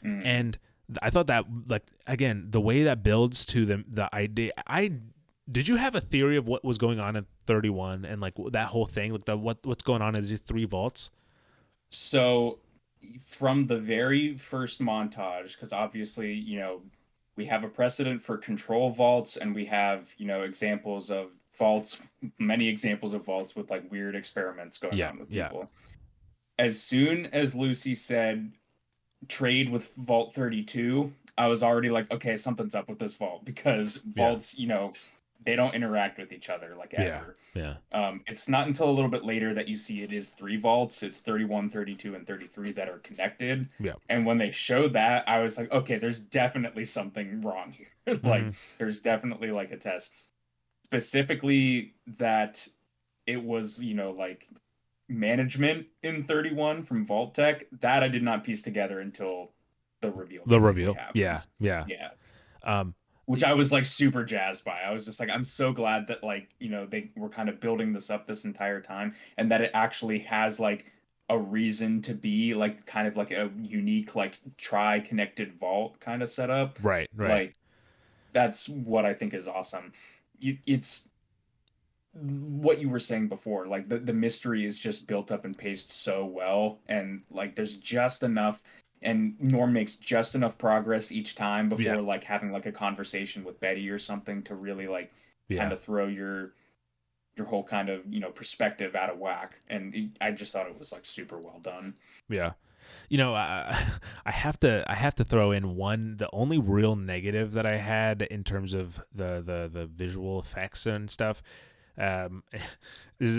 and I thought that, like, again, the way that builds to the idea, Did you have a theory of what was going on in 31 and like that whole thing, like what's going on in these three vaults? So from the very first montage, because obviously, we have a precedent for control vaults, and we have, examples of vaults, many examples of vaults with like weird experiments going Yeah, on with yeah, people. As soon as Lucy said trade with Vault 32, I was already like, okay, something's up with this vault because yeah, vaults, they don't interact with each other like yeah, ever. yeah. It's not until a little bit later that you see it is three vaults. It's 31, 32, and 33 that are connected. Yeah. And when they showed that, I was like, okay, there's definitely something wrong here. Like, Hmm. there's definitely like a test. Specifically, that it was, like management in 31 from Vault Tech, that I did not piece together until the reveal The basically reveal. Yeah, happens. yeah. Yeah. Um, Which I was like super jazzed by. I was just like, I'm so glad that like, they were kind of building this up this entire time and that it actually has like a reason to be like kind of like a unique like tri-connected vault kind of setup. right, right. Like that's what I think is awesome. It's what you were saying before, like the mystery is just built up and paced so well, and like there's just enough, and Norm makes just enough progress each time Yeah, before like having like a conversation with Betty or something to really like kind yeah, of throw your whole kind of perspective out of whack. And I just thought it was like super well done. yeah. I have to throw in one. The only real negative that I had in terms of the visual effects and stuff. Um, is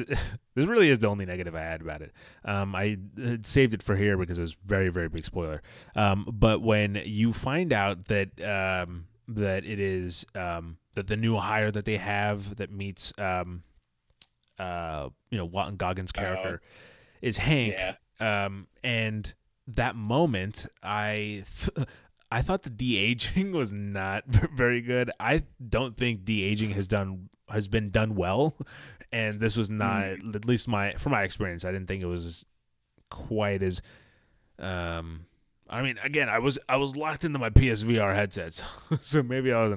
this really is the only negative I had about it. I saved it for here because it was very very big spoiler. But when you find out that it is that the new hire that they have that meets Walton Goggins' uh character is Hank. yeah. And that moment, I thought the de aging was not very good. I don't think de aging has been done well, and this was not, Mm. at least from my experience. I didn't think it was quite as. Um, I mean, again, I was locked into my PSVR headsets, so maybe I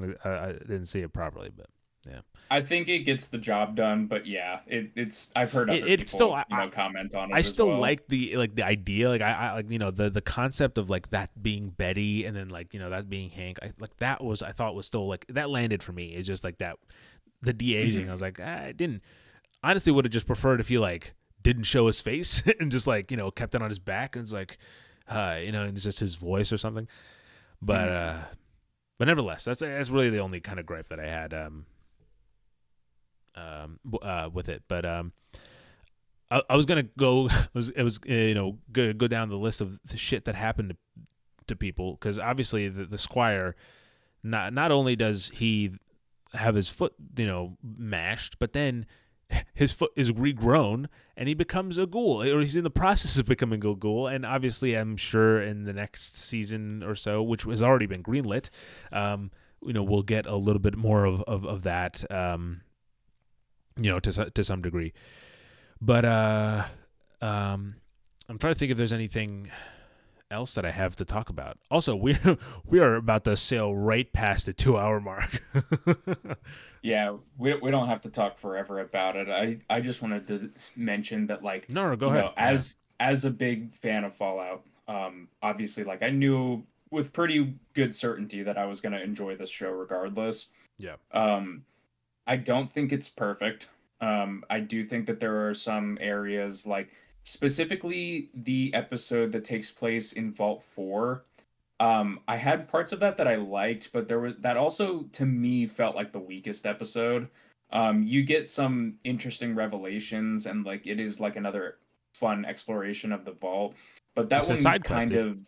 didn't see it properly, but yeah. I think it gets the job done, but yeah, it's I've heard other It's still people comment on I it as still well. like the idea, like I like the concept of like that being Betty and then like that being Hank. I thought was still like that landed for me. It's just like that the de aging. I was like I didn't honestly would have just preferred if he like didn't show his face and just like kept it on his back and it's like and it's just his voice or something. But Mhm. nevertheless, that's really the only kind of gripe that I had with it. But I was gonna go. It was gonna go down the list of the shit that happened to people because obviously the squire not only does he have his foot mashed, but then his foot is regrown and he becomes a ghoul, or he's in the process of becoming a ghoul. And obviously, I'm sure in the next season or so, which has already been greenlit, we'll get a little bit more of that, to some degree. But I'm trying to think if there's anything else that I have to talk about. Also, we are about to sail right past the 2 hour mark. Yeah, we don't have to talk forever about it. I just wanted to mention that like, No, go ahead. Yeah, as a big fan of Fallout, obviously like I knew with pretty good certainty that I was going to enjoy this show regardless. yeah, Um I don't think it's perfect. I do think that there are some areas like specifically the episode that takes place in Vault 4. I had parts of that I liked, but there was that also to me felt like the weakest episode. You get some interesting revelations and like it is like another fun exploration of the vault, but that it's a one side quest, kind dude. of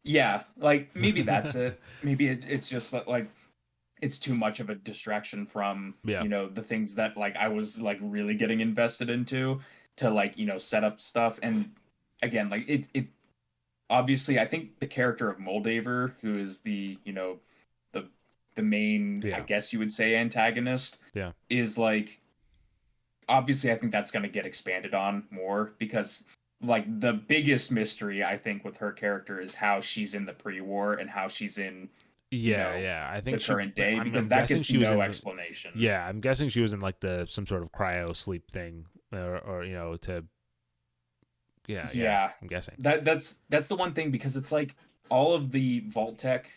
yeah, like maybe that's it. Maybe it's just like it's too much of a distraction from Yeah, the things that like I was like really getting invested into to like set up stuff. And again, like it obviously I think the character of Moldaver, who is the the the main, I yeah, guess you would say, antagonist, yeah, is like obviously I think that's going to get expanded on more because like the biggest mystery I think with her character is how she's in the pre-war and how she's in Yeah. I the think current day, because I'm that guessing gets she was no in. explanation. Yeah, I'm guessing she was in like some sort of cryo sleep thing, or to. Yeah. Yeah, I'm guessing. that's the one thing, because it's like all of the Vault Tech,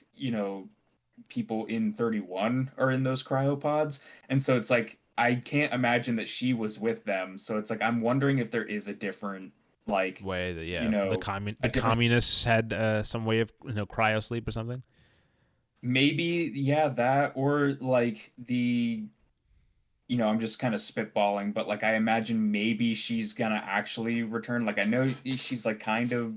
people in 31 are in those cryopods, and so it's like I can't imagine that she was with them. So it's like I'm wondering if there is a different, like, Way that you know, the a different, communists had some way of cryo sleep or something. maybe, yeah, that, or like I'm just kind of spitballing, but like I imagine maybe she's gonna actually return. Like I know she's like kind of,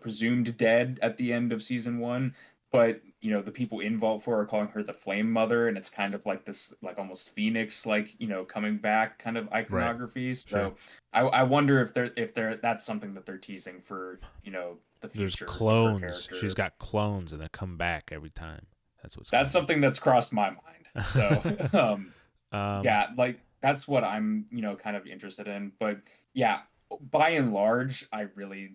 presumed dead at the end of season one, but the people in Vault 4 are calling her the Flame Mother, and it's kind of like this, like almost Phoenix, like coming back kind of Right. iconography. Sure. So I wonder if they're that's something that they're teasing for the There's future of her clones. She's character. got clones, and they come back every time. That's what's That's coming. something that's crossed my mind. So um. yeah, like that's what I'm, kind of interested in. But yeah, by and large, I really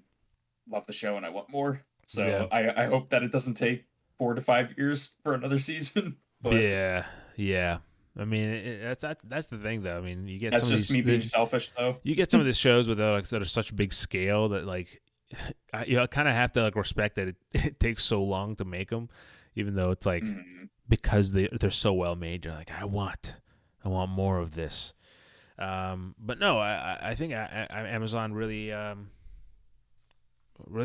love the show and I want more. Yeah. So I hope that it doesn't take 4 to 5 years for another season. But Yeah. Yeah. I mean, that's the thing, though. I mean, you get that's some of just these. me being selfish, though. You get some of these shows with that are such big scale that like, I kind of have to like respect that it takes so long to make them, even though it's like Mhm. because they're so well made. You're like, I want more of this. But no, I think Amazon really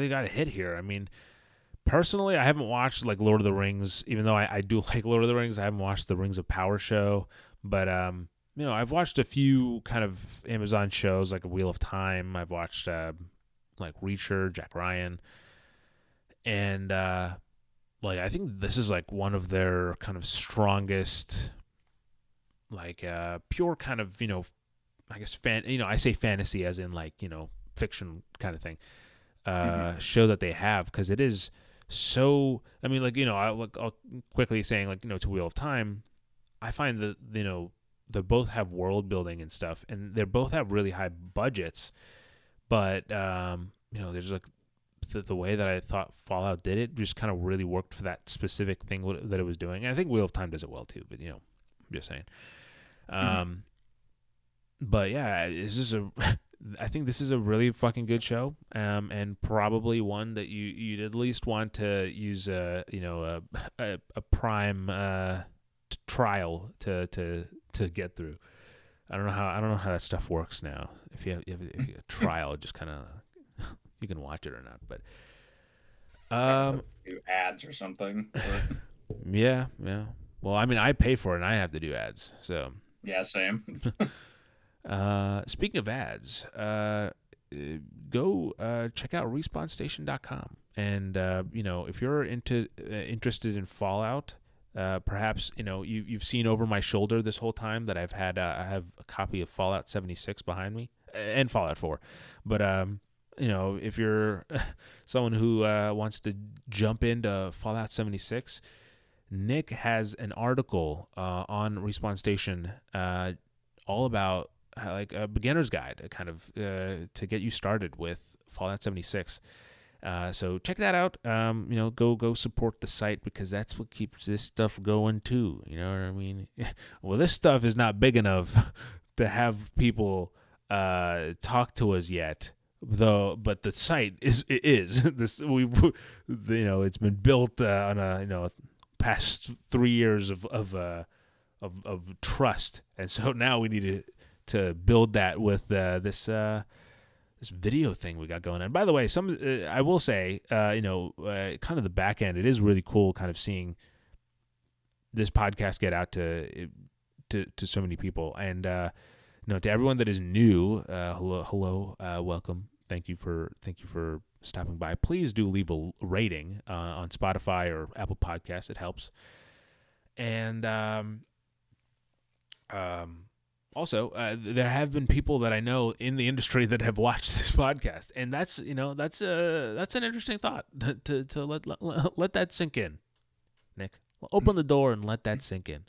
got a hit here. I mean, personally, I haven't watched like Lord of the Rings, even though I do like Lord of the Rings. I haven't watched the Rings of Power show, but I've watched a few kind of Amazon shows like Wheel of Time. I've watched like Reacher, Jack Ryan, and like I think this is like one of their kind of strongest, like pure kind of I guess I say fantasy as in like fiction kind of thing Mhm. show that they have, because it is so. I mean, like I'll quickly saying like to Wheel of Time, I find that they both have world building and stuff, and they both have really high budgets, but there's like the way that I thought Fallout did it just kind of really worked for that specific thing that it was doing. And I think Wheel of Time does it well too, but I'm just saying. Mhm. But yeah, I think this is a really fucking good show, and probably one that you'd at least want to use a prime trial to get through. I don't know how that stuff works now. If you have a trial, just kind of you can watch it or not. But I have to um, do ads or something. But yeah. Well, I mean, I pay for it, and I have to do ads. So, yeah, same. speaking of ads, go check out respawnstation.com. And if you're interested in Fallout, perhaps you've seen over my shoulder this whole time that I have a copy of Fallout 76 behind me and Fallout 4. But if you're someone who wants to jump into Fallout 76, Nick has an article on Respawn Station all about like a beginner's guide, kind of to get you started with Fallout 76. So check that out. Go support the site, because that's what keeps this stuff going too. You know what I mean? Well, this stuff is not big enough to have people talk to us yet, though. But the site is this it's been built on a past 3 years of trust, and so now we need to build that with this video thing we got going on. By the way, I will say, kind of the back end, it is really cool, kind of seeing this podcast get out to so many people, and to everyone that is new, hello, welcome. Thank you for stopping by. Please do leave a rating on Spotify or Apple Podcasts. It helps. And also, there have been people that I know in the industry that have watched this podcast, and that's an interesting thought to let that sink in. Nick, open the door and let that sink in.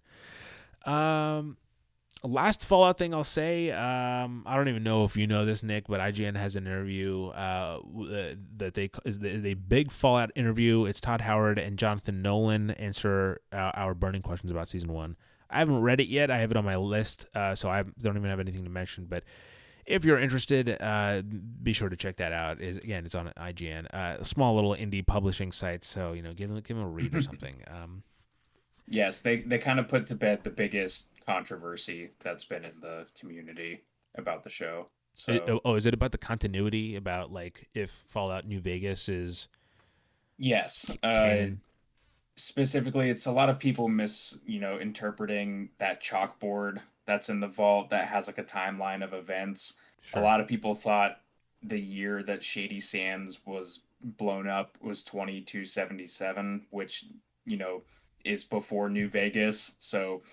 Last Fallout thing I'll say, I don't even know if you know this, Nick, but IGN has an interview that is a big Fallout interview. It's Todd Howard and Jonathan Nolan answer our burning questions about season 1. I haven't read it yet. I have it on my list, so I don't even have anything to mention. But if you're interested, be sure to check that out. It's on IGN, a small little indie publishing site. So give them a read or something. Yes, they kind of put to bed the biggest controversy that's been in the community about the show. So is it about the continuity, about like if Fallout New Vegas is yes, canon? specifically, it's a lot of people interpreting that chalkboard that's in the vault that has like a timeline of events. A Sure. lot of people thought the year that Shady Sands was blown up was 2277, which is before New Vegas. So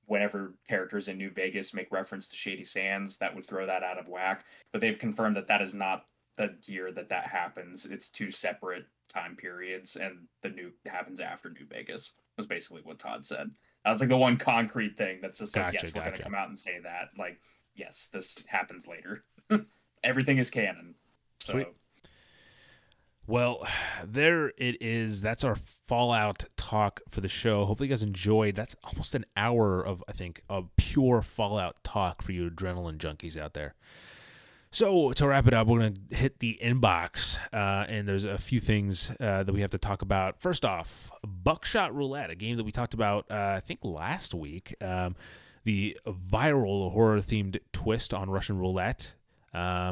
whenever characters in New Vegas make reference to Shady Sands, that would throw that out of whack. But they've confirmed that that is not the year that happens. It's two separate time periods, and the nuke happens after New Vegas. Was basically what Todd said. That was like the one concrete thing that's just like, yes, we're going to come out and say that. Like, yes, this happens later. Everything is canon. So. Sweet. Well, there it is. That's our Fallout talk for the show. Hopefully you guys enjoyed. That's almost an hour of, I think, of pure Fallout talk for you adrenaline junkies out there. So to wrap it up, we're going to hit the inbox, and there's a few things that we have to talk about. First off, Buckshot Roulette, a game that we talked about, I think, last week. The viral horror-themed twist on Russian roulette,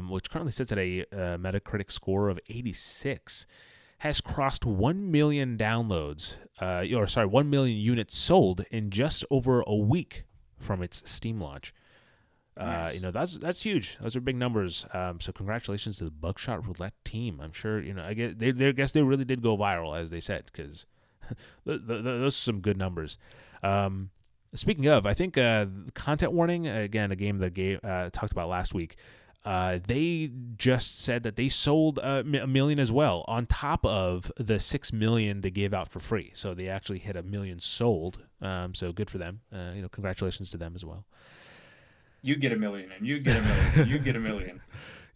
which currently sits at a Metacritic score of 86, has crossed 1 million downloads, 1 million units sold in just over a week from its Steam launch. Nice. That's huge. Those are big numbers. So congratulations to the Buckshot Roulette team. I'm sure I guess they really did go viral, as they said, because those are some good numbers. Speaking of, I think Content Warning, again, a game that talked about last week. They just said that they sold a million as well, on top of the 6 million they gave out for free. So they actually hit 1 million sold. So good for them. Congratulations to them as well. You get 1 million, and you get 1 million, and you get 1 million.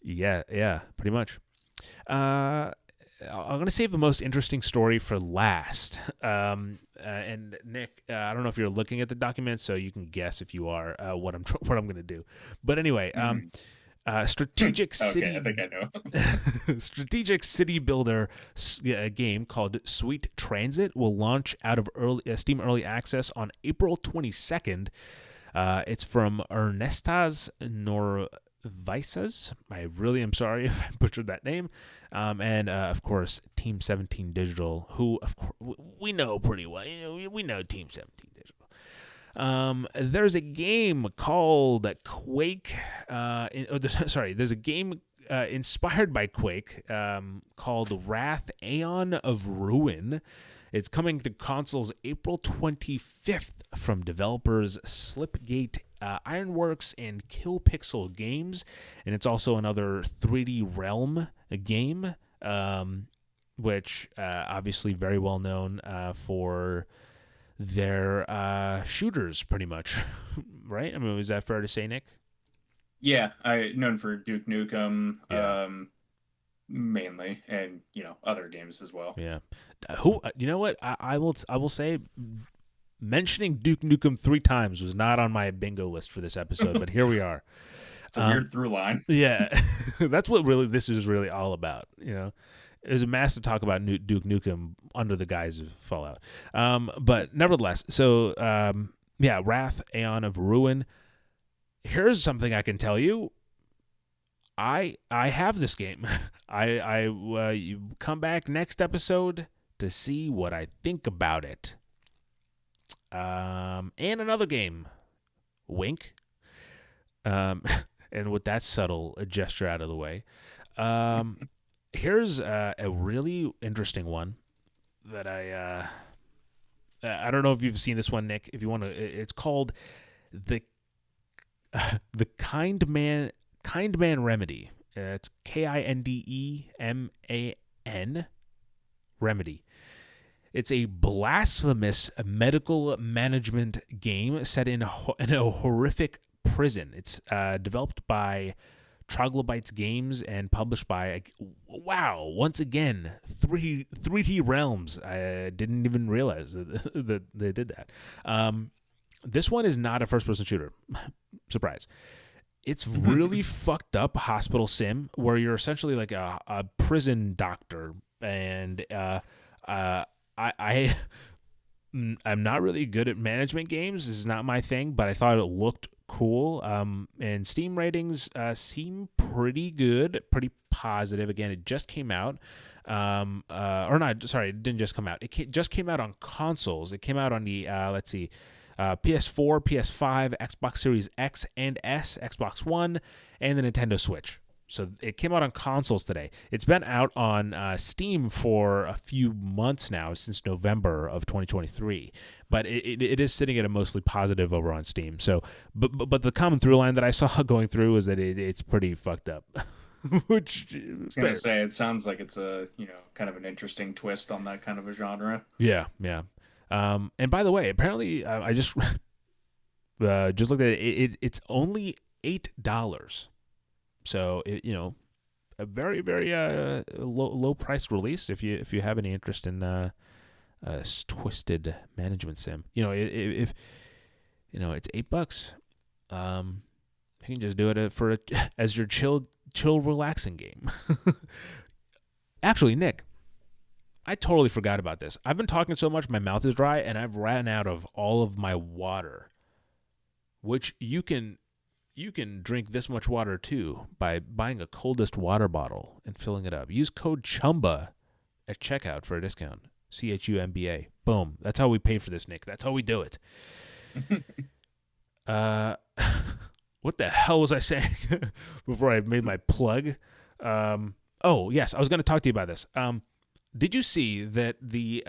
Yeah, pretty much. I'm going to save the most interesting story for last. And Nick, I don't know if you're looking at the document, so you can guess if you are what I'm going to do. But anyway, strategic city. Okay, I think I know. Strategic city builder game called Sweet Transit will launch out of Steam Early Access on April 22nd. It's from Ernestas Norvisas. I really am sorry if I butchered that name. And of course, Team 17 Digital, who of course we know pretty well. We know Team 17 Digital. There's a game called Quake. There's a game inspired by Quake called Wrath Aeon of Ruin. It's coming to consoles April 25th from developers Slipgate Ironworks and Kill Pixel Games. And it's also another 3D Realm game, which obviously very well known for their shooters, pretty much. Right? I mean, is that fair to say, Nick? Yeah, known for Duke Nukem. Yeah. Mainly, and other games as well. Yeah. You know what? I will say, mentioning Duke Nukem 3 times was not on my bingo list for this episode, but here we are. It's a weird through line. Yeah, that's what this is really all about. It was a massive talk about Duke Nukem under the guise of Fallout. But nevertheless, so Wrath Aeon of Ruin. Here's something I can tell you. I have this game. You come back next episode to see what I think about it. And another game, wink. And with that subtle gesture out of the way, here's a really interesting one that I don't know if you've seen this one, Nick. If you want to, it's called the Kind Man Remedy. It's Kindeman Remedy. It's a blasphemous medical management game set in a horrific prison. It's developed by Troglodytes Games and published by, wow, once again, 3D Realms. I didn't even realize that they did that. This one is not a first-person shooter. Surprise. It's really fucked up hospital sim where you're essentially like a prison doctor, and I'm not really good at management games. This is not my thing, but I thought it looked cool. And Steam ratings seem pretty good, pretty positive. Again, it just came out. Or not, sorry, it didn't just come out. It just came out on consoles. It came out on the, PS4, PS5, Xbox Series X and S, Xbox One, and the Nintendo Switch. So it came out on consoles today. It's been out on Steam for a few months now, since November of 2023. But it is sitting at a mostly positive over on Steam. So, but the common through line that I saw going through is that it's pretty fucked up. Which I was gonna say, it sounds like it's a kind of an interesting twist on that kind of a genre. Yeah. And by the way, apparently I just looked at it. It's only $8. So a very very low price release if you have any interest in twisted management sim. If it's $8, you can just do it as your chill relaxing game. Actually, Nick, I totally forgot about this. I've been talking so much, my mouth is dry, and I've ran out of all of my water, which you can drink this much water too by buying a coldest water bottle and filling it up. Use code CHUMBA at checkout for a discount. CHUMBA. Boom. That's how we pay for this, Nick. That's how we do it. What the hell was I saying before I made my plug? Oh, yes. I was going to talk to you about this. Did you see that the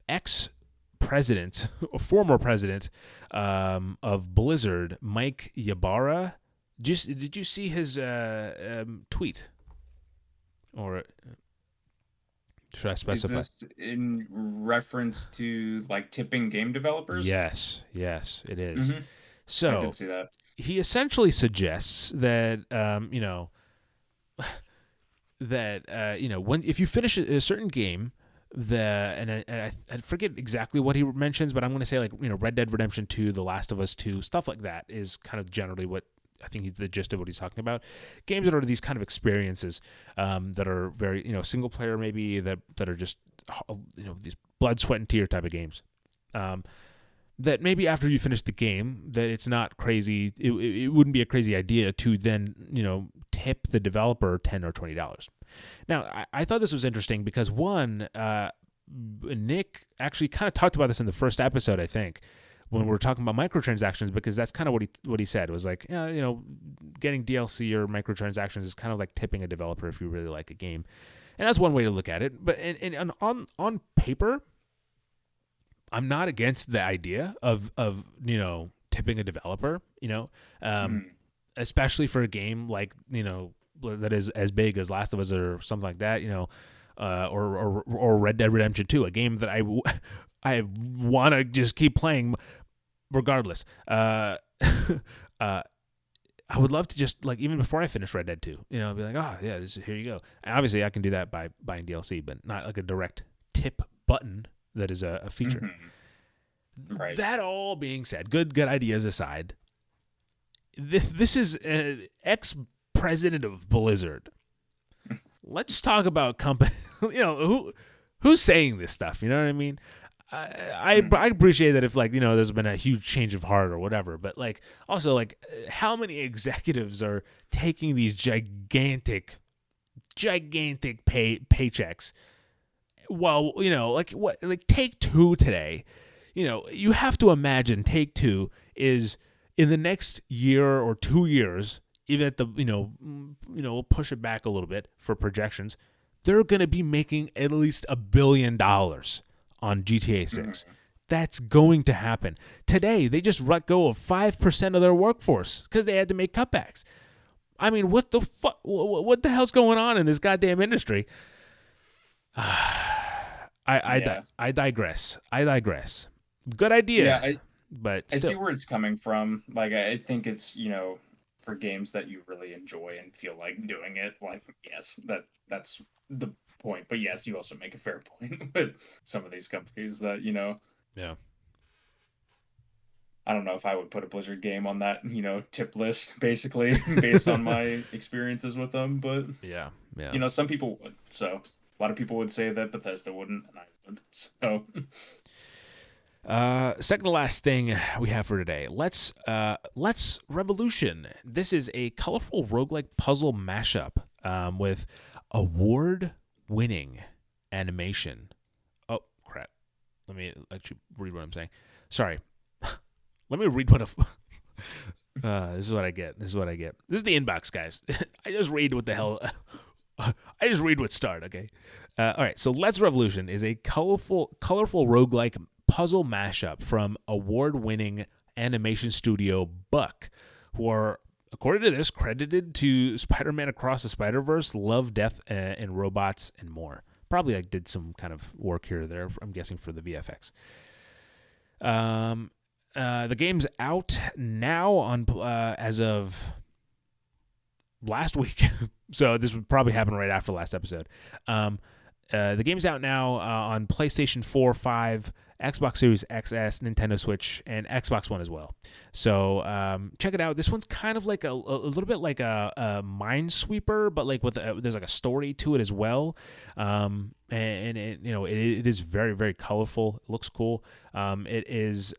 ex-president, or former president of Blizzard, Mike Ybarra, did you see his tweet? Or should I specify? Is this in reference to like tipping game developers? Yes, it is. Mm-hmm. So I did see that. He essentially suggests that when if you finish a certain game, I forget exactly what he mentions, but I'm going to say Red Dead Redemption 2, The Last of Us 2, stuff like that is kind of generally what I think he's the gist of what he's talking about. Games that are these kind of experiences that are very single player maybe that are just these blood, sweat, and tear type of games. That maybe after you finish the game, that it's not crazy. It wouldn't be a crazy idea to then tip the developer $10 or $20. Now, I thought this was interesting because one, Nick actually kind of talked about this in the first episode, I think, when we were talking about microtransactions, because that's kind of what he said was like, getting DLC or microtransactions is kind of like tipping a developer if you really like a game, and that's one way to look at it. But and on paper, I'm not against the idea of tipping a developer, especially for a game like that is as big as Last of Us or something like that, or Red Dead Redemption 2, a game that I want to just keep playing regardless. I would love to just even before I finish Red Dead 2, be like, oh yeah, here you go. And obviously I can do that by buying DLC, but not like a direct tip button that is a feature. Mm-hmm. Right. That all being said, good ideas aside, this is ex-president of Blizzard. Let's talk about company. Who's saying this stuff? You know what I mean? I appreciate that if there's been a huge change of heart or whatever, but also how many executives are taking these gigantic paychecks? Well, Take-Two today, you have to imagine Take-Two is in the next year or 2 years, even at the, we'll push it back a little bit for projections, they're going to be making at least $1 billion on GTA 6. Mm-hmm. That's going to happen. Today, they just let go of 5% of their workforce because they had to make cutbacks. I mean, what the fuck? What the hell's going on in this goddamn industry? Yeah. I digress. I digress. Good Yeah, idea, but I see still. where it's coming from. Like, I think it's, for games that you really enjoy and feel like doing it. Like, yes, that's the point. But yes, you also make a fair point with some of these companies that, Yeah. I don't know if I would put a Blizzard game on that, tip list, basically, based on my experiences with them. But, Yeah. Yeah. some people would. So a lot of people would say that Bethesda wouldn't, and I would. So, Second to last thing we have for today. Let's Revolution. This is a colorful roguelike puzzle mashup with award-winning animation. Oh crap! Let me actually read what I'm saying. Sorry. Let me read what this is what I get. This is what I get. This is the inbox, guys. I just read what the hell. I just read what start. Okay. All right. So Let's Revolution is a colorful roguelike puzzle mashup from award-winning animation studio Buck, who are, according to this, credited to Spider-Man Across the Spider-Verse, Love, Death, and Robots, and more. Probably like did some kind of work here or there. I'm guessing for the VFX. The game's out now on as of last week, so this would probably happen right after the last episode. The game's out now on PlayStation 4, 5, Xbox Series XS, Nintendo Switch, and Xbox One as well. So check it out. This one's kind of like a little bit like a Minesweeper, but like there's like a story to it as well. And it, it is very, very colorful. It looks cool. It is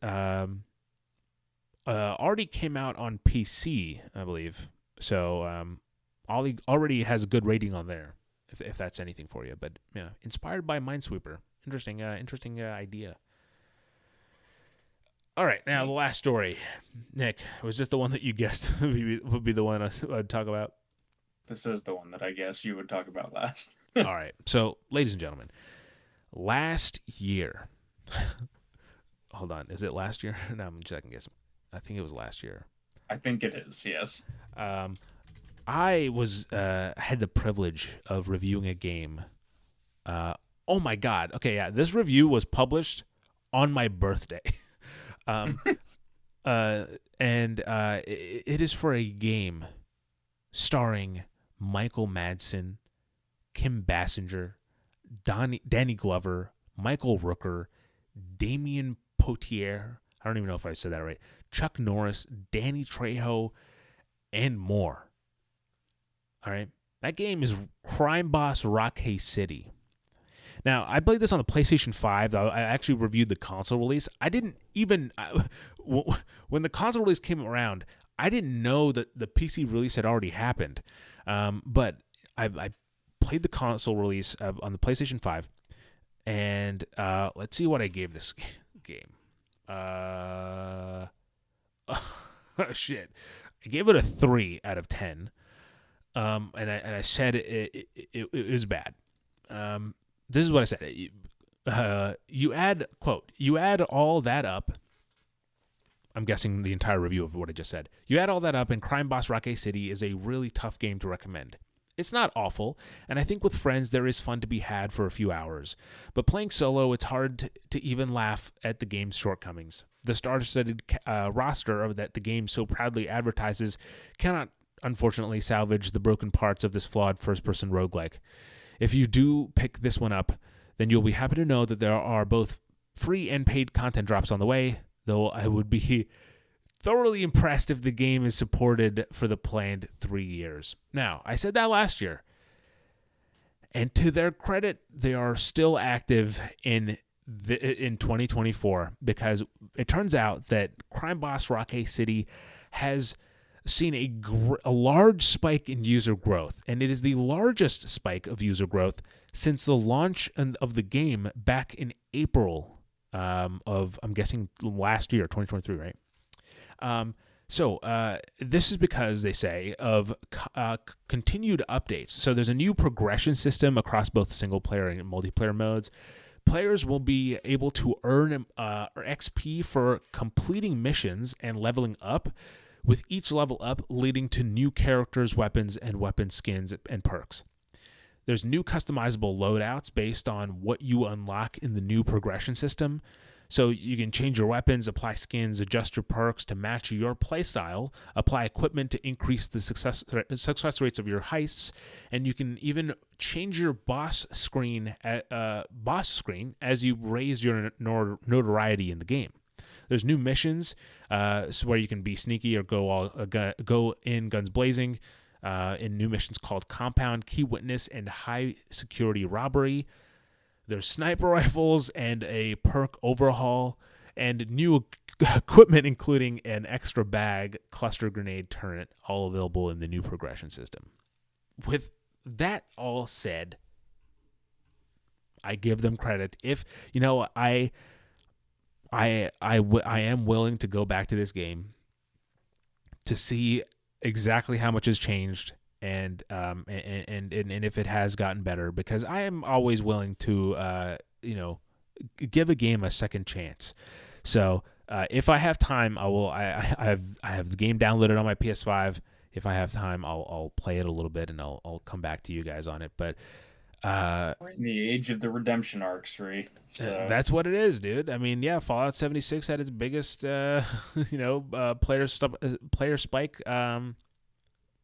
already came out on PC, I believe. So already has a good rating on there, if that's anything for you. But inspired by Minesweeper. Interesting idea. All right, now the last story. Nick, was this the one that you guessed would be the one I'd talk about? this is the one that I guess you would talk about last. All right, so ladies and gentlemen, last year. Hold on, is it last year? No, I'm second guessing. I think it was last year. I think it is, yes. I was had the privilege of reviewing a game. Oh my God! Okay, yeah, this review was published on my birthday, it is for a game starring Michael Madsen, Kim Basinger, Danny Glover, Michael Rooker, Damien Potier. I don't even know if I said that right. Chuck Norris, Danny Trejo, and more. All right. That game is Crime Boss Rockay City. Now, I played this on the PlayStation 5. I actually reviewed the console release. I didn't even... when the console release came around, I didn't know that the PC release had already happened. But I played the console release on the PlayStation 5. And let's see what I gave this game. Shit. I gave it a 3 out of 10. And I said it was bad. This is what I said. You add all that up. I'm guessing the entire review of what I just said. You add all that up, and Crime Boss Rockay City is a really tough game to recommend. It's not awful, and I think with friends there is fun to be had for a few hours. But playing solo, it's hard to even laugh at the game's shortcomings. The star-studded roster that the game so proudly advertises cannot, unfortunately, salvage the broken parts of this flawed first-person roguelike. If you do pick this one up, then you'll be happy to know that there are both free and paid content drops on the way, though I would be thoroughly impressed if the game is supported for the planned 3 years. Now, I said that last year, and to their credit, they are still active in 2024, because it turns out that Crime Boss Rockay City has seen a large spike in user growth, and it is the largest spike of user growth since the launch of the game back in April of, I'm guessing, last year, 2023, right? So this is because, they say, of continued updates. So there's a new progression system across both single-player and multiplayer modes. Players will be able to earn XP for completing missions and leveling up, with each level up leading to new characters, weapons, and weapon skins and perks. There's new customizable loadouts based on what you unlock in the new progression system. So you can change your weapons, apply skins, adjust your perks to match your playstyle, apply equipment to increase the success rates of your heists, and you can even change your boss screen as you raise your notoriety in the game. There's new missions so where you can be sneaky or go in guns blazing in new missions called Compound, Key Witness, and High Security Robbery. There's sniper rifles and a perk overhaul and new equipment, including an extra bag, cluster grenade turret, all available in the new progression system. With that all said, I give them credit. If I am willing to go back to this game to see exactly how much has changed. And if it has gotten better, because I am always willing to give a game a second chance. So if I have time, I will. I have the game downloaded on my PS5. If I have time, I'll play it a little bit and I'll come back to you guys on it. But we're in the age of the redemption arcs, right? So. That's what it is, dude. I mean, yeah, Fallout 76 had its biggest player spike.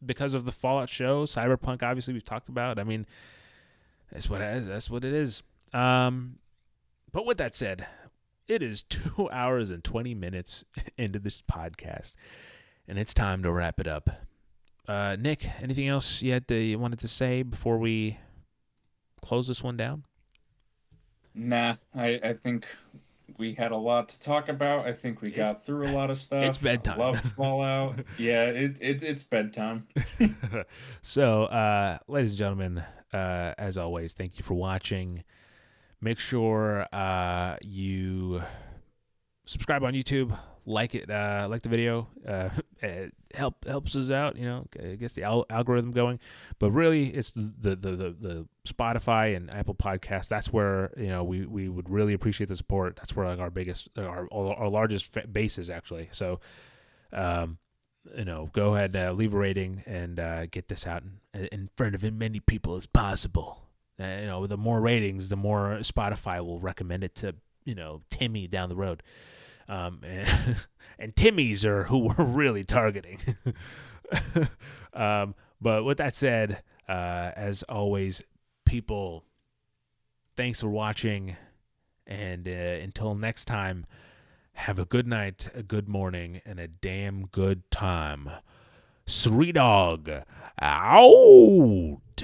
Because of the Fallout show, Cyberpunk, obviously we've talked about. I mean, that's what it is. But with that said, it is 2 hours and 20 minutes into this podcast, and it's time to wrap it up. Nick, anything else you wanted to say before we close this one down? Nah, I think we had a lot to talk about. I think we got through a lot of stuff. It's bedtime. Love Fallout. Yeah, it's bedtime. So, ladies and gentlemen, as always, thank you for watching. Make sure you subscribe on YouTube, like the video. It helps us out, gets the algorithm going. But really, it's the Spotify and Apple Podcasts. That's where we would really appreciate the support. That's where our largest base is actually. So, go ahead, leave a rating and get this out in front of as many people as possible. The more ratings, the more Spotify will recommend it to Timmy down the road. And Timmys are who we're really targeting. But with that said, as always, people, thanks for watching. And until next time, have a good night, a good morning, and a damn good time. Sweet dog out.